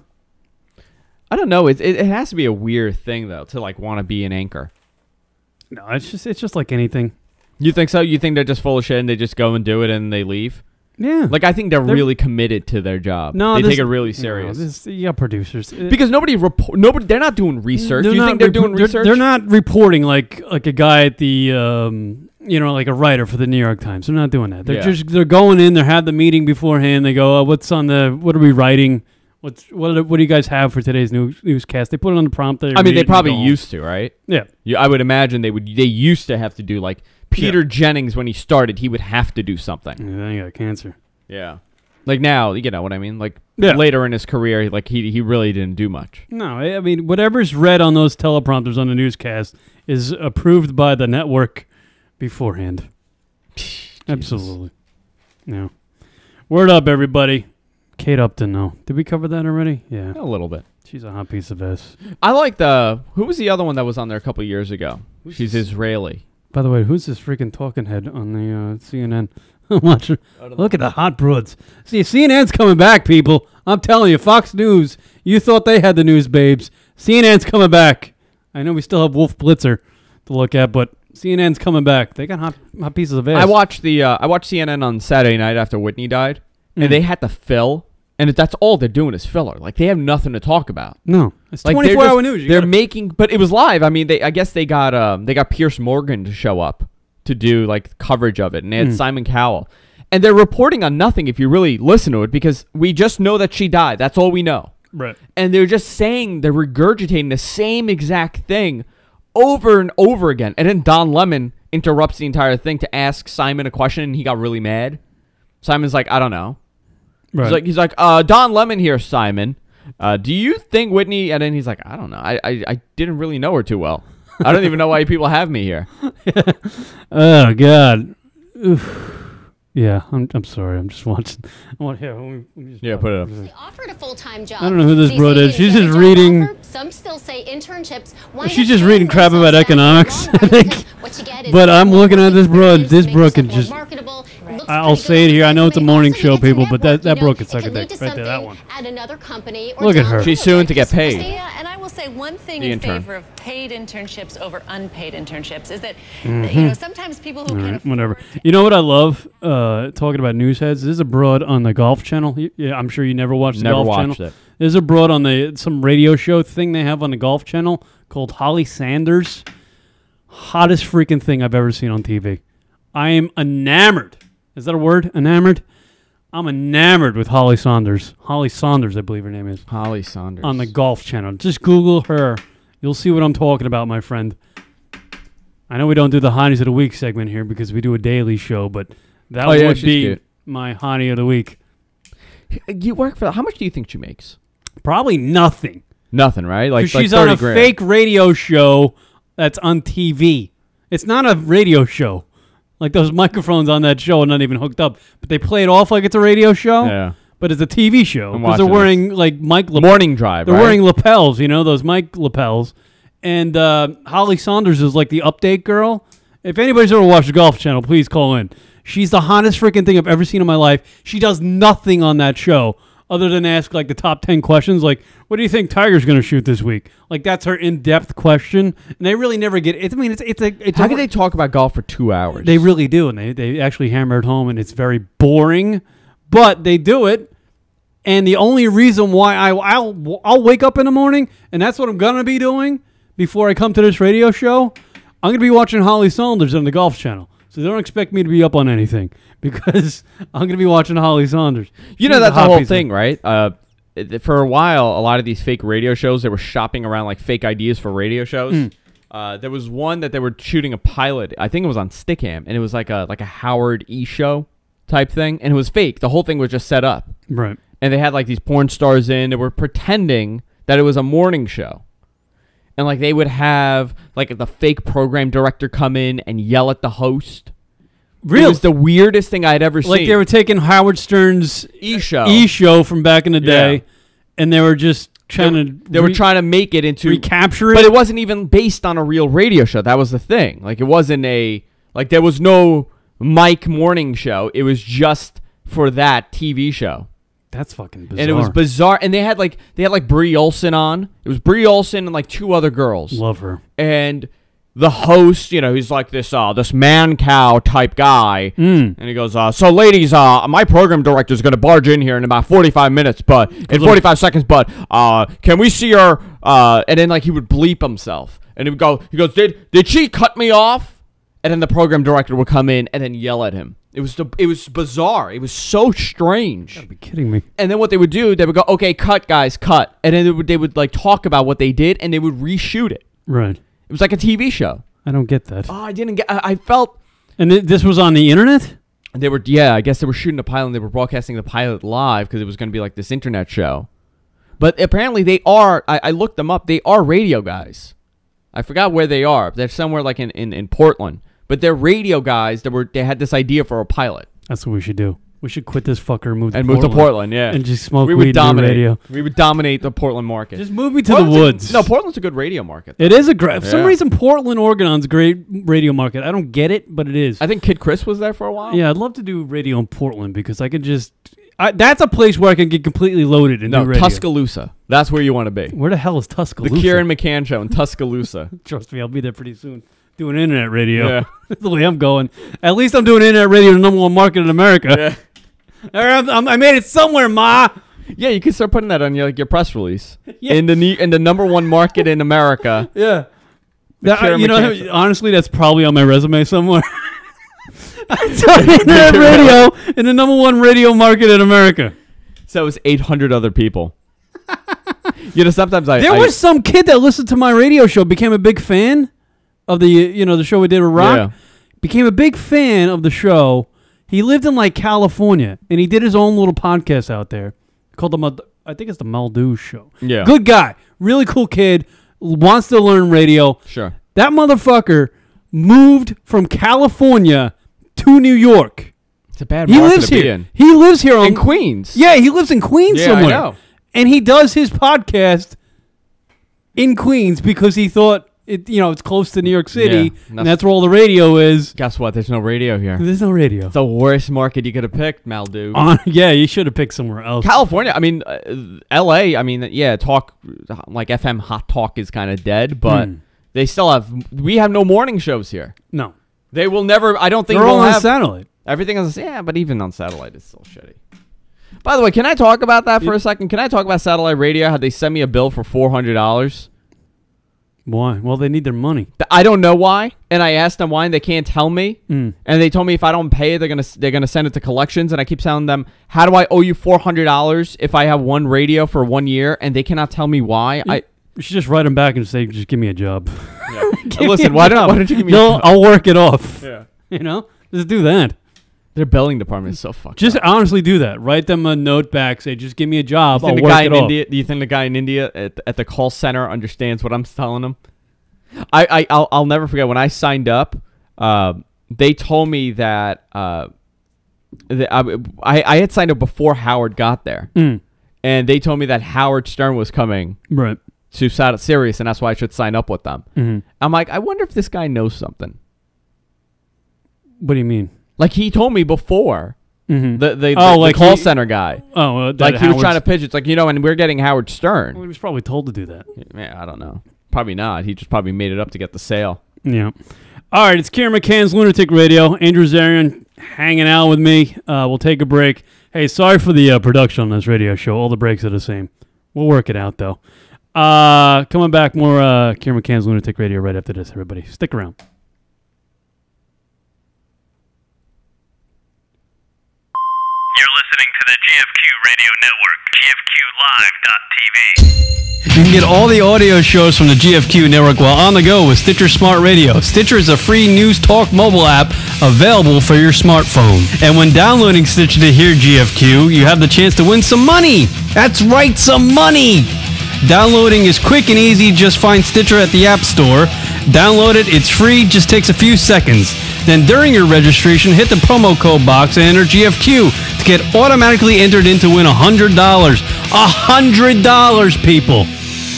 I don't know. It has to be a weird thing, though, to, like, want to be an anchor. No, it's just like anything. You think so? You think they're just full of shit and they just go and do it and they leave? Yeah. Like, I think they're really committed to their job. No, they take it really serious. Yeah, producers. Because nobody, they're not doing research. You think they're doing research? They're not reporting like a guy at the, like a writer for the New York Times. They're not doing that. They're going in, they have the meeting beforehand. They go, what are we writing? What do you guys have for today's newscast? They put it on the prompt. I mean, they probably used to, right? Yeah. I would imagine they used to have to do, like, Peter Jennings, when he started, he would have to do something. Yeah, then he got cancer. Yeah. Like, now, you know what I mean? Like, later in his career, like, he really didn't do much. No, I mean, whatever's read on those teleprompters on the newscast is approved by the network beforehand. Absolutely. Yeah. Word up, everybody. Kate Upton, though. Did we cover that already? Yeah. A little bit. She's a hot piece of ass. I like who was the other one that was on there a couple years ago? She's Israeli. By the way, who's this freaking talking head on the CNN? Look at the hot broads. See, CNN's coming back, people. I'm telling you, Fox News, you thought they had the news babes. CNN's coming back. I know we still have Wolf Blitzer to look at, but CNN's coming back. They got hot pieces of ass. I watched CNN on Saturday night after Whitney died, and they had to fill, and that's all they're doing is filler. Like, they have nothing to talk about. No, it's like 24-hour news. They're making, but it was live. I mean, I guess they got Pierce Morgan to show up to do, like, coverage of it, and they had Simon Cowell, and they're reporting on nothing if you really listen to it, because we just know that she died. That's all we know. Right. And they're just saying, they're regurgitating the same exact thing over and over again, and then Don Lemon interrupts the entire thing to ask Simon a question, and he got really mad. Simon's like, I don't know. Right. He's like, Don Lemon here, Simon. Do you think Whitney? And then he's like, I don't know. I didn't really know her too well. I don't even know why people have me here. Oh God. Oof. Yeah, I'm sorry. I'm just watching. Put it up. They offered a full-time job. I don't know who this broad is. She's just reading. Some still say internships. She's just reading crap about economics. I think. But I'm looking at this broad. This broad can just. I'll say it here. I know it's a morning show, people, but that broad can suck a dick right there. That one. At another company. Look at her. She's suing to get paid. Yeah, and I will say one thing in favor of paid internships over unpaid internships is that sometimes people who can whatever. You know what I love? Talking about news heads. There's a broad on the Golf Channel. Yeah, I'm sure you never watched the Golf Channel. It. There's a broad on some radio show thing they have on the Golf Channel called Holly Sanders. Hottest freaking thing I've ever seen on TV. I am enamored. Is that a word? Enamored? I'm enamored with Holly Saunders. Holly Saunders, I believe her name is. Holly Saunders. On the Golf Channel. Just Google her. You'll see what I'm talking about, my friend. I know we don't do the Hotties of the Week segment here because we do a daily show, but that would be cute. My Hottie of the Week. You work for... How much do you think she makes? Probably nothing. Nothing, right? Like she's on a fake radio show that's on TV. It's not a radio show. Like those microphones on that show are not even hooked up, but they play it off like it's a radio show. Yeah. But it's a TV show because they're wearing like Morning Drive. They're wearing lapels, those mic lapels. And Holly Saunders is like the update girl. If anybody's ever watched the Golf Channel, please call in. She's the hottest freaking thing I've ever seen in my life. She does nothing on that show other than ask like the top 10 questions. Like, what do you think Tiger's going to shoot this week? Like, that's her in-depth question. And they really never get it. I mean, it's how can they talk about golf for 2 hours? They really do. And they actually hammer it home, and it's very boring. But they do it. And the only reason why I'll wake up in the morning, and that's what I'm going to be doing before I come to this radio show, I'm going to be watching Holly Saunders on the Golf Channel. So they don't expect me to be up on anything because I'm going to be watching Holly Saunders. You know, that's the whole thing, right? For a while, a lot of these fake radio shows, they were shopping around like fake ideas for radio shows. There was one that they were shooting a pilot. I think it was on Stickam, and it was like a Howard E! show type thing, and it was fake. The whole thing was just set up. Right. And they had like these porn stars in. They were pretending that it was a morning show. And like they would have like the fake program director come in and yell at the host. Really? It was the weirdest thing I'd ever seen. Like they were taking Howard Stern's E-show from back in the day, and they were just trying to... They were trying to make it into... Recapture it? But it wasn't even based on a real radio show. That was the thing. Like it wasn't a... Like there was no Mike morning show. It was just for that TV show. That's fucking bizarre. And it was bizarre. And they had like Brie Olson on. It was Brie Olson and like two other girls. Love her. And the host, he's like this man cow type guy. And he goes, so ladies, my program director is going to barge in here in about 45 minutes, but in 45 seconds, but can we see her? And then like he would bleep himself. And he goes, did she cut me off? And then the program director would come in and then yell at him. It was bizarre. It was so strange. You gotta be kidding me. And then what they would do, they would go, okay, cut, guys, cut. And then they would like talk about what they did, and they would reshoot it. Right. It was like a TV show. I don't get that. Oh, I didn't get... I felt... And this was on the internet? They were... Yeah, I guess they were shooting the pilot, and they were broadcasting the pilot live because it was going to be like this internet show. But apparently they are... I looked them up. They are radio guys. I forgot where they are. They're somewhere like in Portland. But they're radio guys. They had this idea for a pilot. That's what we should do. We should quit this fucker and move to Portland, yeah. And just smoke weed and do radio. We would dominate the Portland market. Just move me to the woods. Portland's a good radio market. Though. It is a great... For some reason, Portland, Oregon's a great radio market. I don't get it, but it is. I think Kid Chris was there for a while. Yeah, I'd love to do radio in Portland because I could just... that's a place where I can get completely loaded and do radio. Tuscaloosa. That's where you want to be. Where the hell is Tuscaloosa? The Kieran McCann show in Tuscaloosa. Trust me, I'll be there pretty soon. Doing internet radio. Yeah. That's the way I'm going. At least I'm doing internet radio in the #1 market in America. Yeah. I made it somewhere, Ma. Yeah, you can start putting that on your press release. Yeah. In the #1 market in America. Yeah. Honestly, that's probably on my resume somewhere. I'm doing internet radio in the #1 radio market in America. So it was 800 other people. Sometimes there was some kid that listened to my radio show, became a big fan of the show we did with Rock, became a big fan of the show. He lived in like California, and he did his own little podcast out there called I think it's the Maldu Show. Yeah, good guy, really cool kid, wants to learn radio. Sure, that motherfucker moved from California to New York. It's a bad market to be in. He lives here in Queens. Yeah, he lives in Queens somewhere. I know. And he does his podcast in Queens because he thought it's close to New York City, and that's where all the radio is. Guess what? There's no radio here. There's no radio. It's the worst market you could have picked, Maldu. Yeah, you should have picked somewhere else. California, I mean, L.A., I mean, yeah, talk, like FM hot talk is kind of dead, but they still we have no morning shows here. No. They will never, I don't think they're all on have satellite. Everything is, but even on satellite, it's still shitty. By the way, can I talk about that for a second? Can I talk about satellite radio? How they send me a bill for $400? Why? Well, they need their money. I don't know why, and I asked them why, and they can't tell me. And they told me if I don't pay, they're gonna send it to collections. And I keep telling them, how do I owe you $400 if I have one radio for 1 year? And they cannot tell me why. You should just write them back and say, just give me a job. Yeah. Listen, why don't you give me? No, I'll work it off. Yeah, just do that. Their billing department is so fucked Just up. Honestly do that. Write them a note back. Say, just give me a job. I'll work it off. Do you think the guy in India at the call center understands what I'm telling him? I'll never forget when I signed up. They told me that I had signed up before Howard got there, and they told me that Howard Stern was coming to Sirius, and that's why I should sign up with them. I'm like, I wonder if this guy knows something. What do you mean? Like he told me before, the call center guy. Oh, like he was trying to pitch. It's like, and we're getting Howard Stern. Well, he was probably told to do that. Yeah, I don't know. Probably not. He just probably made it up to get the sale. Yeah. All right, it's Kieran McCann's Lunatic Radio. Andrew Zarian hanging out with me. We'll take a break. Hey, sorry for the production on this radio show. All the breaks are the same. We'll work it out, though. Coming back, more Kieran McCann's Lunatic Radio right after this, everybody. Stick around. You're listening to the GFQ Radio Network, GFQLive.tv. You can get all the audio shows from the GFQ network while on the go with Stitcher Smart Radio. Stitcher is a free news talk mobile app available for your smartphone. And when downloading Stitcher to hear GFQ, you have the chance to win some money. That's right, some money. Downloading is quick and easy. Just find Stitcher at the App Store. Download it. It's free. Just takes a few seconds. Then during your registration, hit the promo code box and enter GFQ to get automatically entered in to win $100. $100, people.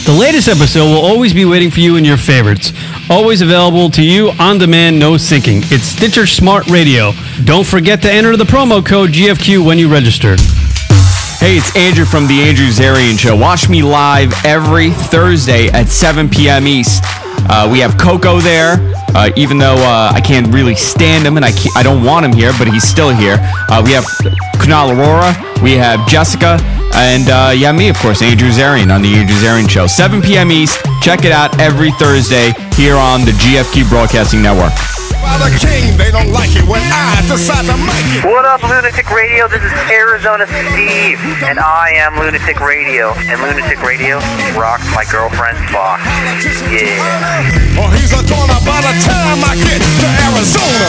The latest episode will always be waiting for you in your favorites. Always available to you on demand, no syncing. It's Stitcher Smart Radio. Don't forget to enter the promo code GFQ when you register. Hey, it's Andrew from the Andrew Zarian Show. Watch me live every Thursday at 7 p.m. East. We have Coco there, even though I can't really stand him and I don't want him here, but he's still here. We have Kunal Aurora, we have Jessica, and me, of course, Andrew Zarian on the Andrew Zarian Show. 7 p.m. East. Check it out every Thursday here on the GFQ Broadcasting Network. The king, they don't like it when I decide to make it. What up, Lunatic Radio? This is Arizona Steve, and I am Lunatic Radio. And Lunatic Radio rocks my girlfriend's box. Yeah. Oh, he's a goner by the time I get to Arizona.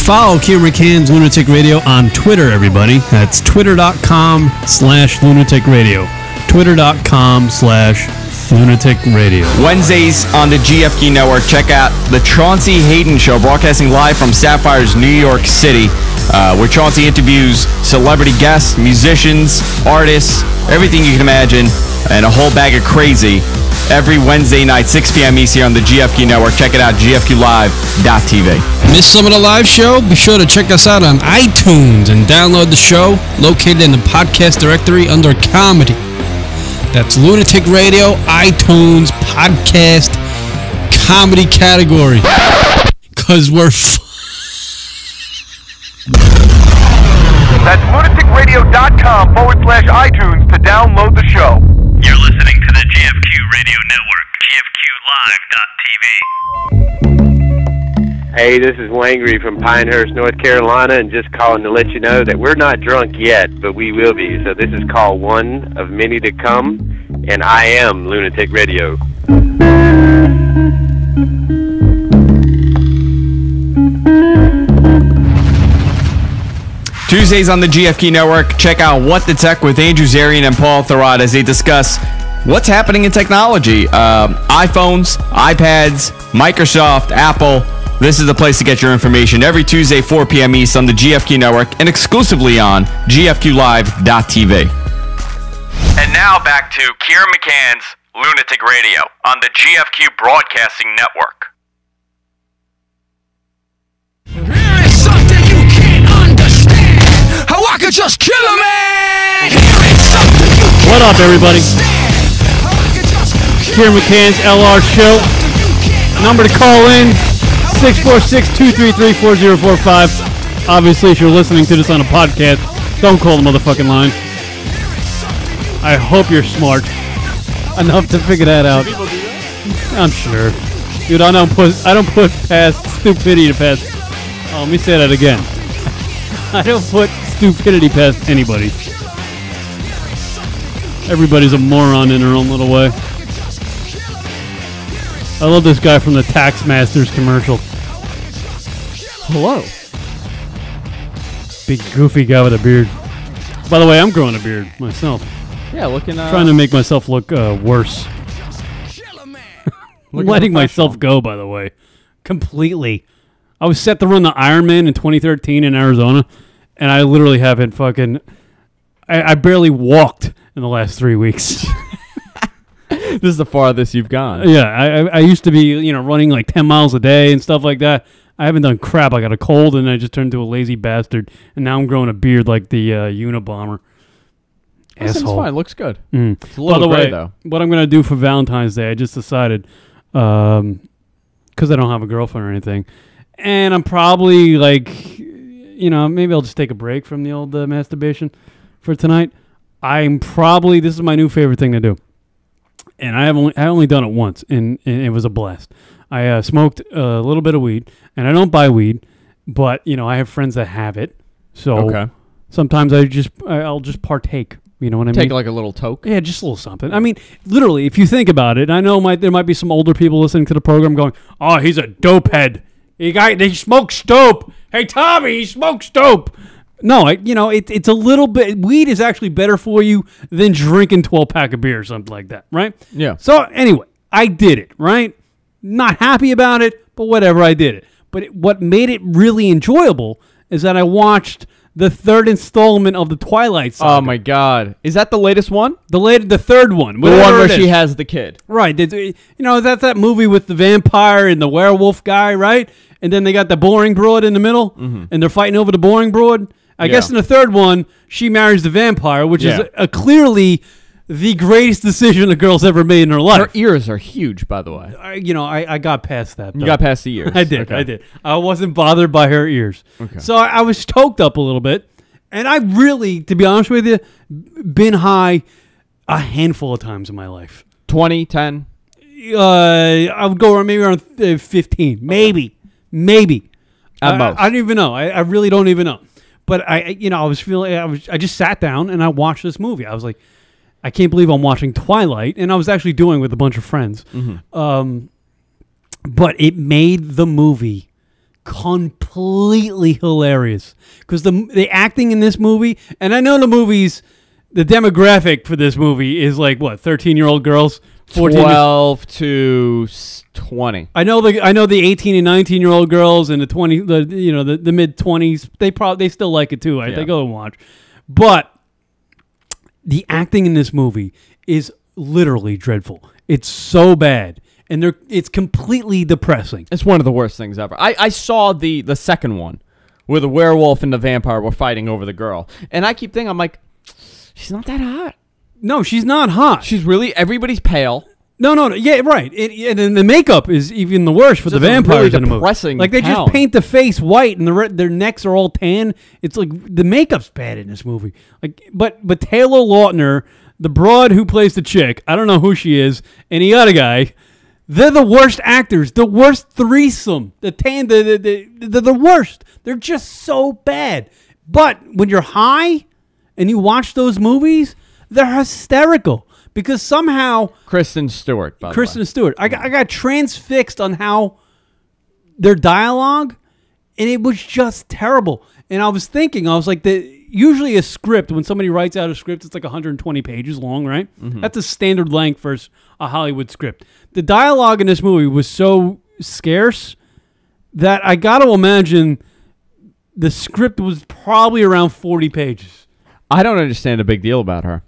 Follow Kieran McCann's Lunatic Radio on Twitter, everybody. That's twitter.com/lunaticradio. Twitter.com/Lunatic Radio. Wednesdays on the GFQ Network. Check out the Chauncey Hayden Show, broadcasting live from Sapphire's New York City, where Chauncey interviews celebrity guests, musicians, artists, everything you can imagine, and a whole bag of crazy. Every Wednesday night, 6 p.m. East here on the GFQ Network. Check it out, GFQLive.tv. Miss some of the live show? Be sure to check us out on iTunes and download the show located in the podcast directory under Comedy. That's Lunatic Radio, iTunes, podcast, comedy category. Because we're That's lunaticradio.com/iTunes to download the show. You're listening to the GFQ Radio Network, GFQLive.tv. Hey, this is Wangry from Pinehurst, North Carolina, and just calling to let you know that we're not drunk yet, but we will be. So this is call one of many to come, and I am Lunatic Radio. Tuesdays on the GFQ Network. Check out What the Tech with Andrew Zarian and Paul Thurrott as they discuss what's happening in technology. iPhones, iPads, Microsoft, Apple. This is the place to get your information every Tuesday, 4 p.m. East on the GFQ Network and exclusively on GFQLive.tv. And now back to Kieran McCann's Lunatic Radio on the GFQ Broadcasting Network. Here is something you can't understand. How I could just kill a man. Here is something you can't What up, everybody? Kieran McCann's LR Show. Number to call in, 646-233-4045. Obviously, if you're listening to this on a podcast, don't call the motherfucking line. I hope you're smart enough to figure that out. I'm sure. Dude, I don't put past stupidity to past. Oh, let me say that again. I don't put stupidity past anybody. Everybody's a moron in their own little way. I love this guy from the Taxmasters commercial. Hello. Big goofy guy with a beard. By the way, I'm growing a beard myself. Yeah, looking. Trying to make myself look worse. Letting myself go, by the way. Completely. I was set to run the Ironman in 2013 in Arizona, and I literally haven't fucking... I barely walked in the last 3 weeks. This is the farthest you've gone. Yeah, I used to be, running like 10 miles a day and stuff like that. I haven't done crap. I got a cold, and I just turned into a lazy bastard, and now I'm growing a beard like the Unabomber. Asshole. Fine. Looks good. It's a little gray, though. What I'm going to do for Valentine's Day, I just decided, because I don't have a girlfriend or anything, and I'm probably, like, maybe I'll just take a break from the old masturbation for tonight. This is my new favorite thing to do. And I only done it once, and it was a blast. I smoked a little bit of weed, and I don't buy weed, but I have friends that have it. So sometimes I'll just partake. You know what I mean? Take like a little toke? Yeah, just a little something. I mean, literally, if you think about it, I know there might be some older people listening to the program going, "Oh, he's a dope head. He smokes dope. Hey, Tommy, he smokes dope." No, it's a little bit. Weed is actually better for you than drinking 12-pack of beer or something like that, right? Yeah. So anyway, I did it, right? Not happy about it, but whatever, I did it. But what made it really enjoyable is that I watched the third installment of the Twilight Saga. Oh my God! Is that the latest one? The third one. The one where she has the kid. Right. That's that movie with the vampire and the werewolf guy, right? And then they got the boring broad in the middle, and they're fighting over the boring broad. I guess in the third one, she marries the vampire, which is clearly the greatest decision a girl's ever made in her life. Her ears are huge, by the way. I got past that. You got past the ears. I did. I wasn't bothered by her ears. Okay. So I was stoked up a little bit. And I really, to be honest with you, been high a handful of times in my life. 20, 10? I would go maybe around 15. Maybe. At most. I don't even know. I really don't even know. But I just sat down and I watched this movie. I was like, I can't believe I'm watching Twilight, and I was actually doing it with a bunch of friends. But it made the movie completely hilarious because the acting in this movie, and I know the demographic for this movie is like what, 13-year-old girls, 12 to 20. I know the 18 and 19-year-old girls and the mid 20s. They still like it too. Right? They go and watch, but the acting in this movie is literally dreadful. It's so bad, and it's completely depressing. It's one of the worst things ever. I saw the second one where the werewolf and the vampire were fighting over the girl, and I keep thinking, I'm like, she's not that hot. No, she's not hot. She's really, everybody's pale. No, yeah, right. And the makeup is even the worst for the vampires in the movie. Like they just paint the face white and their necks are all tan. It's like the makeup's bad in this movie. Like, but Taylor Lautner, the broad who plays the chick, I don't know who she is, and the other guy, they're the worst actors. The worst threesome. They're the worst. They're just so bad. But when you're high and you watch those movies, they're hysterical. Because somehow... Kristen Stewart, by the way. Stewart. I got transfixed on how their dialogue, and it was just terrible. And I was like, usually a script, when somebody writes out a script, it's like 120 pages long, right? That's a standard length for a Hollywood script. The dialogue in this movie was so scarce that I got to imagine the script was probably around 40 pages. I don't understand a big deal about her.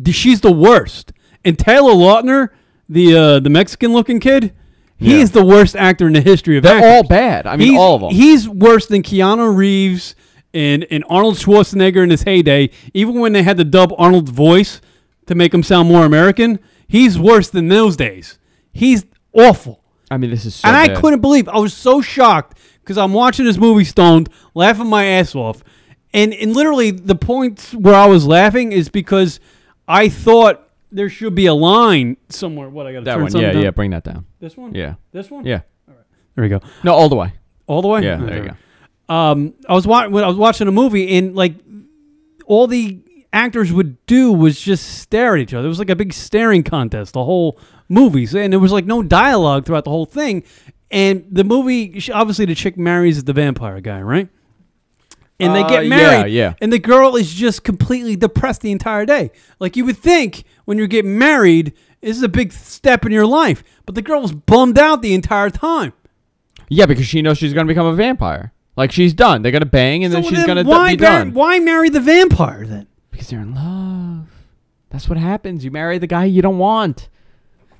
She's the worst. And Taylor Lautner, the Mexican-looking kid, he is the worst actor in the history of actors. They're all bad. I mean, all of them. He's worse than Keanu Reeves and Arnold Schwarzenegger in his heyday. Even when they had to dub Arnold's voice to make him sound more American, he's worse than those days. He's awful. I mean, this is so bad. I couldn't believe I was so shocked because I'm watching this movie stoned, laughing my ass off. And literally the point where I was laughing is because I thought there should be a line somewhere. What, I got to turn something down? Yeah, bring that down. This one? Yeah. This one? Yeah. All right. There we go. No, all the way. All the way? Yeah, there you go. I was watching a movie, and like all the actors would do was just stare at each other. It was like a big staring contest, the whole movie. And there was like no dialogue throughout the whole thing. And the movie, obviously the chick marries the vampire guy, right? And they get married. Yeah. And the girl is just completely depressed the entire day. Like you would think when you're getting married, this is a big step in your life. But the girl was bummed out the entire time. Yeah, because she knows she's going to become a vampire. Like she's done. They're going to bang and then she's going to be done. Why marry the vampire then? Because they're in love. That's what happens. You marry the guy you don't want.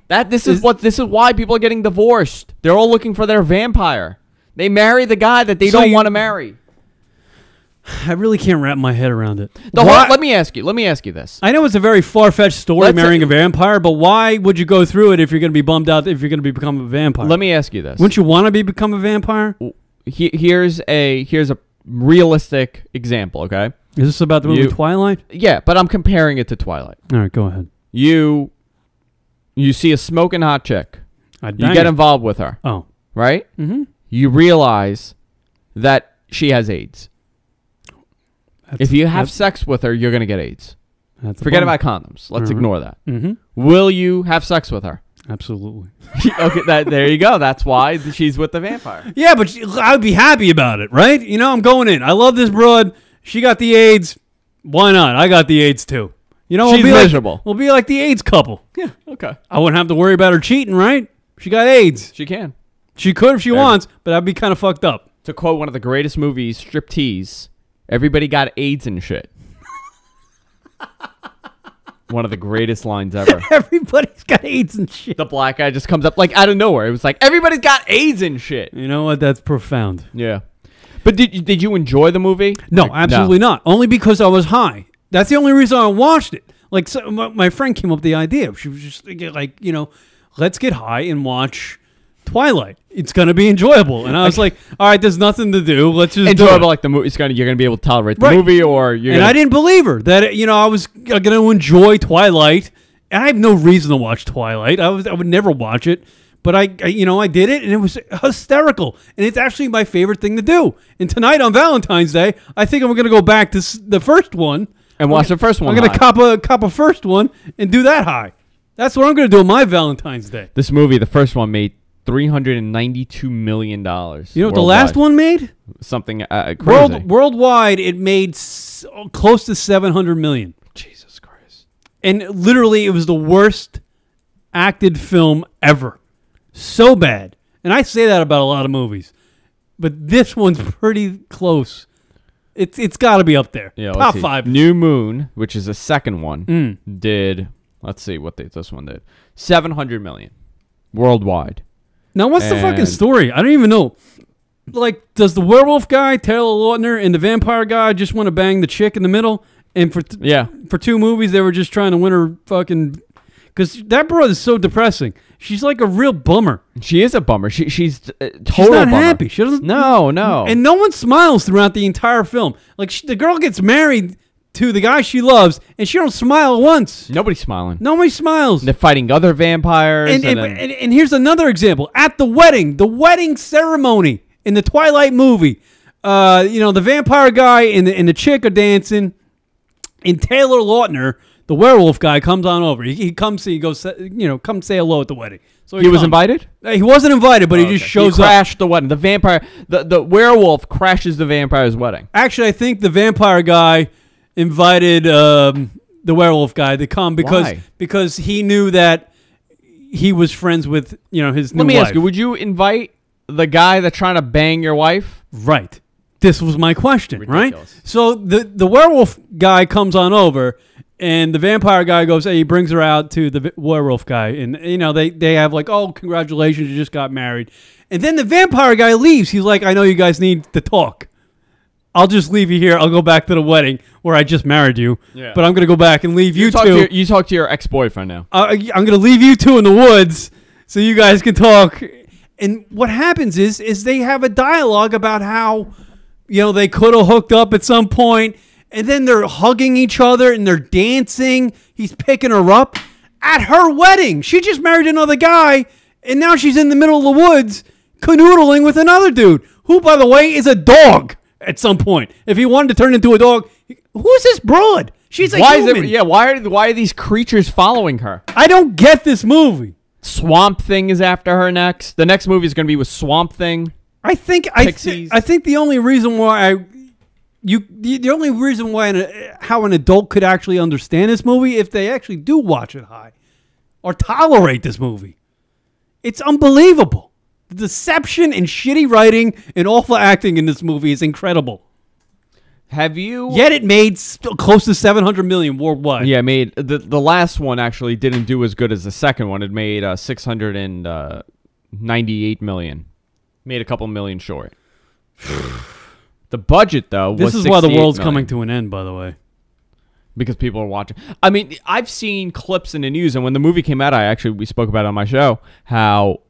This is why people are getting divorced. They're all looking for their vampire. They marry the guy that they don't want to marry. I really can't wrap my head around it. Let me ask you this. I know it's a very far-fetched story, marrying a vampire, but why would you go through it if you're going to be bummed out if you're going to become a vampire? Let me ask you this. Wouldn't you want to become a vampire? Here's a realistic example, okay? Is this about the movie Twilight? Yeah, but I'm comparing it to Twilight. All right, go ahead. You see a smoking hot chick. You get involved with her. Oh. Right? Mm-hmm. You realize that she has AIDS. If you have sex with her, you're going to get AIDS. Forget about condoms. Let's ignore that. Mm-hmm. Will you have sex with her? Absolutely. Okay, there you go. That's why she's with the vampire. Yeah, but I would be happy about it, right? You know, I'm going in. I love this broad. She got the AIDS. Why not? I got the AIDS too. You know, she's miserable. We'll be like the AIDS couple. Yeah, okay. I wouldn't have to worry about her cheating, right? She got AIDS. She can. She could if she wants, but that'd be kind of fucked up. To quote one of the greatest movies, Striptease, everybody got AIDS and shit. One of the greatest lines ever. Everybody's got AIDS and shit. The black guy just comes up like out of nowhere. It was like, everybody's got AIDS and shit. You know what? That's profound. Yeah. But did you enjoy the movie? No, absolutely not. Only because I was high. That's the only reason I watched it. Like, so my friend came up with the idea. She was just like, you know, let's get high and watch Twilight. It's going to be enjoyable. And I was like, all right, there's nothing to do. Let's just enjoyable. Like the movie, you're going to be able to tolerate the movie, or you're. And I didn't believe her that I was going to enjoy Twilight. And I have no reason to watch Twilight. I would never watch it. But I did it, and it was hysterical. And it's actually my favorite thing to do. And tonight on Valentine's Day, I think I'm going to go back to the first one and watch the first one. I'm going to cop a first one and do that high. That's what I'm going to do on my Valentine's Day. This movie, the first one, made $392 million. You know what the last one made? Something crazy. Worldwide, it made close to $700 million. Jesus Christ! And literally, it was the worst acted film ever. So bad. And I say that about a lot of movies. But this one's pretty close. It's got to be up there. Yeah, top 5. New Moon, which is the second one, did, let's see what this one did. $700 million worldwide. Now, what's the fucking story? I don't even know. Like, does the werewolf guy, Taylor Lautner, and the vampire guy just want to bang the chick in the middle? And for 2 movies, they were just trying to win her fucking... Because that broad is so depressing. She's like a real bummer. She is a bummer. She's She's not happy. She doesn't. No. And no one smiles throughout the entire film. Like the girl gets married to the guy she loves, and she don't smile once. Nobody's smiling. Nobody smiles. They're fighting other vampires. And here's another example. At the wedding ceremony in the Twilight movie, the vampire guy and the chick are dancing, and Taylor Lautner, the werewolf guy, comes on over. He comes, he goes, come say hello at the wedding. So he was invited? He wasn't invited, but he just shows up. He crashed the wedding. The vampire, the werewolf crashes the vampire's wedding. Actually, I think the vampire guy invited the werewolf guy to come because he knew that he was friends with his new wife. Let me ask you, would you invite the guy that's trying to bang your wife? Right. This was my question, Ridiculous. Right? So the werewolf guy comes on over, and the vampire guy goes, he brings her out to the werewolf guy. And, they have like, oh, congratulations, you just got married. And then the vampire guy leaves. He's like, I know you guys need to talk. I'll just leave you here. I'll go back to the wedding where I just married you. Yeah. But I'm going to go back and leave you two. You talk to your ex-boyfriend now. I'm going to leave you two in the woods so you guys can talk. And what happens is they have a dialogue about how, they could have hooked up at some point. And then they're hugging each other and they're dancing. He's picking her up at her wedding. She just married another guy, and now she's in the middle of the woods canoodling with another dude, who, by the way, is a dog at some point. If he wanted to turn into a dog, who's this broad? She's a human. Why are these creatures following her? I don't get this movie. Swamp Thing is after her next. The next movie is going to be with Swamp Thing. I think the only reason why the only reason why how an adult could actually understand this movie if they actually do watch it high or tolerate this movie. It's unbelievable. The deception and shitty writing and awful acting in this movie is incredible. Have you? Yet it made close to $700 million worldwide. Yeah, made the last one actually didn't do as good as the second one. It made $698 million. Made a couple million short. The budget, though, was this is why the world's million. Coming to an end, by the way. Because people are watching. I mean, I've seen clips in the news, and when the movie came out, we spoke about it on my show, how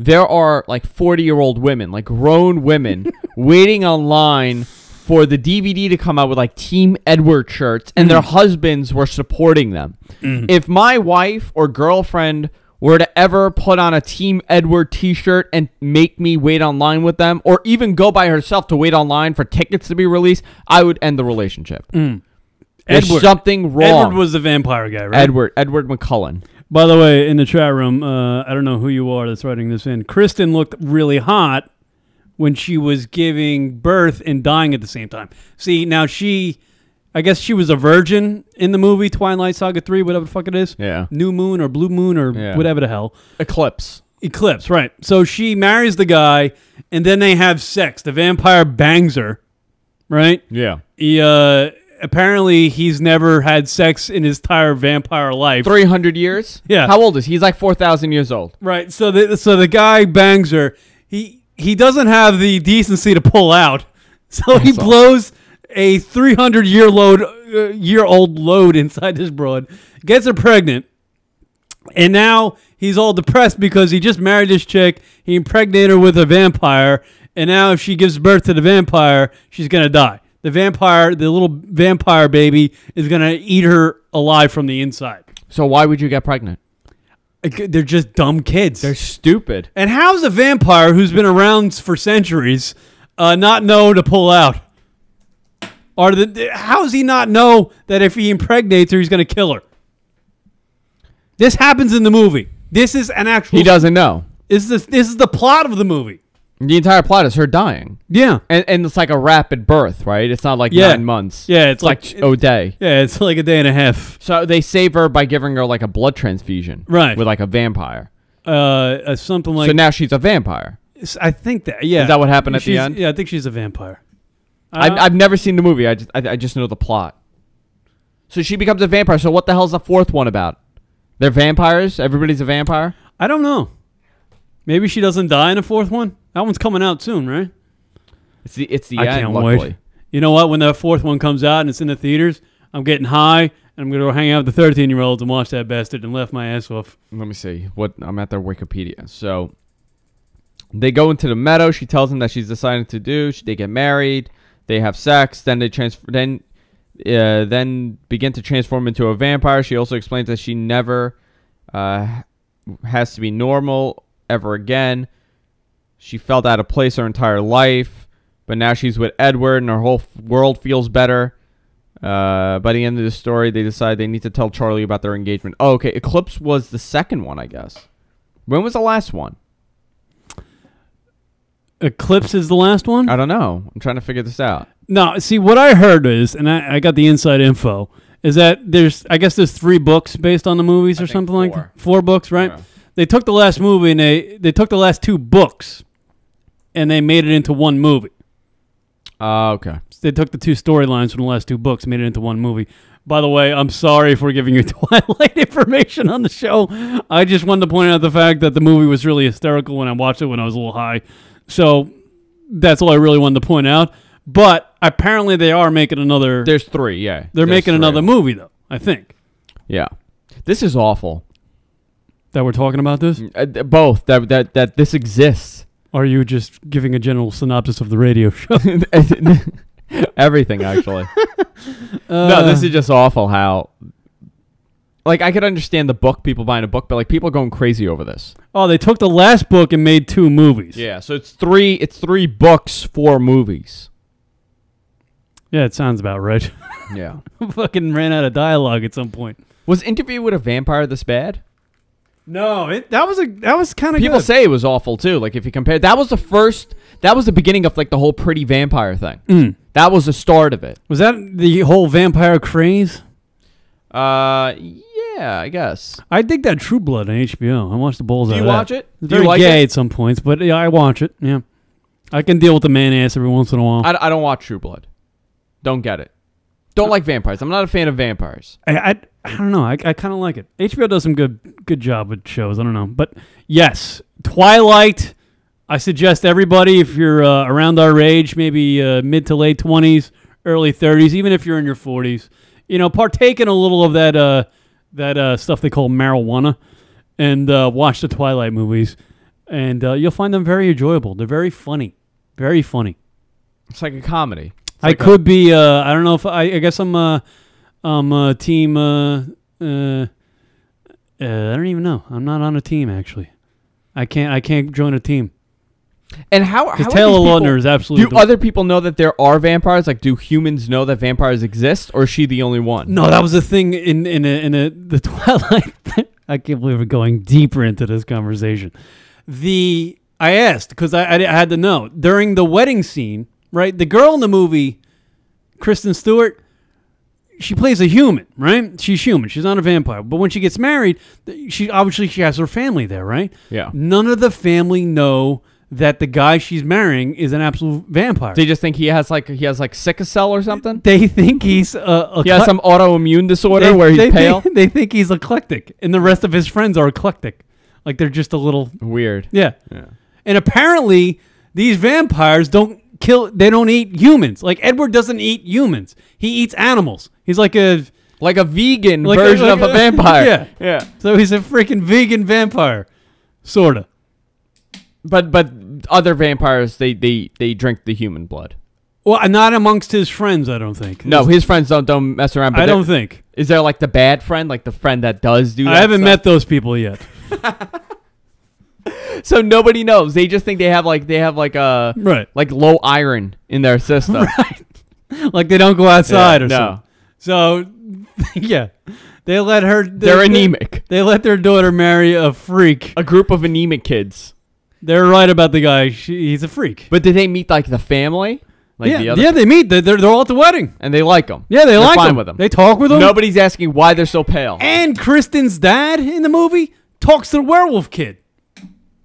there are like 40-year-old women, like grown women, waiting online for the DVD to come out with like Team Edward shirts, and their husbands were supporting them. If my wife or girlfriend were to ever put on a Team Edward t-shirt and make me wait online with them, or even go by herself to wait online for tickets to be released, I would end the relationship. There's something wrong. Edward was the vampire guy, right? Edward McCullen. By the way, in the chat room, I don't know who you are that's writing this in. Kristen looked really hot when she was giving birth and dying at the same time. See, now I guess she was a virgin in the movie Twilight Saga 3, whatever the fuck it is. Yeah. New Moon or Blue Moon or whatever the hell. Eclipse, right. So she marries the guy, and then they have sex. The vampire bangs her, right? Yeah. He, apparently, he's never had sex in his entire vampire life. 300 years? Yeah. How old is he? He's like 4,000 years old. Right. So the guy bangs her. He doesn't have the decency to pull out, so he blows a 300-year-old load inside this broad, gets her pregnant, and now he's all depressed because he just married this chick. He impregnated her with a vampire, and now if she gives birth to the vampire, she's gonna die. The little vampire baby, is gonna eat her alive from the inside. So why would you get pregnant? They're just dumb kids. They're stupid. And how's a vampire who's been around for centuries not know to pull out? Or how does he not know that if he impregnates her, he's going to kill her? This happens in the movie. This is an actual... He doesn't know. This is the plot of the movie. The entire plot is her dying. Yeah. And it's like a rapid birth, right? It's not like 9 months. Yeah, it's like a day. Yeah, it's like a day and a half. So they save her by giving her like a blood transfusion. Right. With like a vampire. Something like... So now she's a vampire. I think that, yeah. Is that what happened at the end? Yeah, I think she's a vampire. I've never seen the movie. I just know the plot. So she becomes a vampire. So what the hell's the fourth one about? They're vampires? Everybody's a vampire? I don't know. Maybe she doesn't die in the fourth one? That one's coming out soon, right? It's the end, I can't luckily. wait. You know what? When the fourth one comes out and it's in the theaters, I'm getting high, and I'm going to go hang out with the 13-year-olds and watch that bastard and laugh my ass off. Let me see. I'm at their Wikipedia. So they go into the meadow. She tells them that she's decided to do. They get married. They have sex. Then they then begin to transform into a vampire. She also explains that she never has to be normal ever again. She felt out of place her entire life, but now she's with Edward and her whole world feels better. By the end of the story, they decide they need to tell Charlie about their engagement. Oh, okay. Eclipse was the second one, I guess. When was the last one? Eclipse is the last one? I don't know. I'm trying to figure this out. No, see, what I heard is, and I got the inside info, is that there's 3 books based on the movies or something like that. 4 books, right? Yeah. They took the last movie and they took the last 2 books and they made it into one movie. Okay. So they took the 2 storylines from the last 2 books, made it into one movie. By the way, I'm sorry for giving you Twilight information on the show. I just wanted to point out the fact that the movie was really hysterical when I watched it when I was a little high. So that's all I really wanted to point out. But apparently they are making another... There's 3, yeah. They're making another movie, though, I think. Yeah. This is awful. That we're talking about this? Both. That this exists. Are you just giving a general synopsis of the radio show? Everything, actually. No, this is just awful how... Like, I could understand the book, people buying a book, but, like, people are going crazy over this. Oh, they took the last book and made 2 movies. Yeah, so it's 3 books, 4 movies. Yeah, it sounds about right. Yeah. Fucking ran out of dialogue at some point. Was Interview with a Vampire this bad? No, that was kind of good. People say it was awful too. Like if you compare, that was the beginning of like the whole pretty vampire thing. That was the start of it. Was that the whole vampire craze? Yeah, I guess. I dig that True Blood on HBO. I watched the balls out of that. Do you watch it? It's very gay at some points, but yeah, I watch it. Yeah, I can deal with the man ass every once in a while. I don't watch True Blood. Don't get it. Don't like vampires. I'm not a fan of vampires. I don't know. I kind of like it. HBO does some good job with shows. I don't know. But yes, Twilight, I suggest everybody, if you're around our age, maybe mid to late 20s, early 30s, even if you're in your 40s, partake in a little of that stuff they call marijuana and watch the Twilight movies. And you'll find them very enjoyable. They're very funny. Very funny. It's like a comedy. I could be. I don't know if I guess I'm a team. I don't even know. I'm not on a team actually. I can't join a team. And how Taylor Lautner is absolutely. Do other people know that there are vampires? Like, do humans know that vampires exist, or is she the only one? No, that was the thing in the Twilight. I can't believe we're going deeper into this conversation. I asked because I had to know during the wedding scene. Right, the girl in the movie, Kristen Stewart, she plays a human. Right, she's human. She's not a vampire. But when she gets married, she has her family there. Right. Yeah. None of the family know that the guy she's marrying is an absolute vampire. They just think he has sickle cell or something. They think he's he has some autoimmune disorder where he's pale. They think he's eclectic, and the rest of his friends are eclectic. Like they're just a little weird. Yeah. And apparently these vampires don't kill. They don't eat humans. Like Edward doesn't eat humans. He eats animals. He's like a vegan version of a vampire. Yeah. So he's a freaking vegan vampire, sorta. But other vampires, they drink the human blood. Well, not amongst his friends, I don't think. No, his friends don't mess around. But I don't think. Is there like the bad friend, like the friend that does do that I haven't stuff? met those people yet. So nobody knows. They just think they have like right, like low iron in their system. Right. Like they don't go outside or no. something. So yeah. They let her. They're anemic. They let their daughter marry a freak. A group of anemic kids. They're right about the guy. He's a freak. But did they meet like the family? Like yeah, the other they meet. They're all at the wedding, and they like him. Yeah, they're fine him. with him. They talk with him. Nobody's asking why they're so pale. And Kristen's dad in the movie talks to the werewolf kid,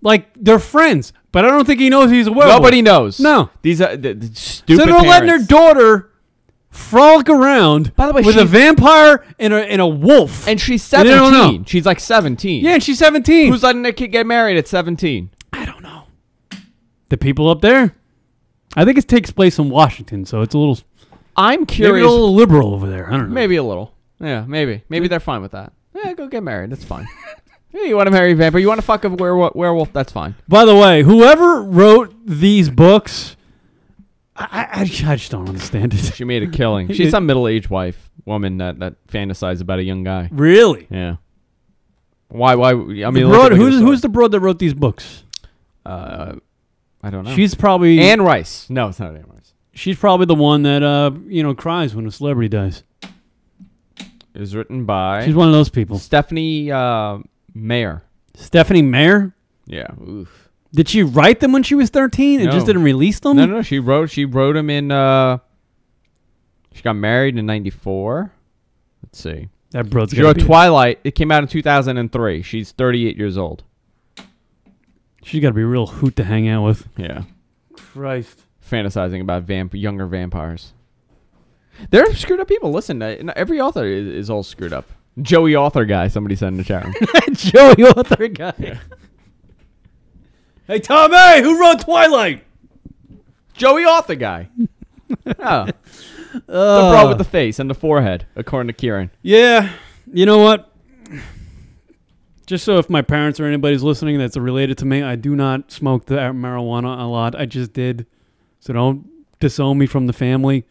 like they're friends. But I don't think he knows he's a werewolf. Nobody knows. No, these are the stupid. So they're letting their daughter frolic around. By the way, with a vampire and a wolf, and she's 17. She's like 17. Yeah, and she's 17. Who's letting their kid get married at 17? I don't know. The people up there, I think it takes place in Washington, so it's a little. I'm curious. Maybe a little liberal over there. I don't know. Maybe a little. Yeah, maybe. Maybe they're fine with that. Yeah, go get married. That's fine. Yeah, you want to marry a vampire? You want to fuck a werewolf? That's fine. By the way, whoever wrote these books, I just don't understand it. She made a killing. She's some middle-aged woman that fantasizes about a young guy. Really? Yeah. Why? I mean, who's the broad that wrote these books? I don't know. She's probably Anne Rice. No, it's not Anne Rice. She's probably the one that cries when a celebrity dies. It was written by. She's one of those people. Stephanie Meyer. Stephanie Meyer? Yeah. Oof. Did she write them when she was 13 and just didn't release them? No. She wrote them in. She got married in '94. Let's see. That broad's She wrote Twilight. It came out in 2003. She's 38 years old. She's got to be a real hoot to hang out with. Yeah. Christ. Fantasizing about younger vampires. They're screwed up people. Listen, every author is all screwed up. Joey Author guy, somebody said in the chat room. Joey Author guy. Yeah. Hey, Tommy, who wrote Twilight? Joey Author guy. Oh. The bro with the face and the forehead, according to Kieran. Yeah. You know what? Just so if my parents or anybody's listening that's related to me, I do not smoke the marijuana a lot. I just did. So don't disown me from the family.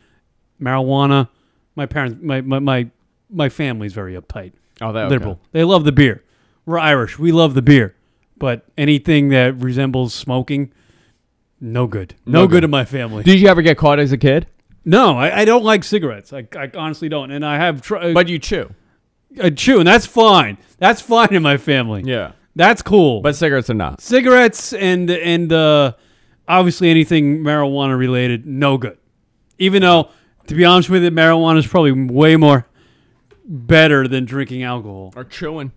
Marijuana, my parents, my family's very uptight. Oh, they're liberal. Okay. They love the beer. We're Irish. We love the beer. But anything that resembles smoking, no good. No good in my family. Did you ever get caught as a kid? No, I don't like cigarettes. I honestly don't. And I have but you chew. I chew, and that's fine. That's fine in my family. Yeah. That's cool. But cigarettes are not. Cigarettes and obviously anything marijuana related, no good. Even though, to be honest with you, marijuana is probably way more better than drinking alcohol. Or chewing.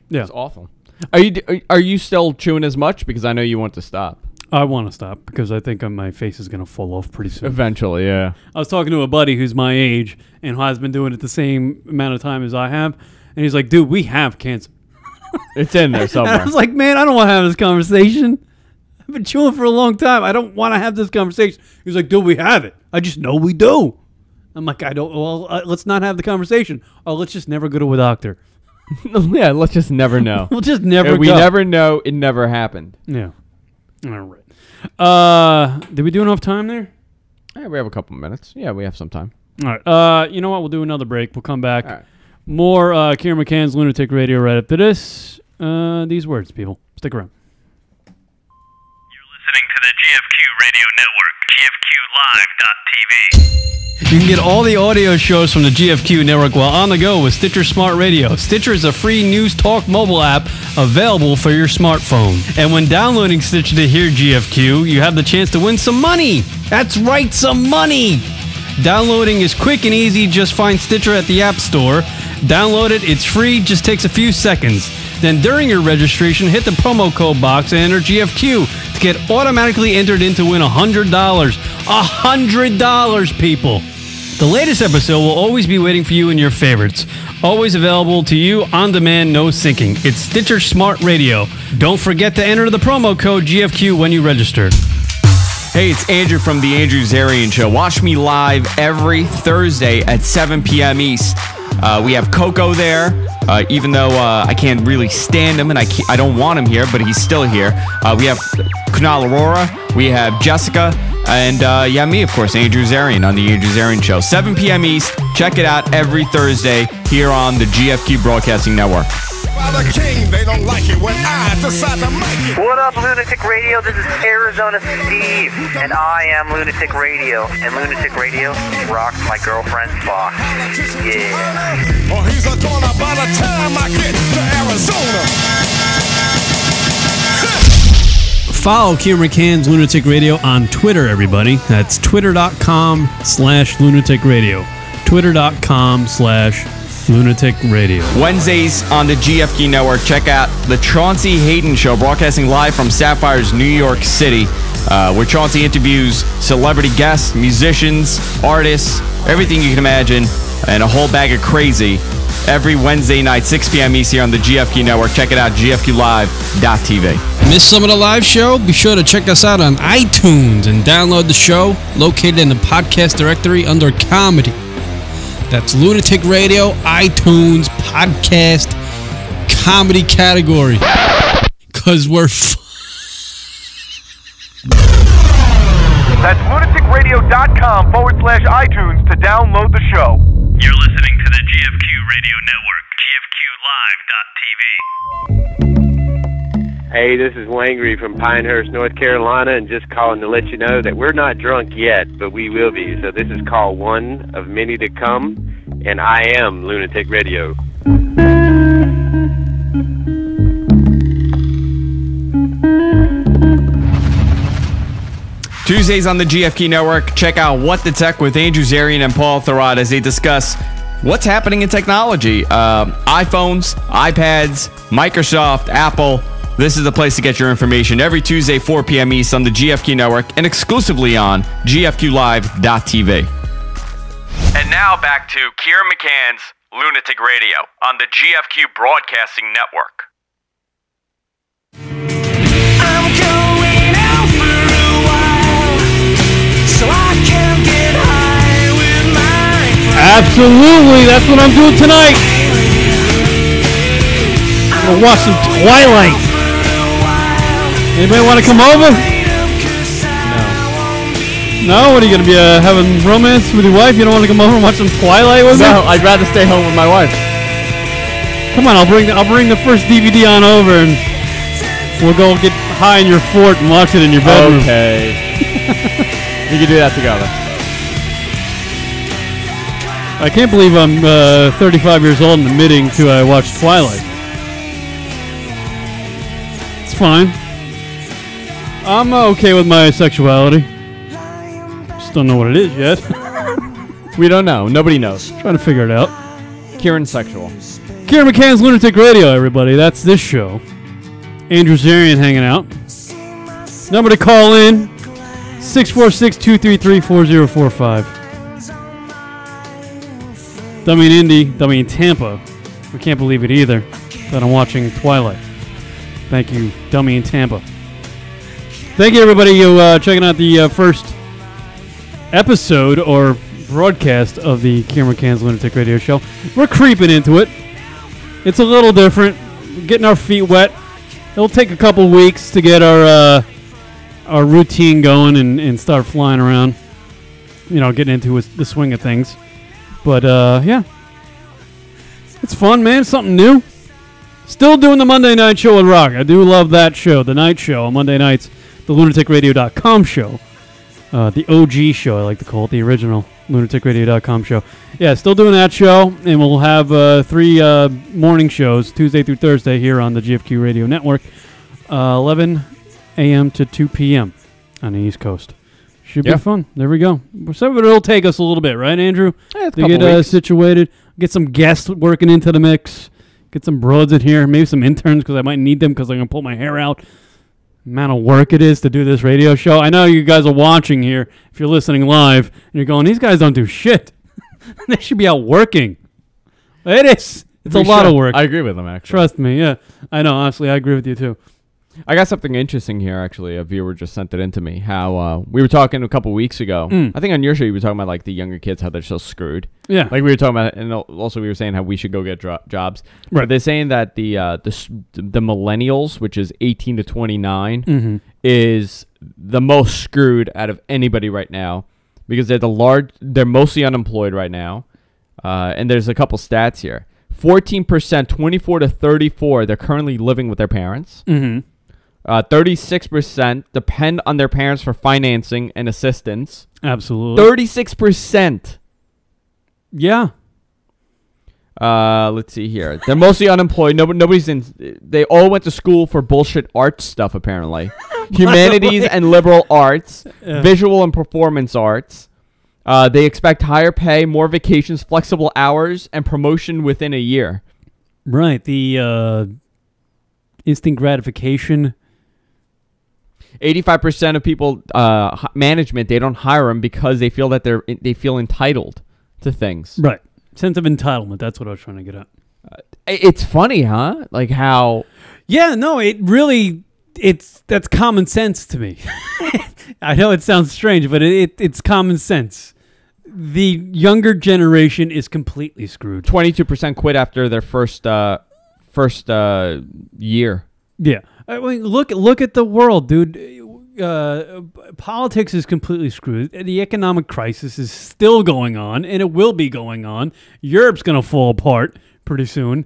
Yeah. It's awful. Are you still chewing as much? Because I know you want to stop. I want to stop because I think my face is going to fall off pretty soon. Eventually, yeah. I was talking to a buddy who's my age and who has been doing it the same amount of time as I have. And he's like, dude, we have cancer. It's in there somewhere. And I was like, man, I don't want to have this conversation. I've been chewing for a long time. I don't want to have this conversation. He's like, dude, we have it. I just know we do. I'm like, let's not have the conversation. Oh, let's just never go to a doctor. Yeah, let's just never know. We'll just never go. We never know. It never happened. Yeah. All right. Did we do enough time there? Yeah, we have a couple minutes. Yeah, we have some time. All right. You know what? We'll do another break. We'll come back. Right. More Kieran McCann's Lunatic Radio right after this. These words, people. Stick around. You're listening to the GFQ Radio Network, GFQLive.tv. You can get all the audio shows from the GFQ network while on the go with Stitcher Smart Radio. Stitcher is a free news talk mobile app available for your smartphone. And when downloading Stitcher to hear GFQ, you have the chance to win some money. That's right, some money. Downloading is quick and easy. Just find Stitcher at the App Store. Download it. It's free. Just takes a few seconds. Then during your registration, hit the promo code box and enter GFQ to get automatically entered in to win $100. $100, people. The latest episode will always be waiting for you in your favorites. Always available to you on demand, no syncing. It's Stitcher Smart Radio. Don't forget to enter the promo code GFQ when you register. Hey, it's Andrew from the Andrew Zarian Show. Watch me live every Thursday at 7 p.m. East. We have Coco there, even though I can't really stand him and I don't want him here, but he's still here. We have Kunal Aurora, we have Jessica, and me, of course, Andrew Zarian on the Andrew Zarian Show. 7 p.m. East. Check it out every Thursday here on the GFQ Broadcasting Network. What up, Lunatic Radio? This is Arizona Steve, and I am Lunatic Radio. And Lunatic Radio rocks my girlfriend's box. Yeah. Oh, he's a donor by the time I get to Arizona. Follow Kieran McCann's Lunatic Radio on Twitter, everybody. That's twitter.com/Lunatic Radio. Twitter.com/Lunatic Radio. Wednesdays on the GFQ Network. Check out the Chauncey Hayden Show, broadcasting live from Sapphire's New York City, where Chauncey interviews celebrity guests, musicians, artists, everything you can imagine, and a whole bag of crazy. Every Wednesday night, 6 p.m. East here on the GFQ Network. Check it out, GFQLive.tv. Miss some of the live show? Be sure to check us out on iTunes and download the show located in the podcast directory under Comedy. That's Lunatic Radio, iTunes, podcast, comedy category. Because we're That's lunaticradio.com/iTunes to download the show. You're listening to the GFQ Radio Network, GFQLive.tv. Hey, this is Wangry from Pinehurst, North Carolina, and just calling to let you know that we're not drunk yet, but we will be. So this is call one of many to come, and I am Lunatic Radio. Tuesdays on the GFQ Network. Check out What the Tech with Andrew Zarian and Paul Thurrott as they discuss what's happening in technology. iPhones, iPads, Microsoft, Apple. This is the place to get your information every Tuesday, 4 p.m. East on the GFQ Network and exclusively on GFQLive.tv. And now back to Kieran McCann's Lunatic Radio on the GFQ Broadcasting Network. I'm going out for a while, so I can get high with my friends. Absolutely, that's what I'm doing tonight. I'm gonna watch some Twilight. Anybody want to come over? No? What are you gonna be having romance with your wife? You don't want to come over and watch some Twilight with me? No, I'd rather stay home with my wife. Come on, I'll bring the first DVD on over and we'll go get high in your fort and watch it in your bedroom. Okay. We can do that together. I can't believe I'm 35 years old and admitting to I watched Twilight. It's fine. I'm okay with my sexuality. Just don't know what it is yet. We don't know. Nobody knows. Trying to figure it out. Kieran's sexual. Kieran McCann's Lunatic Radio, everybody. That's this show. Andrew Zarian hanging out. Number to call in, 646-233-4045. Dummy in Indy, dummy in Tampa. We can't believe it either that I'm watching Twilight. Thank you, dummy in Tampa. Thank you, everybody, checking out the first episode or broadcast of the Kieran McCann's Lunatic Radio Show. We're creeping into it. It's a little different. We're getting our feet wet. It'll take a couple weeks to get our routine going and start flying around. getting into the swing of things. But yeah, it's fun, man. Something new. Still doing the Monday night show with Rock. I do love that show, the night show on Monday nights, the LunaticRadio.com show, the OG show. I like to call it the original LunaticRadio.com show. Yeah, still doing that show, and we'll have 3 morning shows, Tuesday through Thursday, here on the GFQ Radio Network, 11 a.m. to 2 p.m. on the East Coast. Should be fun. There we go. So it'll take us a little bit, right, Andrew? Yeah, to get situated, get some guests working into the mix, get some broads in here, maybe some interns because I might need them because I'm going to pull my hair out. Amount of work it is to do this radio show. I know you guys are watching here. If you're listening live, and you're going, these guys don't do shit. They should be out working. It is. It's a lot of work. I agree with them, actually. Trust me, yeah. I know, honestly, I agree with you, too. I got something interesting here, actually. A viewer just sent it in to me. How we were talking a couple weeks ago. I think on your show you were talking about like the younger kids, how they're so screwed. Yeah. Like we were talking about, and also we were saying how we should go get jobs. Right. But they're saying that the millennials, which is 18 to 29, is the most screwed out of anybody right now because they're mostly unemployed right now. And there's a couple stats here. 14%, 24 to 34, they're currently living with their parents. 36% depend on their parents for financing and assistance. Absolutely. 36%. Yeah. Let's see here. They're mostly unemployed. Nobody's in. They all went to school for bullshit art stuff, apparently. Humanities and liberal arts, visual and performance arts. They expect higher pay, more vacations, flexible hours, and promotion within a year. Right. The instant gratification. 85% of people, management, they don't hire them because they feel that they feel entitled to things. Right. Sense of entitlement. That's what I was trying to get at. It's funny, huh? Like how... Yeah, no, that's common sense to me. I know it sounds strange, but it's common sense. The younger generation is completely screwed. 22% quit after their first year. Yeah. I mean, look at the world, dude. Politics is completely screwed. The economic crisis is still going on, and it will be going on. Europe's going to fall apart pretty soon.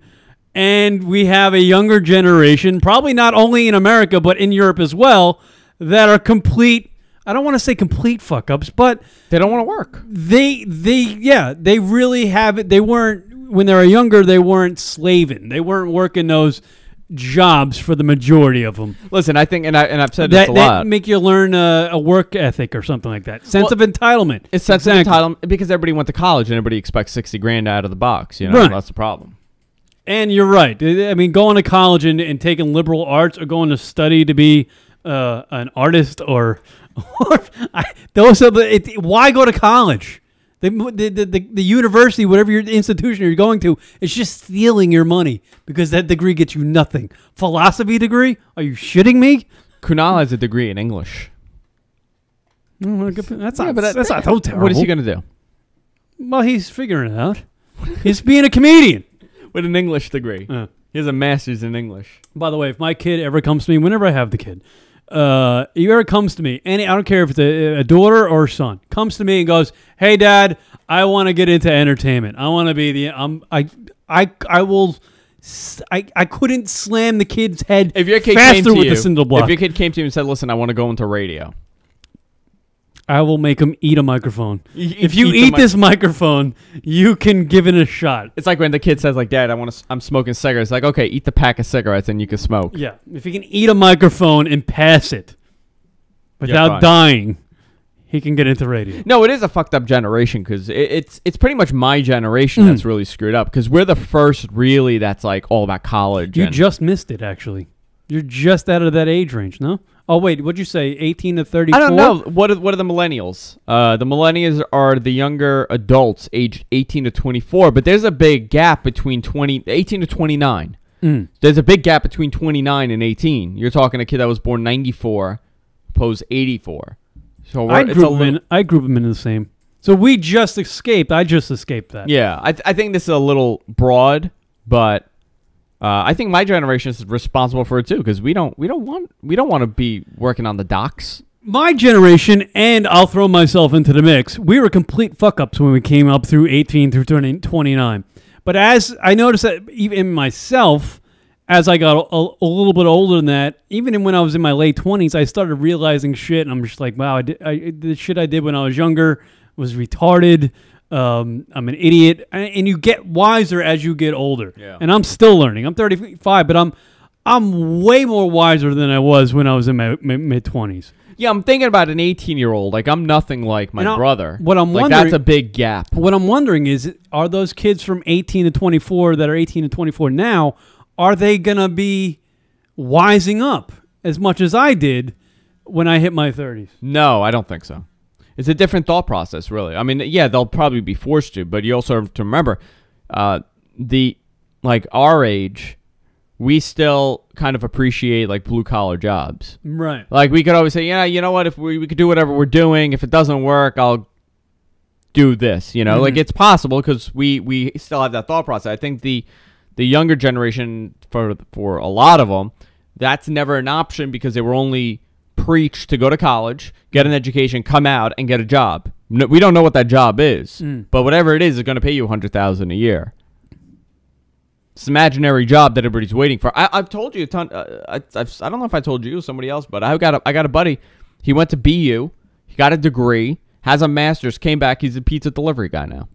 And we have a younger generation, probably not only in America, but in Europe as well, that are complete, I don't want to say complete fuck-ups, but... They don't want to work. They really have it. They weren't, when they were younger, they weren't slaving. They weren't working those jobs for the majority of them. Listen, I think, and I've said this a lot. That make you learn a work ethic or something like that. Sense of entitlement. It's sense of entitlement because everybody went to college and everybody expects $60,000 out of the box. You know, right. That's the problem. And you're right. I mean, going to college and taking liberal arts or going to study to be an artist or those are why go to college? The university, whatever your institution you're going to, it's just stealing your money because that degree gets you nothing. Philosophy degree? Are you shitting me? Kunal has a degree in English. That's not so terrible. What is he going to do? Well, he's figuring it out. He's being a comedian. With an English degree. He has a master's in English. By the way, if my kid ever comes to me, whenever I have the kid, he ever comes to me, I don't care if it's a daughter or a son, comes to me and goes, "Hey, Dad, I want to get into entertainment. I want to be I couldn't slam the kid's head if your kid faster came to with you, the cinder block. If your kid came to you and said, "Listen, I want to go into radio," I will make him eat a microphone. If you eat this microphone, you can give it a shot. It's like when the kid says, "Like, Dad, I'm smoking cigarettes." Like, okay, eat the pack of cigarettes and you can smoke. Yeah, if he can eat a microphone and pass it without dying, he can get into radio. No, it is a fucked up generation because it's pretty much my generation that's really screwed up because we're the first really that's like all about college. You just missed it, actually. You're just out of that age range, no? Oh, wait, what'd you say, 18 to 34? I don't know. What are the millennials? The millennials are the younger adults aged 18 to 24, but there's a big gap between 18 to 29. There's a big gap between 29 and 18. You're talking a kid that was born 94, opposed 84. So I group them in the same. So we just escaped. I just escaped that. Yeah, I think this is a little broad, but... I think my generation is responsible for it too because we don't want to be working on the docks. my generation, and I'll throw myself into the mix, we were complete fuck-ups when we came up through 18 through 29. But as I noticed that even in myself, as I got a little bit older than that, even when I was in my late 20s, I started realizing shit, and I'm just like, wow, the shit I did when I was younger was retarded. I'm an idiot. And you get wiser as you get older. Yeah. And I'm still learning. I'm 35, but I'm way more wiser than I was when I was in my mid-20s. Yeah, I'm thinking about an 18-year-old. Like, I'm nothing like my brother. What I'm wondering, that's a big gap. What I'm wondering is, are those kids from 18 to 24 that are 18 to 24 now, are they going to be wising up as much as I did when I hit my 30s? No, I don't think so. It's a different thought process, really. I mean, yeah, they'll probably be forced to, but you also have to remember, our age, we still kind of appreciate like blue collar jobs. Right. Like we could always say, yeah, you know what, if we could do whatever we're doing, if it doesn't work, I'll do this, you know? Like it's possible because we still have that thought process. I think the younger generation, for a lot of them, that's never an option because they were only preached to go to college, get an education, come out and get a job. No, we don't know what that job is, but whatever it is going to pay you $100,000 a year. It's an imaginary job that everybody's waiting for. I've told you a ton. I don't know if I told you or somebody else, but I got a buddy. He went to BU. He got a degree, has a master's, came back. He's a pizza delivery guy now.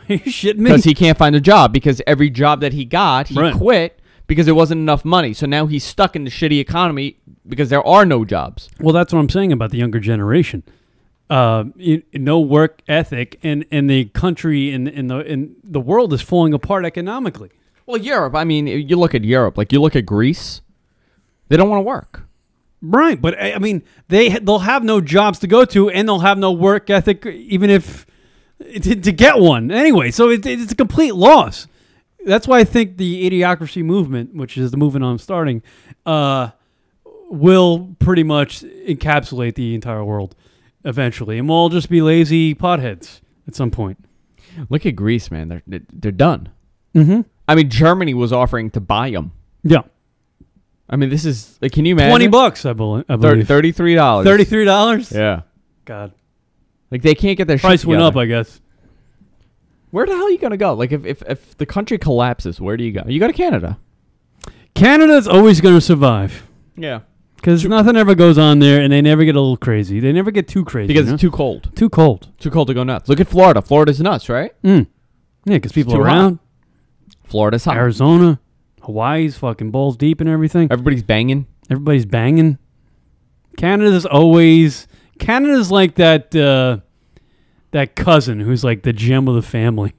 You shitting me? Because he can't find a job because every job that he got, he quit because there wasn't enough money. So now he's stuck in the shitty economy because there are no jobs. Well, that's what I'm saying about the younger generation. No work ethic, and the country and the world is falling apart economically. Well, Europe, I mean, you look at Europe, like you look at Greece, they don't want to work. Right, but I mean, they'll have no jobs to go to, and they'll have no work ethic, even if to get one. Anyway, so it's a complete loss. That's why I think the idiocracy movement, which is the movement I'm starting, will pretty much encapsulate the entire world eventually, and we'll all just be lazy potheads at some point. Look at Greece, man; they're done. Mm-hmm. I mean, Germany was offering to buy them. Yeah. I mean, this is like, can you imagine? $20, I believe. $33. $33? Yeah. God. Like they can't get their price shit went together. up, I guess. Where the hell are you gonna go? Like if the country collapses, where do you go? You go to Canada. Canada's always gonna survive. Yeah. Because nothing ever goes on there, and they never get a little crazy. They never get too crazy. Because it's too cold. Too cold. Too cold to go nuts. Look at Florida. Florida's nuts, right? Yeah, because people are around. Hot. Florida's hot. Arizona, Hawaii's fucking balls deep and everything. Everybody's banging. Canada's like that cousin who's like the gem of the family.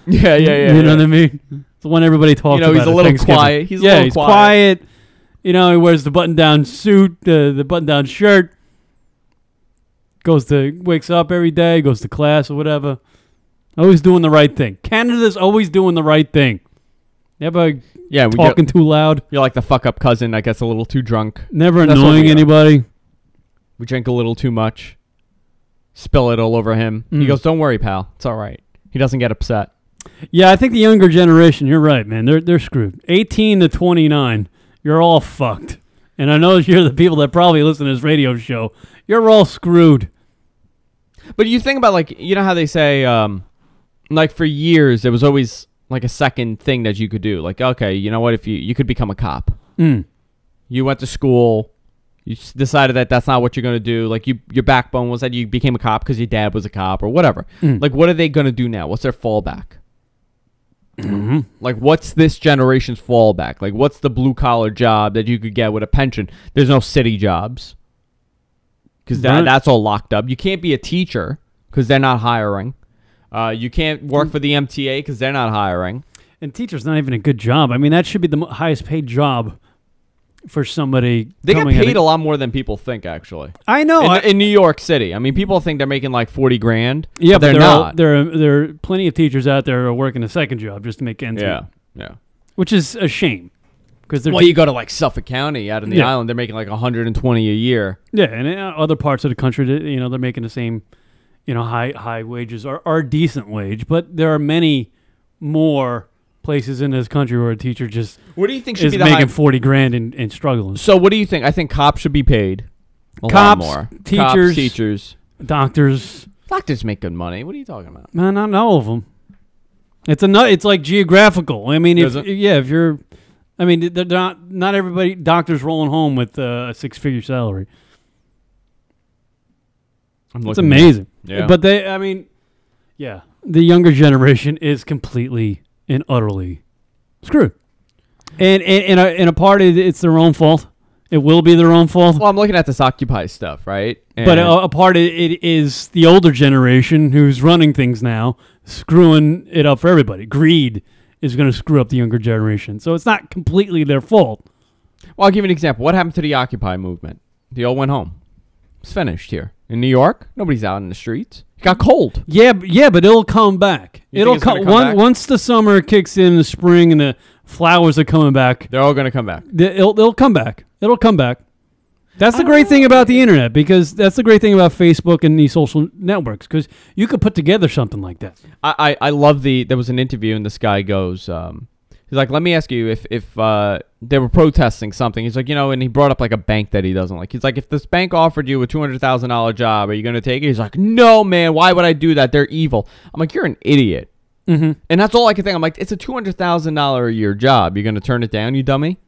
Yeah. You know what I mean? It's the one everybody talks about. He's a little quiet. He's quiet. You know, he wears the button-down suit, the button-down shirt. Wakes up every day, goes to class or whatever. Always doing the right thing. Canada's always doing the right thing. Never talking too loud. You're like the fuck-up cousin that gets a little too drunk. Never annoying anybody. We drink a little too much. Spill it all over him. He goes, don't worry, pal. It's all right. He doesn't get upset. Yeah, I think the younger generation, you're right, man. They're screwed. 18 to 29, you're all fucked. And I know you're the people that probably listen to this radio show. You're all screwed. But you think about, like, you know how they say, like, for years, there was always, like, a second thing that you could do. Like, okay, you know what? If you could become a cop. You went to school. You decided that that's not what you're going to do. Like, your backbone was that you became a cop because your dad was a cop or whatever. Like, what are they going to do now? What's their fallback? Like, what's this generation's fallback? Like, what's the blue-collar job that you could get with a pension? There's no city jobs because that's all locked up. You can't be a teacher because they're not hiring. You can't work for the MTA because they're not hiring. And teacher's not even a good job. I mean, that should be the highest paid job for somebody. They get paid a lot more than people think, actually. I know. In New York City. I mean, people think they're making like $40,000. Yeah, but they're not. There are plenty of teachers out there who are working a second job just to make ends meet. Yeah. Which is a shame. Well, you go to like Suffolk County out in the island, they're making like $120 a year. Yeah, and in other parts of the country, they're making the same, high wages or decent wage. But there are many more places in this country where a teacher just what do you think should is be the making $40,000 and struggling. So what do you think? I think cops should be paid. Cops, lot more. teachers, Cops, teachers, doctors. Doctors make good money. What are you talking about? Man, not all of them. It's like geographical. I mean, if you're, I mean, they're not everybody. Doctors rolling home with a 6-figure salary. It's amazing. Yeah. But the younger generation is completely and utterly screwed. And a part of it's their own fault. It will be their own fault. Well, I'm looking at this Occupy stuff, right? But a part of it is the older generation who's running things now, screwing it up for everybody. Greed is going to screw up the younger generation. So it's not completely their fault. Well, I'll give you an example. What happened to the Occupy movement? They all went home. It's finished here. In New York, nobody's out in the streets. It got cold. Yeah, but it'll come back. It'll come back? Once the summer kicks in, the spring, and the flowers are coming back. They're all going to come back. They'll come back. It'll come back. That's the great thing about the internet, because that's the great thing about Facebook and these social networks, because you could put together something like that. I love there was an interview, and this guy goes, he's like, let me ask you if they were protesting something. He's like, and he brought up like a bank that he doesn't like. He's like, if this bank offered you a $200,000 job, are you going to take it? He's like, no, man, why would I do that? They're evil. I'm like, you're an idiot. Mm-hmm. And that's all I can think. I'm like, it's a $200,000 a year job. You're going to turn it down, you dummy?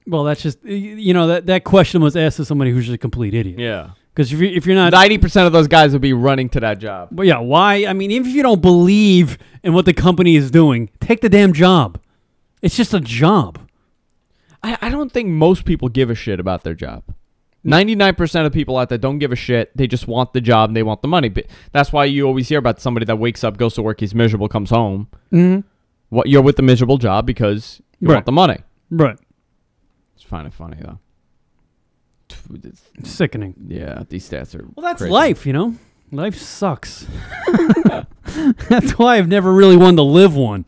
Well, that's just, that question was asked to somebody who's just a complete idiot. Yeah. Because if you're not... 90% of those guys would be running to that job. But yeah, why? I mean, even if you don't believe in what the company is doing, take the damn job. It's just a job. I don't think most people give a shit about their job. 99% of people out there don't give a shit. They just want the job and they want the money. But that's why you always hear about somebody that wakes up, goes to work, he's miserable, comes home. Mm-hmm. You're with the miserable job because you want the money. Right. It's kind of funny, though. It's sickening. Yeah, these stats are Well, that's crazy. life, Life sucks. That's why I've never really wanted to live one.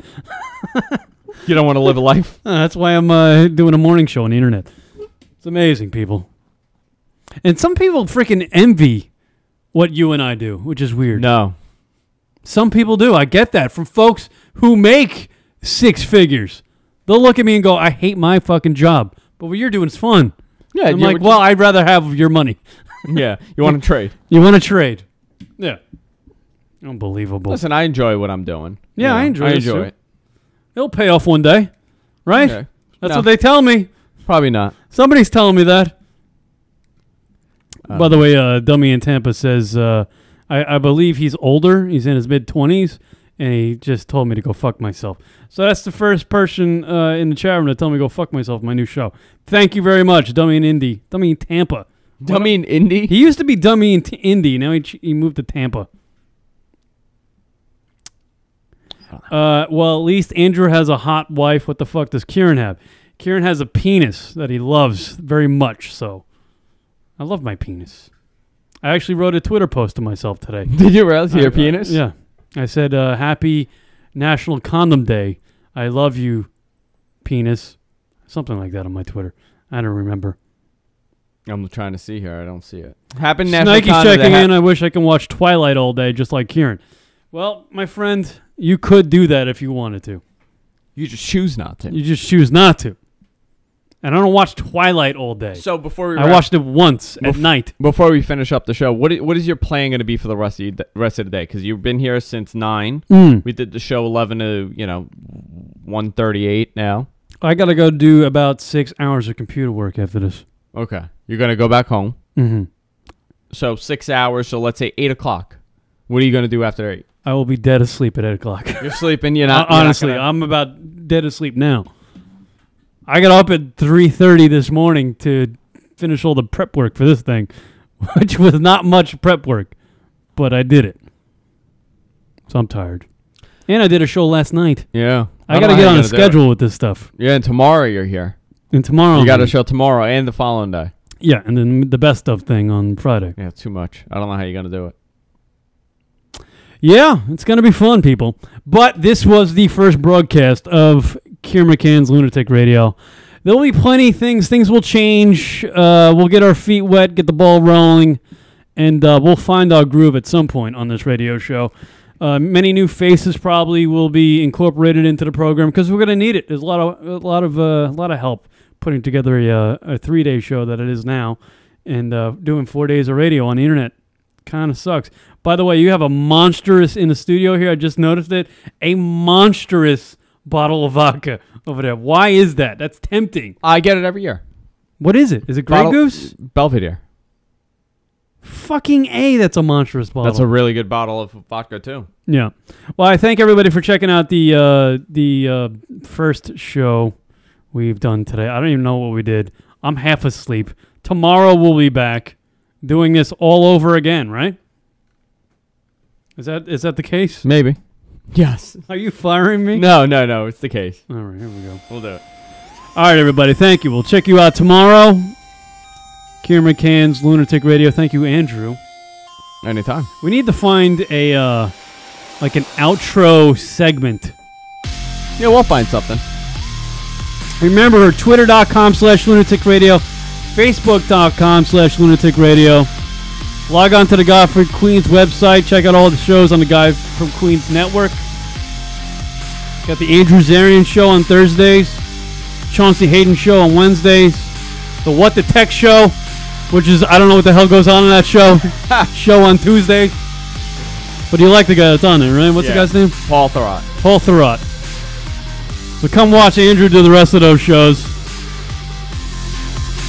You don't want to live a life? That's why I'm doing a morning show on the internet. It's amazing, people. And some people freaking envy what you and I do, which is weird. No. Some people do. I get that from folks who make 6 figures. They'll look at me and go, I hate my fucking job. But what you're doing is fun. Yeah, I'm like, well, I'd rather have your money. Yeah, you want to trade. You want to trade. Yeah. Unbelievable. Listen, I enjoy what I'm doing. Yeah, I enjoy it. It'll pay off one day, right? Okay. That's what they tell me. Probably not. Somebody's telling me that. By the way, Dummy in Tampa says, I believe he's older. He's in his mid-20s, and he just told me to go fuck myself. So that's the first person in the chat room to tell me to go fuck myself in my new show. Thank you very much, Dummy in Tampa. Dummy in Indy? He used to be Dummy in Indy. Now he moved to Tampa. Well, at least Andrew has a hot wife. What the fuck does Kieran have? Kieran has a penis that he loves very much, so I love my penis. I actually wrote a Twitter post to myself today. Did you realize your penis? Yeah. I said, happy National Condom Day. I love you, penis. Something like that on my Twitter. I don't remember. I'm trying to see here. I don't see it. Happy National Nike's Condom checking Day. in. I wish I could watch Twilight all day just like Kieran. Well, my friend, you could do that if you wanted to. You just choose not to. You just choose not to. And I don't watch Twilight all day. So before we I watched it once at night. Before we finish up the show, what is your plan going to be for the rest of the day? Because you've been here since 9. We did the show 11 to 1:38 now. I got to go do about 6 hours of computer work after this. Okay. You're going to go back home. Mm-hmm. So 6 hours. So let's say 8 o'clock. What are you going to do after 8? I will be dead asleep at 8 o'clock. You're sleeping. You're not. Honestly, I'm about dead asleep now. I got up at 3:30 this morning to finish all the prep work for this thing, which was not much prep work, but I did it. So I'm tired. And I did a show last night. Yeah. I got to get on a schedule with this stuff. Yeah, and tomorrow you're here. And tomorrow. You got a show tomorrow and the following day. Yeah, and then the best of thing on Friday. Yeah, too much. I don't know how you're going to do it. Yeah, it's going to be fun, people. But this was the first broadcast of Kieran McCann's Lunatic Radio. There'll be plenty of things. Things will change. We'll get our feet wet, get the ball rolling, and we'll find our groove at some point on this radio show. Many new faces probably will be incorporated into the program because we're going to need it. There's a lot of help putting together a 3-day show that it is now, and doing 4 days of radio on the internet. Kind of sucks. By the way, you have a monstrous in the studio here. I just noticed it. A monstrous bottle of vodka over there. Why is that? That's tempting. I get it every year. What is it? Is it Grey Goose? Belvedere. Fucking A, that's a monstrous bottle. That's a really good bottle of vodka, too. Yeah. Well, I thank everybody for checking out the first show we've done today. I don't even know what we did. I'm half asleep. Tomorrow we'll be back doing this all over again, right? Is that the case? Maybe. Yes. Are you firing me? No. It's the case. All right, here we go. We'll do it. All right, everybody. Thank you. We'll check you out tomorrow. Kieran McCann's Lunatic Radio. Thank you, Andrew. Anytime. We need to find a like an outro segment. Yeah, we'll find something. Remember, twitter.com/lunaticradio, facebook.com/lunaticradio. Log on to the Guy from Queens website. Check out all the shows on the Guy from Queens network. Got the Andrew Zarian Show on Thursdays. Chauncey Hayden Show on Wednesdays. The What the Tech Show, which is, I don't know what the hell goes on in that show. Show on Tuesday. But you like the guy that's on there, right? What's the guy's name? Paul Thurrott. Paul Thurrott. So come watch Andrew do the rest of those shows.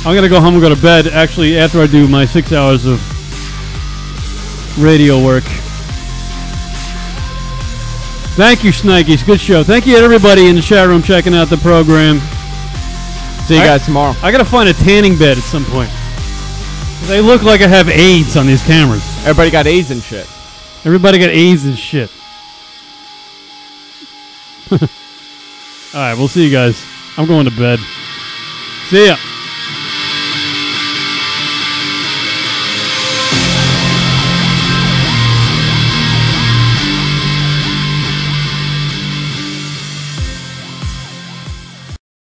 I'm going to go home and go to bed, actually, after I do my 6 hours of radio work. Thank you, Snikes. Good show. Thank you to everybody in the chat room checking out the program. See you guys tomorrow. I got to find a tanning bed at some point. They look like I have AIDS on these cameras. Everybody got AIDS and shit. Everybody got AIDS and shit. All right, we'll see you guys. I'm going to bed. See ya.